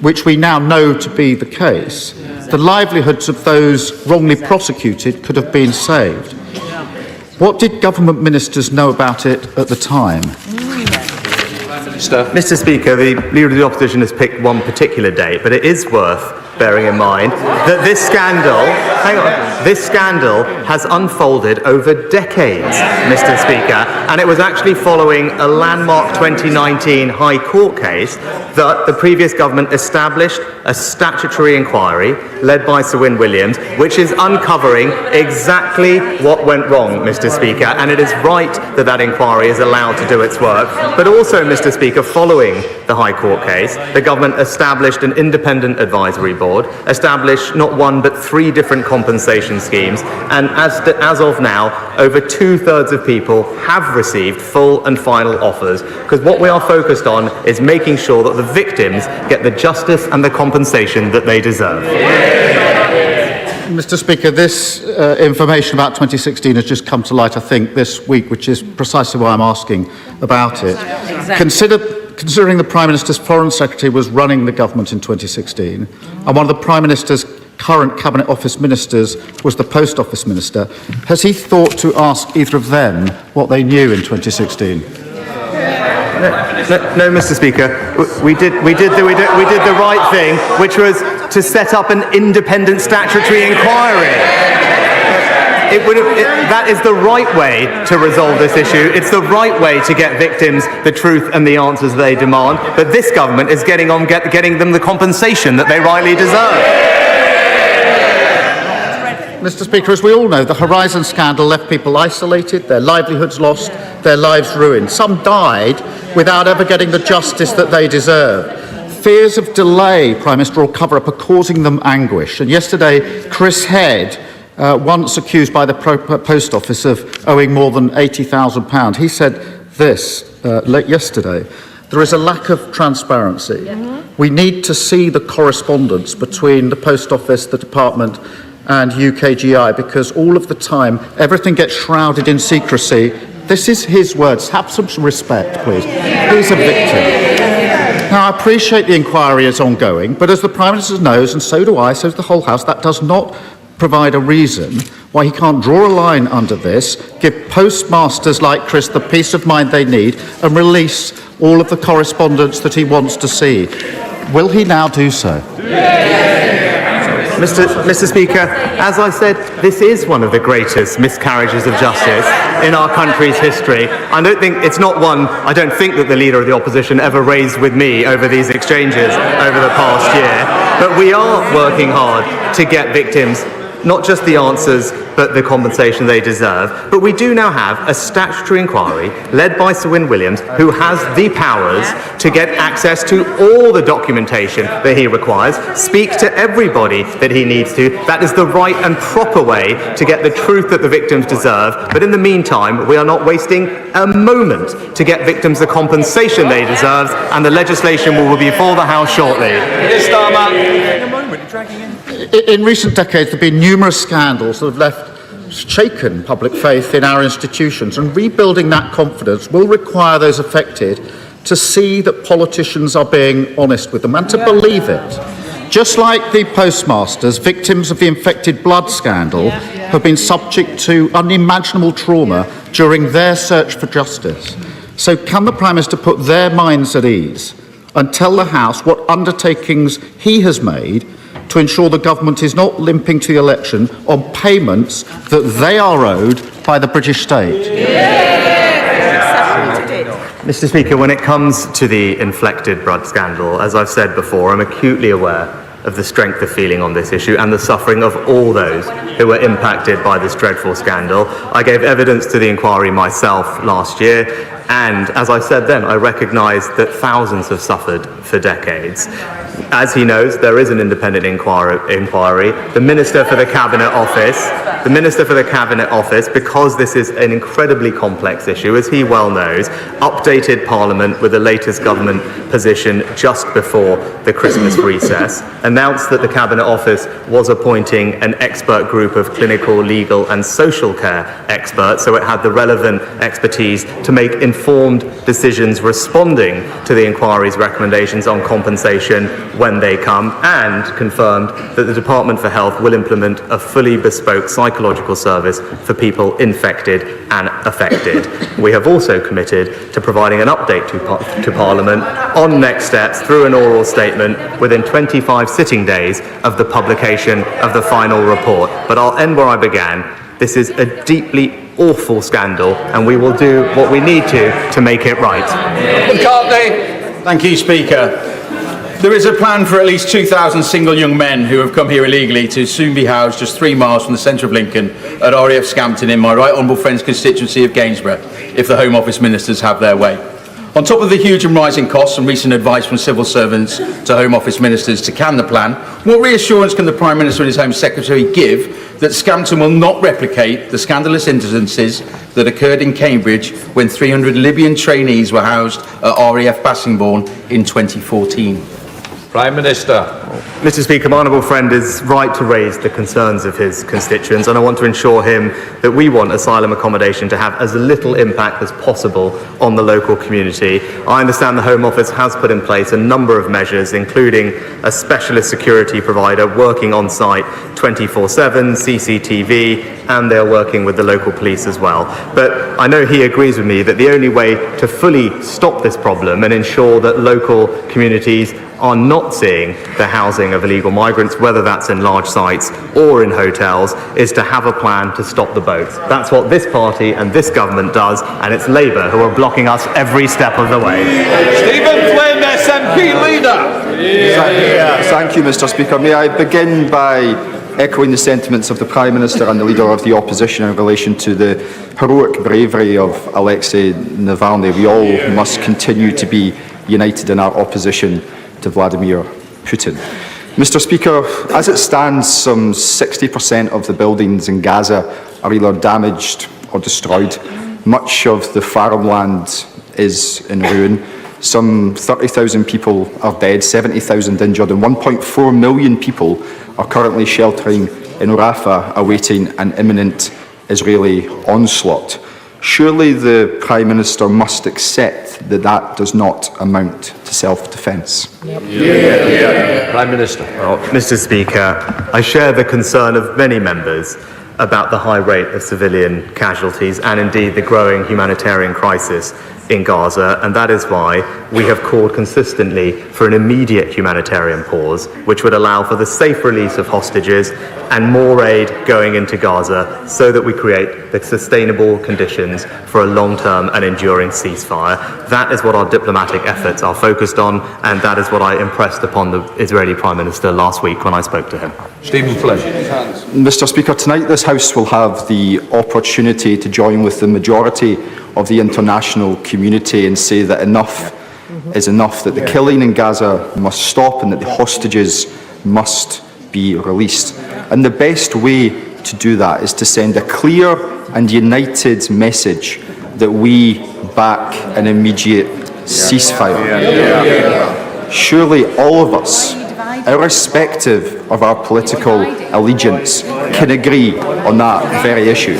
Speaker 24: which we now know to be the case, the livelihoods of those wrongly prosecuted could have been saved. What did government ministers know about it at the time?
Speaker 6: Mr. Speaker, the Leader of the Opposition has picked one particular date, but it is worth bearing in mind that this scandal has unfolded over decades, Mr. Speaker, and it was actually following a landmark 2019 High Court case that the previous government established a statutory inquiry led by Sir Win Williams, which is uncovering exactly what went wrong, Mr. Speaker, and it is right that that inquiry is allowed to do its work. But also, Mr. Speaker, following the High Court case, the government established an independent advisory board, established not one but 3 different compensation schemes, and as of now, over 2/3 of people have received full and final offers, because what we are focused on is making sure that the victims get the justice and the compensation that they deserve.
Speaker 24: Mr. Speaker, this information about 2016 has just come to light, I think, this week, which is precisely why I'm asking about it. Considering the Prime Minister's Foreign Secretary was running the government in 2016, and one of the Prime Minister's current Cabinet Office ministers was the Post Office Minister, has he thought to ask either of them what they knew in 2016?
Speaker 6: No, Mr. Speaker. We did the right thing, which was to set up an independent statutory inquiry. That is the right way to resolve this issue. It's the right way to get victims the truth and the answers they demand. But this government is getting them the compensation that they rightly deserve.
Speaker 24: Mr. Speaker, as we all know, the Horizon scandal left people isolated, their livelihoods lost, their lives ruined. Some died without ever getting the justice that they deserved. Fears of delay, Prime Minister, or cover-up are causing them anguish. And yesterday, Chris Head, once accused by the Post Office of owing more than £80,000, he said this yesterday: there is a lack of transparency. We need to see the correspondence between the Post Office, the Department and UKGI, because all of the time everything gets shrouded in secrecy. This is his words. Have some respect, please. He's a victim. Now, I appreciate the inquiry is ongoing, but as the Prime Minister knows, and so do I, so does the whole House, that does not provide a reason why he can't draw a line under this, give postmasters like Chris the peace of mind they need, and release all of the correspondence that he wants to see. Will he now do so?
Speaker 6: Mr. Speaker, as I said, this is one of the greatest miscarriages of justice in our country's history. I don't think that the Leader of the Opposition ever raised with me over these exchanges over the past year. But we are working hard to get victims not just the answers, but the compensation they deserve. But we do now have a statutory inquiry led by Sir Win Williams, who has the powers to get access to all the documentation that he requires, speak to everybody that he needs to. That is the right and proper way to get the truth that the victims deserve. But in the meantime, we are not wasting a moment to get victims the compensation they deserve, and the legislation will be before the House shortly.
Speaker 24: In recent decades, there have been numerous scandals that have left shaken public faith in our institutions, and rebuilding that confidence will require those affected to see that politicians are being honest with them and to believe it. Just like the postmasters, victims of the infected blood scandal have been subject to unimaginable trauma during their search for justice. So can the Prime Minister put their minds at ease and tell the House what undertakings he has made to ensure the government is not limping to the election on payments that they are owed by the British state?
Speaker 6: Mr. Speaker, when it comes to the inflected blood scandal, as I've said before, I'm acutely aware of the strength of feeling on this issue and the suffering of all those who were impacted by this dreadful scandal. I gave evidence to the inquiry myself last year, and as I said then, I recognise that thousands have suffered for decades. As he knows, there is an independent inquiry. The Minister for the Cabinet Office, because this is an incredibly complex issue, as he well knows, updated Parliament with the latest government position just before the Christmas recess, announced that the Cabinet Office was appointing an expert group of clinical, legal and social care experts, so it had the relevant expertise to make informed decisions responding to the inquiry's recommendations on compensation when they come, and confirmed that the Department for Health will implement a fully bespoke psychological service for people infected and affected. We have also committed to providing an update to Parliament on next steps through an oral statement within 25 sitting days of the publication of the final report. But I'll end where I began. This is a deeply awful scandal, and we will do what we need to make it right.
Speaker 9: Thank you, Speaker. There is a plan for at least 2,000 single young men who have come here illegally to soon be housed just 3 miles from the centre of Lincoln at RAF Scampton in my right honourable friend's constituency of Gainsborough, if the Home Office ministers have their way. On top of the huge and rising costs and recent advice from civil servants to Home Office ministers to can the plan, what reassurance can the Prime Minister and his Home Secretary give that Scampton will not replicate the scandalous incidences that occurred in Cambridge when 300 Libyan trainees were housed at RAF Bassingbourn in 2014?
Speaker 23: Prime Minister.
Speaker 6: Mr. Speaker, my honourable friend is right to raise the concerns of his constituents, and I want to assure him that we want asylum accommodation to have as little impact as possible on the local community. I understand the Home Office has put in place a number of measures, including a specialist security provider working on site 24/7, CCTV, and they're working with the local police as well. But I know he agrees with me that the only way to fully stop this problem and ensure that local communities are not seeing the housing of illegal migrants, whether that's in large sites or in hotels, is to have a plan to stop the boats. That's what this party and this government does, and it's Labour who are blocking us every step of the way.
Speaker 23: Stephen Flynn, SNP Leader.
Speaker 11: Thank you, Mr. Speaker. May I begin by echoing the sentiments of the Prime Minister and the Leader of the Opposition in relation to the heroic bravery of Alexei Navalny. We all must continue to be united in our opposition to Vladimir Putin. Mr. Speaker, as it stands, some 60% of the buildings in Gaza are either damaged or destroyed. Much of the farmland is in ruin. Some 30,000 people are dead, 70,000 injured, and 1.4 million people are currently sheltering in Rafah, awaiting an imminent Israeli onslaught. Surely the Prime Minister must accept that that does not amount to self-defence.
Speaker 23: Prime Minister.
Speaker 6: Well, Mr. Speaker, I share the concern of many members about the high rate of civilian casualties and indeed the growing humanitarian crisis in Gaza, and that is why we have called consistently for an immediate humanitarian pause, which would allow for the safe release of hostages and more aid going into Gaza so that we create the sustainable conditions for a long-term and enduring ceasefire. That is what our diplomatic efforts are focused on, and that is what I impressed upon the Israeli Prime Minister last week when I spoke to him.
Speaker 23: Stephen Flynn.
Speaker 11: Mr. Speaker, tonight this House will have the opportunity to join with the majority of the international community and say that enough is enough, that the killing in Gaza must stop and that the hostages must be released. And the best way to do that is to send a clear and united message that we back an immediate ceasefire. Surely all of us irrespective of our political allegiance, can agree on that very issue.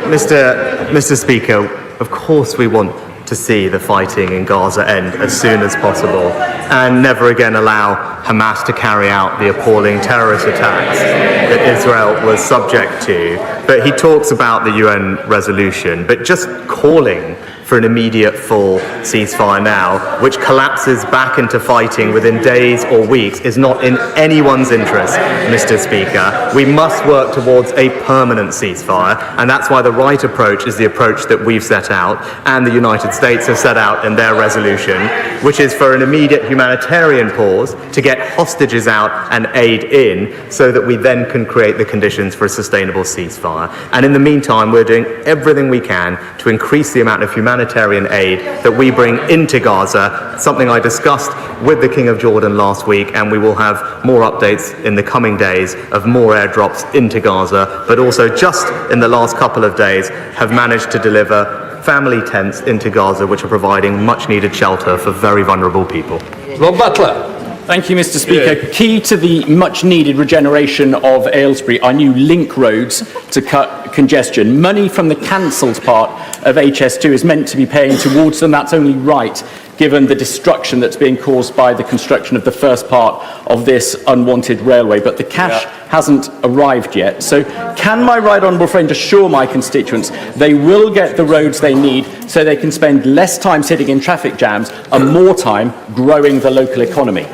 Speaker 6: Mr. Speaker, of course we want to see the fighting in Gaza end as soon as possible and never again allow Hamas to carry out the appalling terrorist attacks that Israel was subject to. But he talks about the UN resolution, but just calling for an immediate full ceasefire now, which collapses back into fighting within days or weeks, is not in anyone's interest, Mr. Speaker. We must work towards a permanent ceasefire, and that's why the right approach is the approach that we've set out and the United States have set out in their resolution, which is for an immediate humanitarian pause to get hostages out and aid in so that we then can create the conditions for a sustainable ceasefire. And in the meantime, we're doing everything we can to increase the amount of humanitarian aid that we bring into Gaza, something I discussed with the King of Jordan last week, and we will have more updates in the coming days of more airdrops into Gaza, but also just in the last couple of days have managed to deliver family tents into Gaza, which are providing much needed shelter for very vulnerable people.
Speaker 23: Rob Butler.
Speaker 10: Thank you, Mr. Speaker. Key to the much-needed regeneration of Aylesbury are new link roads to cut congestion. Money from the cancelled part of HS2 is meant to be paying towards them. That's only right, given the destruction that's being caused by the construction of the first part of this unwanted railway. But the cash hasn't arrived yet. So can my right honourable friend assure my constituents they will get the roads they need so they can spend less time sitting in traffic jams and more time growing the local economy?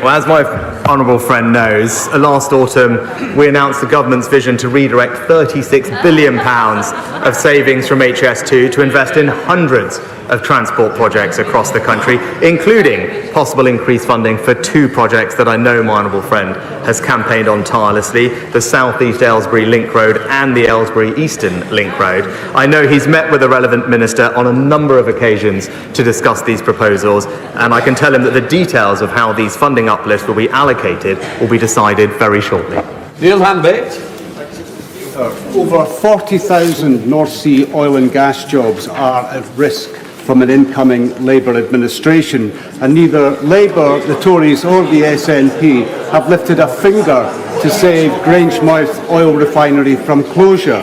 Speaker 6: Well, as my honourable friend knows, last autumn we announced the government's vision to redirect £36 billion of savings from HS2 to invest in hundreds of transport projects across the country, including possible increased funding for two projects that I know my honourable friend has campaigned on tirelessly, the South East Aylesbury Link Road and the Aylesbury Eastern Link Road. I know he's met with the relevant minister on a number of occasions to discuss these proposals, and I can tell him that the details of how these funding uplifts will be allocated will be decided very shortly.
Speaker 23: Neil Hanbait.
Speaker 12: Over 40,000 North Sea oil and gas jobs are at risk from an incoming Labour administration, and neither Labour, the Tories or the SNP have lifted a finger to save Grangemouth oil refinery from closure.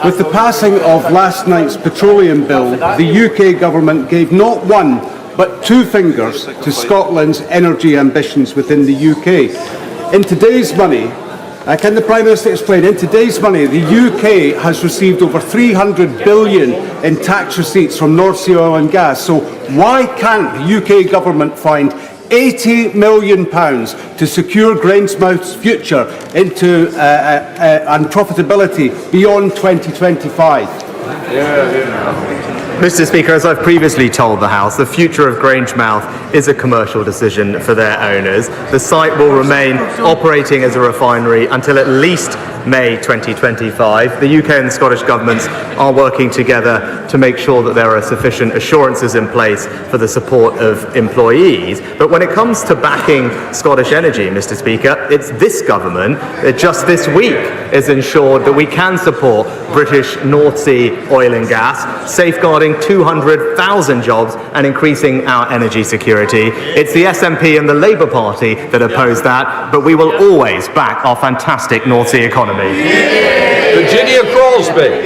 Speaker 12: With the passing of last night's petroleum bill, the UK government gave not one but two fingers to Scotland's energy ambitions within the UK. In today's money, can the Prime Minister explain, in today's money, the UK has received over 300 billion in tax receipts from North Sea oil and gas, so why can't the UK government find £80 million to secure Grangemouth's future into and profitability beyond 2025?
Speaker 6: Mr. Speaker, as I've previously told the House, the future of Grangemouth is a commercial decision for their owners. The site will remain operating as a refinery until at least May 2025. The UK and the Scottish governments are working together to make sure that there are sufficient assurances in place for the support of employees. But when it comes to backing Scottish energy, Mr. Speaker, it's this government that just this week has ensured that we can support British North Sea oil and gas, safeguarding 200,000 jobs and increasing our energy security. It's the SNP and the Labour Party that oppose that, but we will always back our fantastic North Sea economy.
Speaker 23: Virginia Crosby.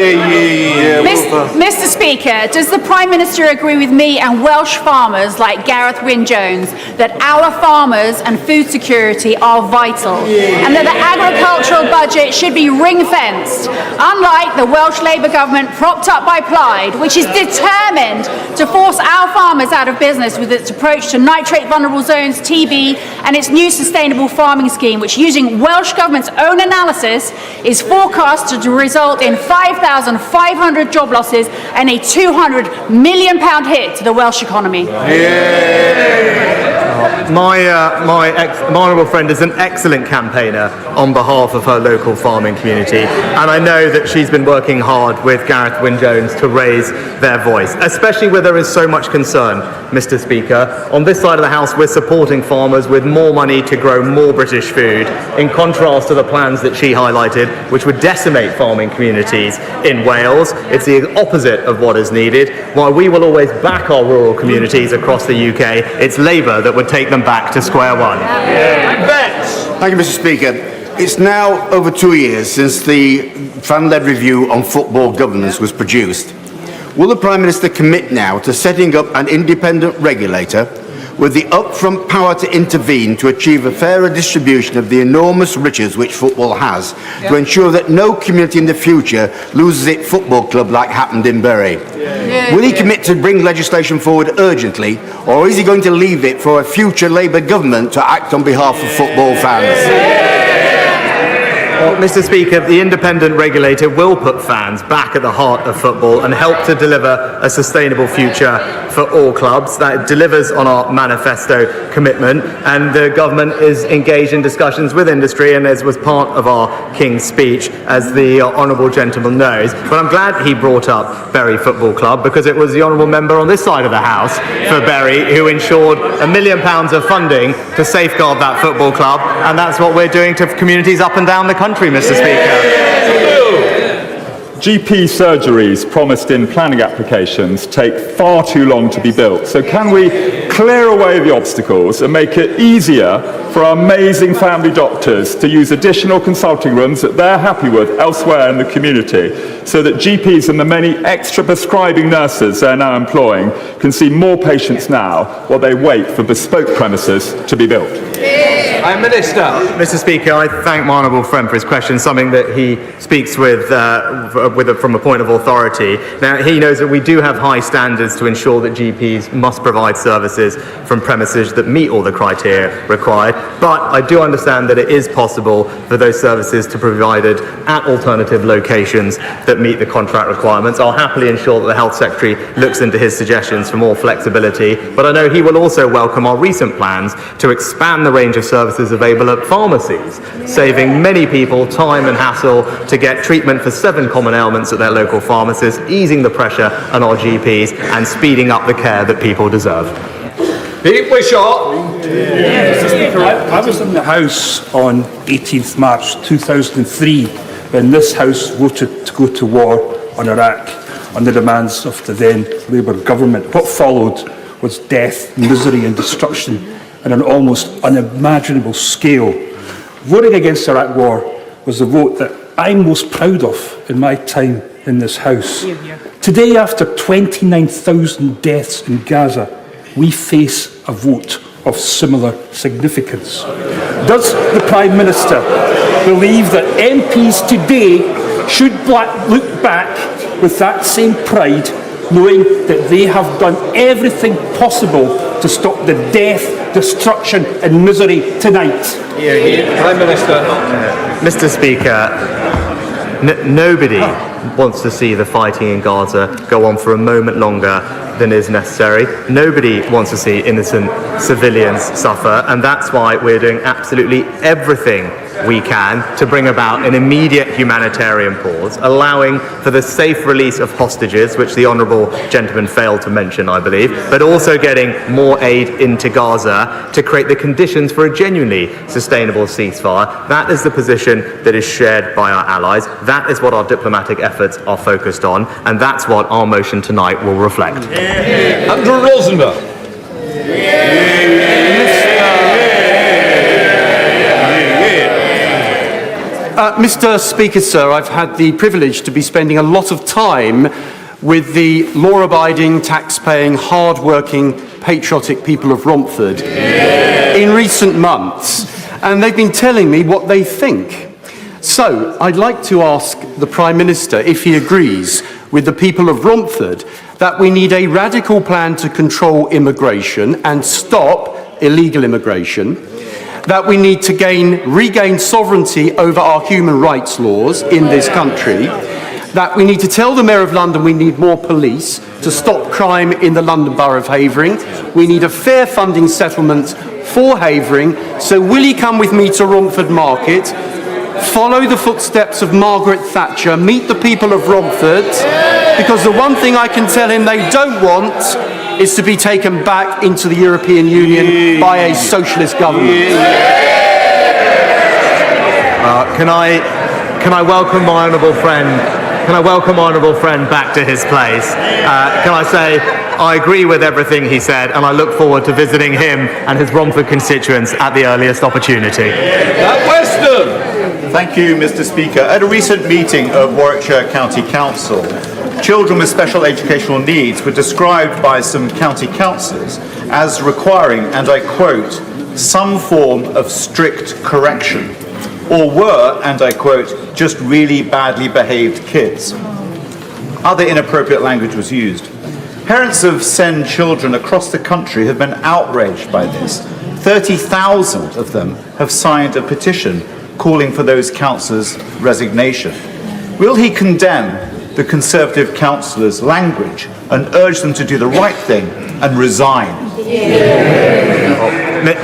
Speaker 13: Mr. Speaker, does the Prime Minister agree with me and Welsh farmers like Gareth Wyn-Jones that our farmers and food security are vital and that the agricultural budget should be ring-fenced, unlike the Welsh Labour government propped up by Plaid, which is determined to force our farmers out of business with its approach to nitrate vulnerable zones, TB, and its new sustainable farming scheme, which, using Welsh Government's own analysis, is forecast to result in 5,500 job losses and a £200 million hit to the Welsh economy.
Speaker 6: My honourable friend is an excellent campaigner on behalf of her local farming community, and I know that she's been working hard with Gareth Wyn-Jones to raise their voice, especially where there is so much concern, Mr. Speaker. On this side of the House, we're supporting farmers with more money to grow more British food, in contrast to the plans that she highlighted, which would decimate farming communities in Wales. It's the opposite of what is needed. While we will always back our rural communities across the UK, it's Labour that would take them back to square one.
Speaker 14: Thank you, Mr. Speaker. It's now over 2 years since the fan-led review on football governance was produced. Will the Prime Minister commit now to setting up an independent regulator with the upfront power to intervene to achieve a fairer distribution of the enormous riches which football has, to ensure that no community in the future loses its football club like happened in Bury? Will he commit to bring legislation forward urgently, or is he going to leave it for a future Labour government to act on behalf of football fans?
Speaker 6: Well, Mr. Speaker, the independent regulator will put fans back at the heart of football and help to deliver a sustainable future for all clubs. That delivers on our manifesto commitment, and the government is engaged in discussions with industry, and as was part of our King's speech, as the honourable gentleman knows. But I'm glad he brought up Bury Football Club, because it was the honourable member on this side of the House for Bury who ensured £1 million of funding to safeguard that football club, and that's what we're doing to communities up and down the country, Mr. Speaker.
Speaker 15: GP surgeries promised in planning applications take far too long to be built. So can we clear away the obstacles and make it easier for our amazing family doctors to use additional consulting rooms that they're happy with elsewhere in the community, so that GPs and the many extra prescribing nurses they're now employing can see more patients now while they wait for bespoke premises to be built?
Speaker 6: Prime Minister. Mr. Speaker, I thank my honourable friend for his question, something that he speaks with from a point of authority. Now, he knows that we do have high standards to ensure that GPs must provide services from premises that meet all the criteria required, but I do understand that it is possible for those services to be provided at alternative locations that meet the contract requirements. I'll happily ensure that the Health Secretary looks into his suggestions for more flexibility, but I know he will also welcome our recent plans to expand the range of services available at pharmacies, saving many people time and hassle to get treatment for 7 common ailments at their local pharmacists, easing the pressure on our GPs and speeding up the care that people deserve.
Speaker 23: Pete Wishart.
Speaker 16: Mr. Speaker, I was in the House on 18th March 2003 when this House voted to go to war on Iraq on the demands of the then Labour government. What followed was death, misery and destruction on an almost unimaginable scale. Voting against the Iraq war was the vote that I'm most proud of in my time in this House. Today, after 29,000 deaths in Gaza, we face a vote of similar significance. Does the Prime Minister believe that MPs today should look back with that same pride, knowing that they have done everything possible to stop the death, destruction and misery tonight?
Speaker 23: Prime Minister.
Speaker 6: Mr. Speaker, nobody wants to see the fighting in Gaza go on for a moment longer than is necessary. Nobody wants to see innocent civilians suffer, and that's why we're doing absolutely everything we can to bring about an immediate humanitarian pause, allowing for the safe release of hostages, which the honourable gentleman failed to mention, I believe, but also getting more aid into Gaza to create the conditions for a genuinely sustainable ceasefire. That is the position that is shared by our allies. That is what our diplomatic efforts are focused on, and that's what our motion tonight will reflect.
Speaker 23: Andrew Rosenberg.
Speaker 17: Mr. Speaker, sir, I've had the privilege to be spending a lot of time with the law-abiding, tax-paying, hard-working, patriotic people of Romford in recent months, and they've been telling me what they think. So, I'd like to ask the Prime Minister if he agrees with the people of Romford that we need a radical plan to control immigration and stop illegal immigration, that we need to regain sovereignty over our human rights laws in this country, that we need to tell the Mayor of London we need more police to stop crime in the London Borough of Havering, we need a fair funding settlement for Havering. So will he come with me to Romford Market, follow the footsteps of Margaret Thatcher, meet the people of Romford, because the one thing I can tell him they don't want is to be taken back into the European Union by a socialist government.
Speaker 6: Can I welcome my honourable friend? Can I welcome my honourable friend back to his place? Can I say I agree with everything he said, and I look forward to visiting him and his Romford constituents at the earliest opportunity.
Speaker 23: Weston!
Speaker 1: Thank you, Mr. Speaker. At a recent meeting of Warwickshire County Council, children with special educational needs were described by some county councillors as requiring, and I quote, some form of strict correction, or were, and I quote, just really badly behaved kids. Other inappropriate language was used. Parents of SEND children across the country have been outraged by this. 30,000 of them have signed a petition calling for those councillors' resignation. Will he condemn the Conservative councillors' language and urge them to do the right thing and resign?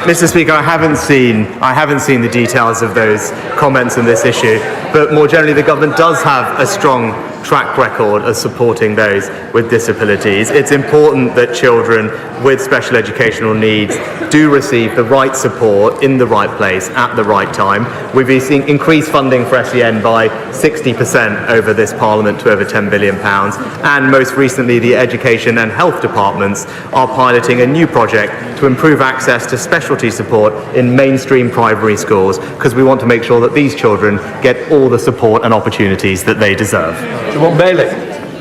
Speaker 6: Mr. Speaker, I haven't seen the details of those comments on this issue, but more generally, the government does have a strong track record of supporting those with disabilities. It's important that children with special educational needs do receive the right support in the right place at the right time. We've been seeing increased funding for SEN by 60% over this Parliament to over £10 billion, and most recently the Education and Health Departments are piloting a new project to improve access to specialty support in mainstream primary schools, because we want to make sure that these children get all the support and opportunities that they deserve.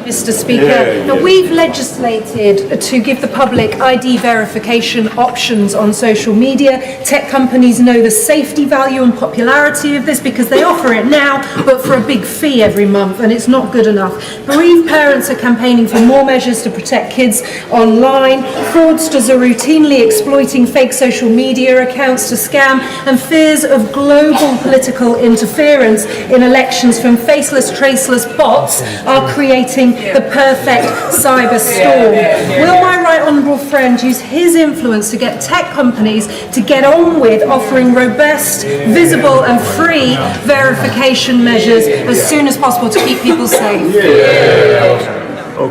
Speaker 3: Mr. Speaker, we've legislated to give the public ID verification options on social media. Tech companies know the safety value and popularity of this because they offer it now, but for a big fee every month, and it's not good enough. Bereaved parents are campaigning for more measures to protect kids online. Fraudsters are routinely exploiting fake social media accounts to scam, and fears of global political interference in elections from faceless, traceless bots are creating the perfect cyber storm. Will my right honourable friend use his influence to get tech companies to get on with offering robust, visible and free verification measures as soon as possible to keep people safe?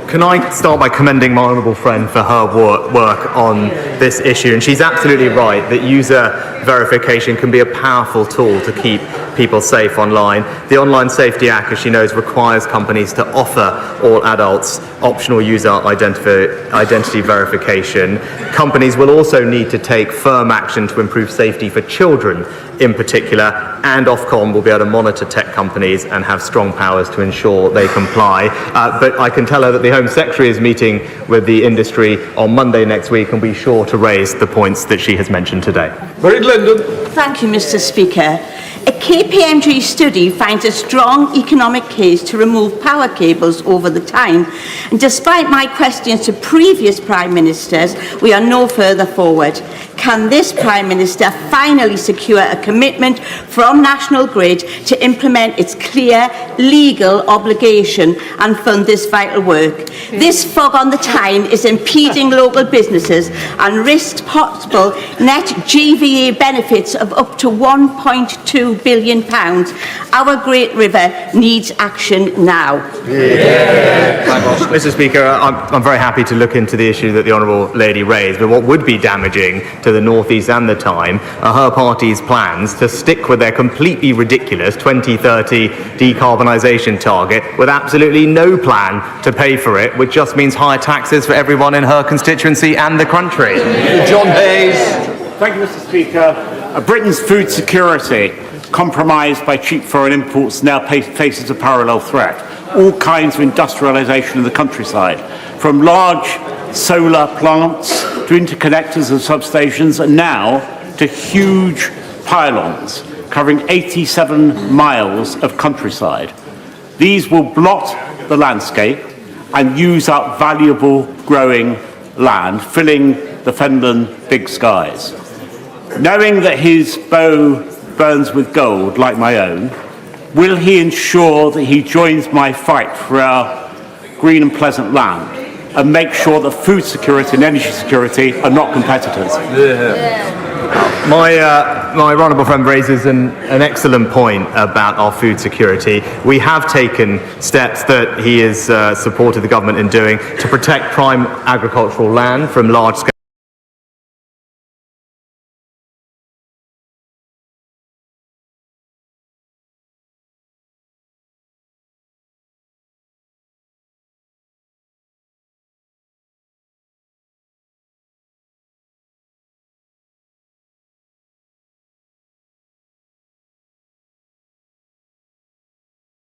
Speaker 6: Can I start by commending my honourable friend for her work on this issue? And she's absolutely right that user verification can be a powerful tool to keep people safe online. The Online Safety Act, as she knows, requires companies to offer all adults optional user identity verification. Companies will also need to take firm action to improve safety for children in particular, and Ofcom will be able to monitor tech companies and have strong powers to ensure they comply. But I can tell her that the Home Secretary is meeting with the industry on Monday next week and will be sure to raise the points that she has mentioned today.
Speaker 7: Thank you, Mr. Speaker. A KPMG study finds a strong economic case to remove power cables over the time, and despite my questions to previous Prime Ministers, we are no further forward. Can this Prime Minister finally secure a commitment from National Grid to implement its clear legal obligation and fund this vital work? This fog on the Tyne is impeding local businesses and risks possible net GVA benefits of up to £1.2 billion. Our great river needs action now.
Speaker 6: Mr. Speaker, I'm very happy to look into the issue that the Honourable Lady raised, but what would be damaging to the North East and the Tyne are her party's plans to stick with their completely ridiculous 2030 decarbonisation target with absolutely no plan to pay for it, which just means higher taxes for everyone in her constituency and the country.
Speaker 23: John Hayes.
Speaker 18: Thank you, Mr. Speaker. Britain's food security, compromised by cheap foreign imports, now faces a parallel threat. All kinds of industrialisation in the countryside, from large solar plants to interconnectors and substations, and now to huge pylons covering 87 miles of countryside. These will blot the landscape and use up valuable growing land, filling the Fenland big skies. Knowing that his bow burns with gold, like my own, will he ensure that he joins my fight for our green and pleasant land and make sure that food security and energy security are not competitors?
Speaker 6: My honourable friend raises an excellent point about our food security. We have taken steps that he has supported the government in doing to protect prime agricultural land from large-scale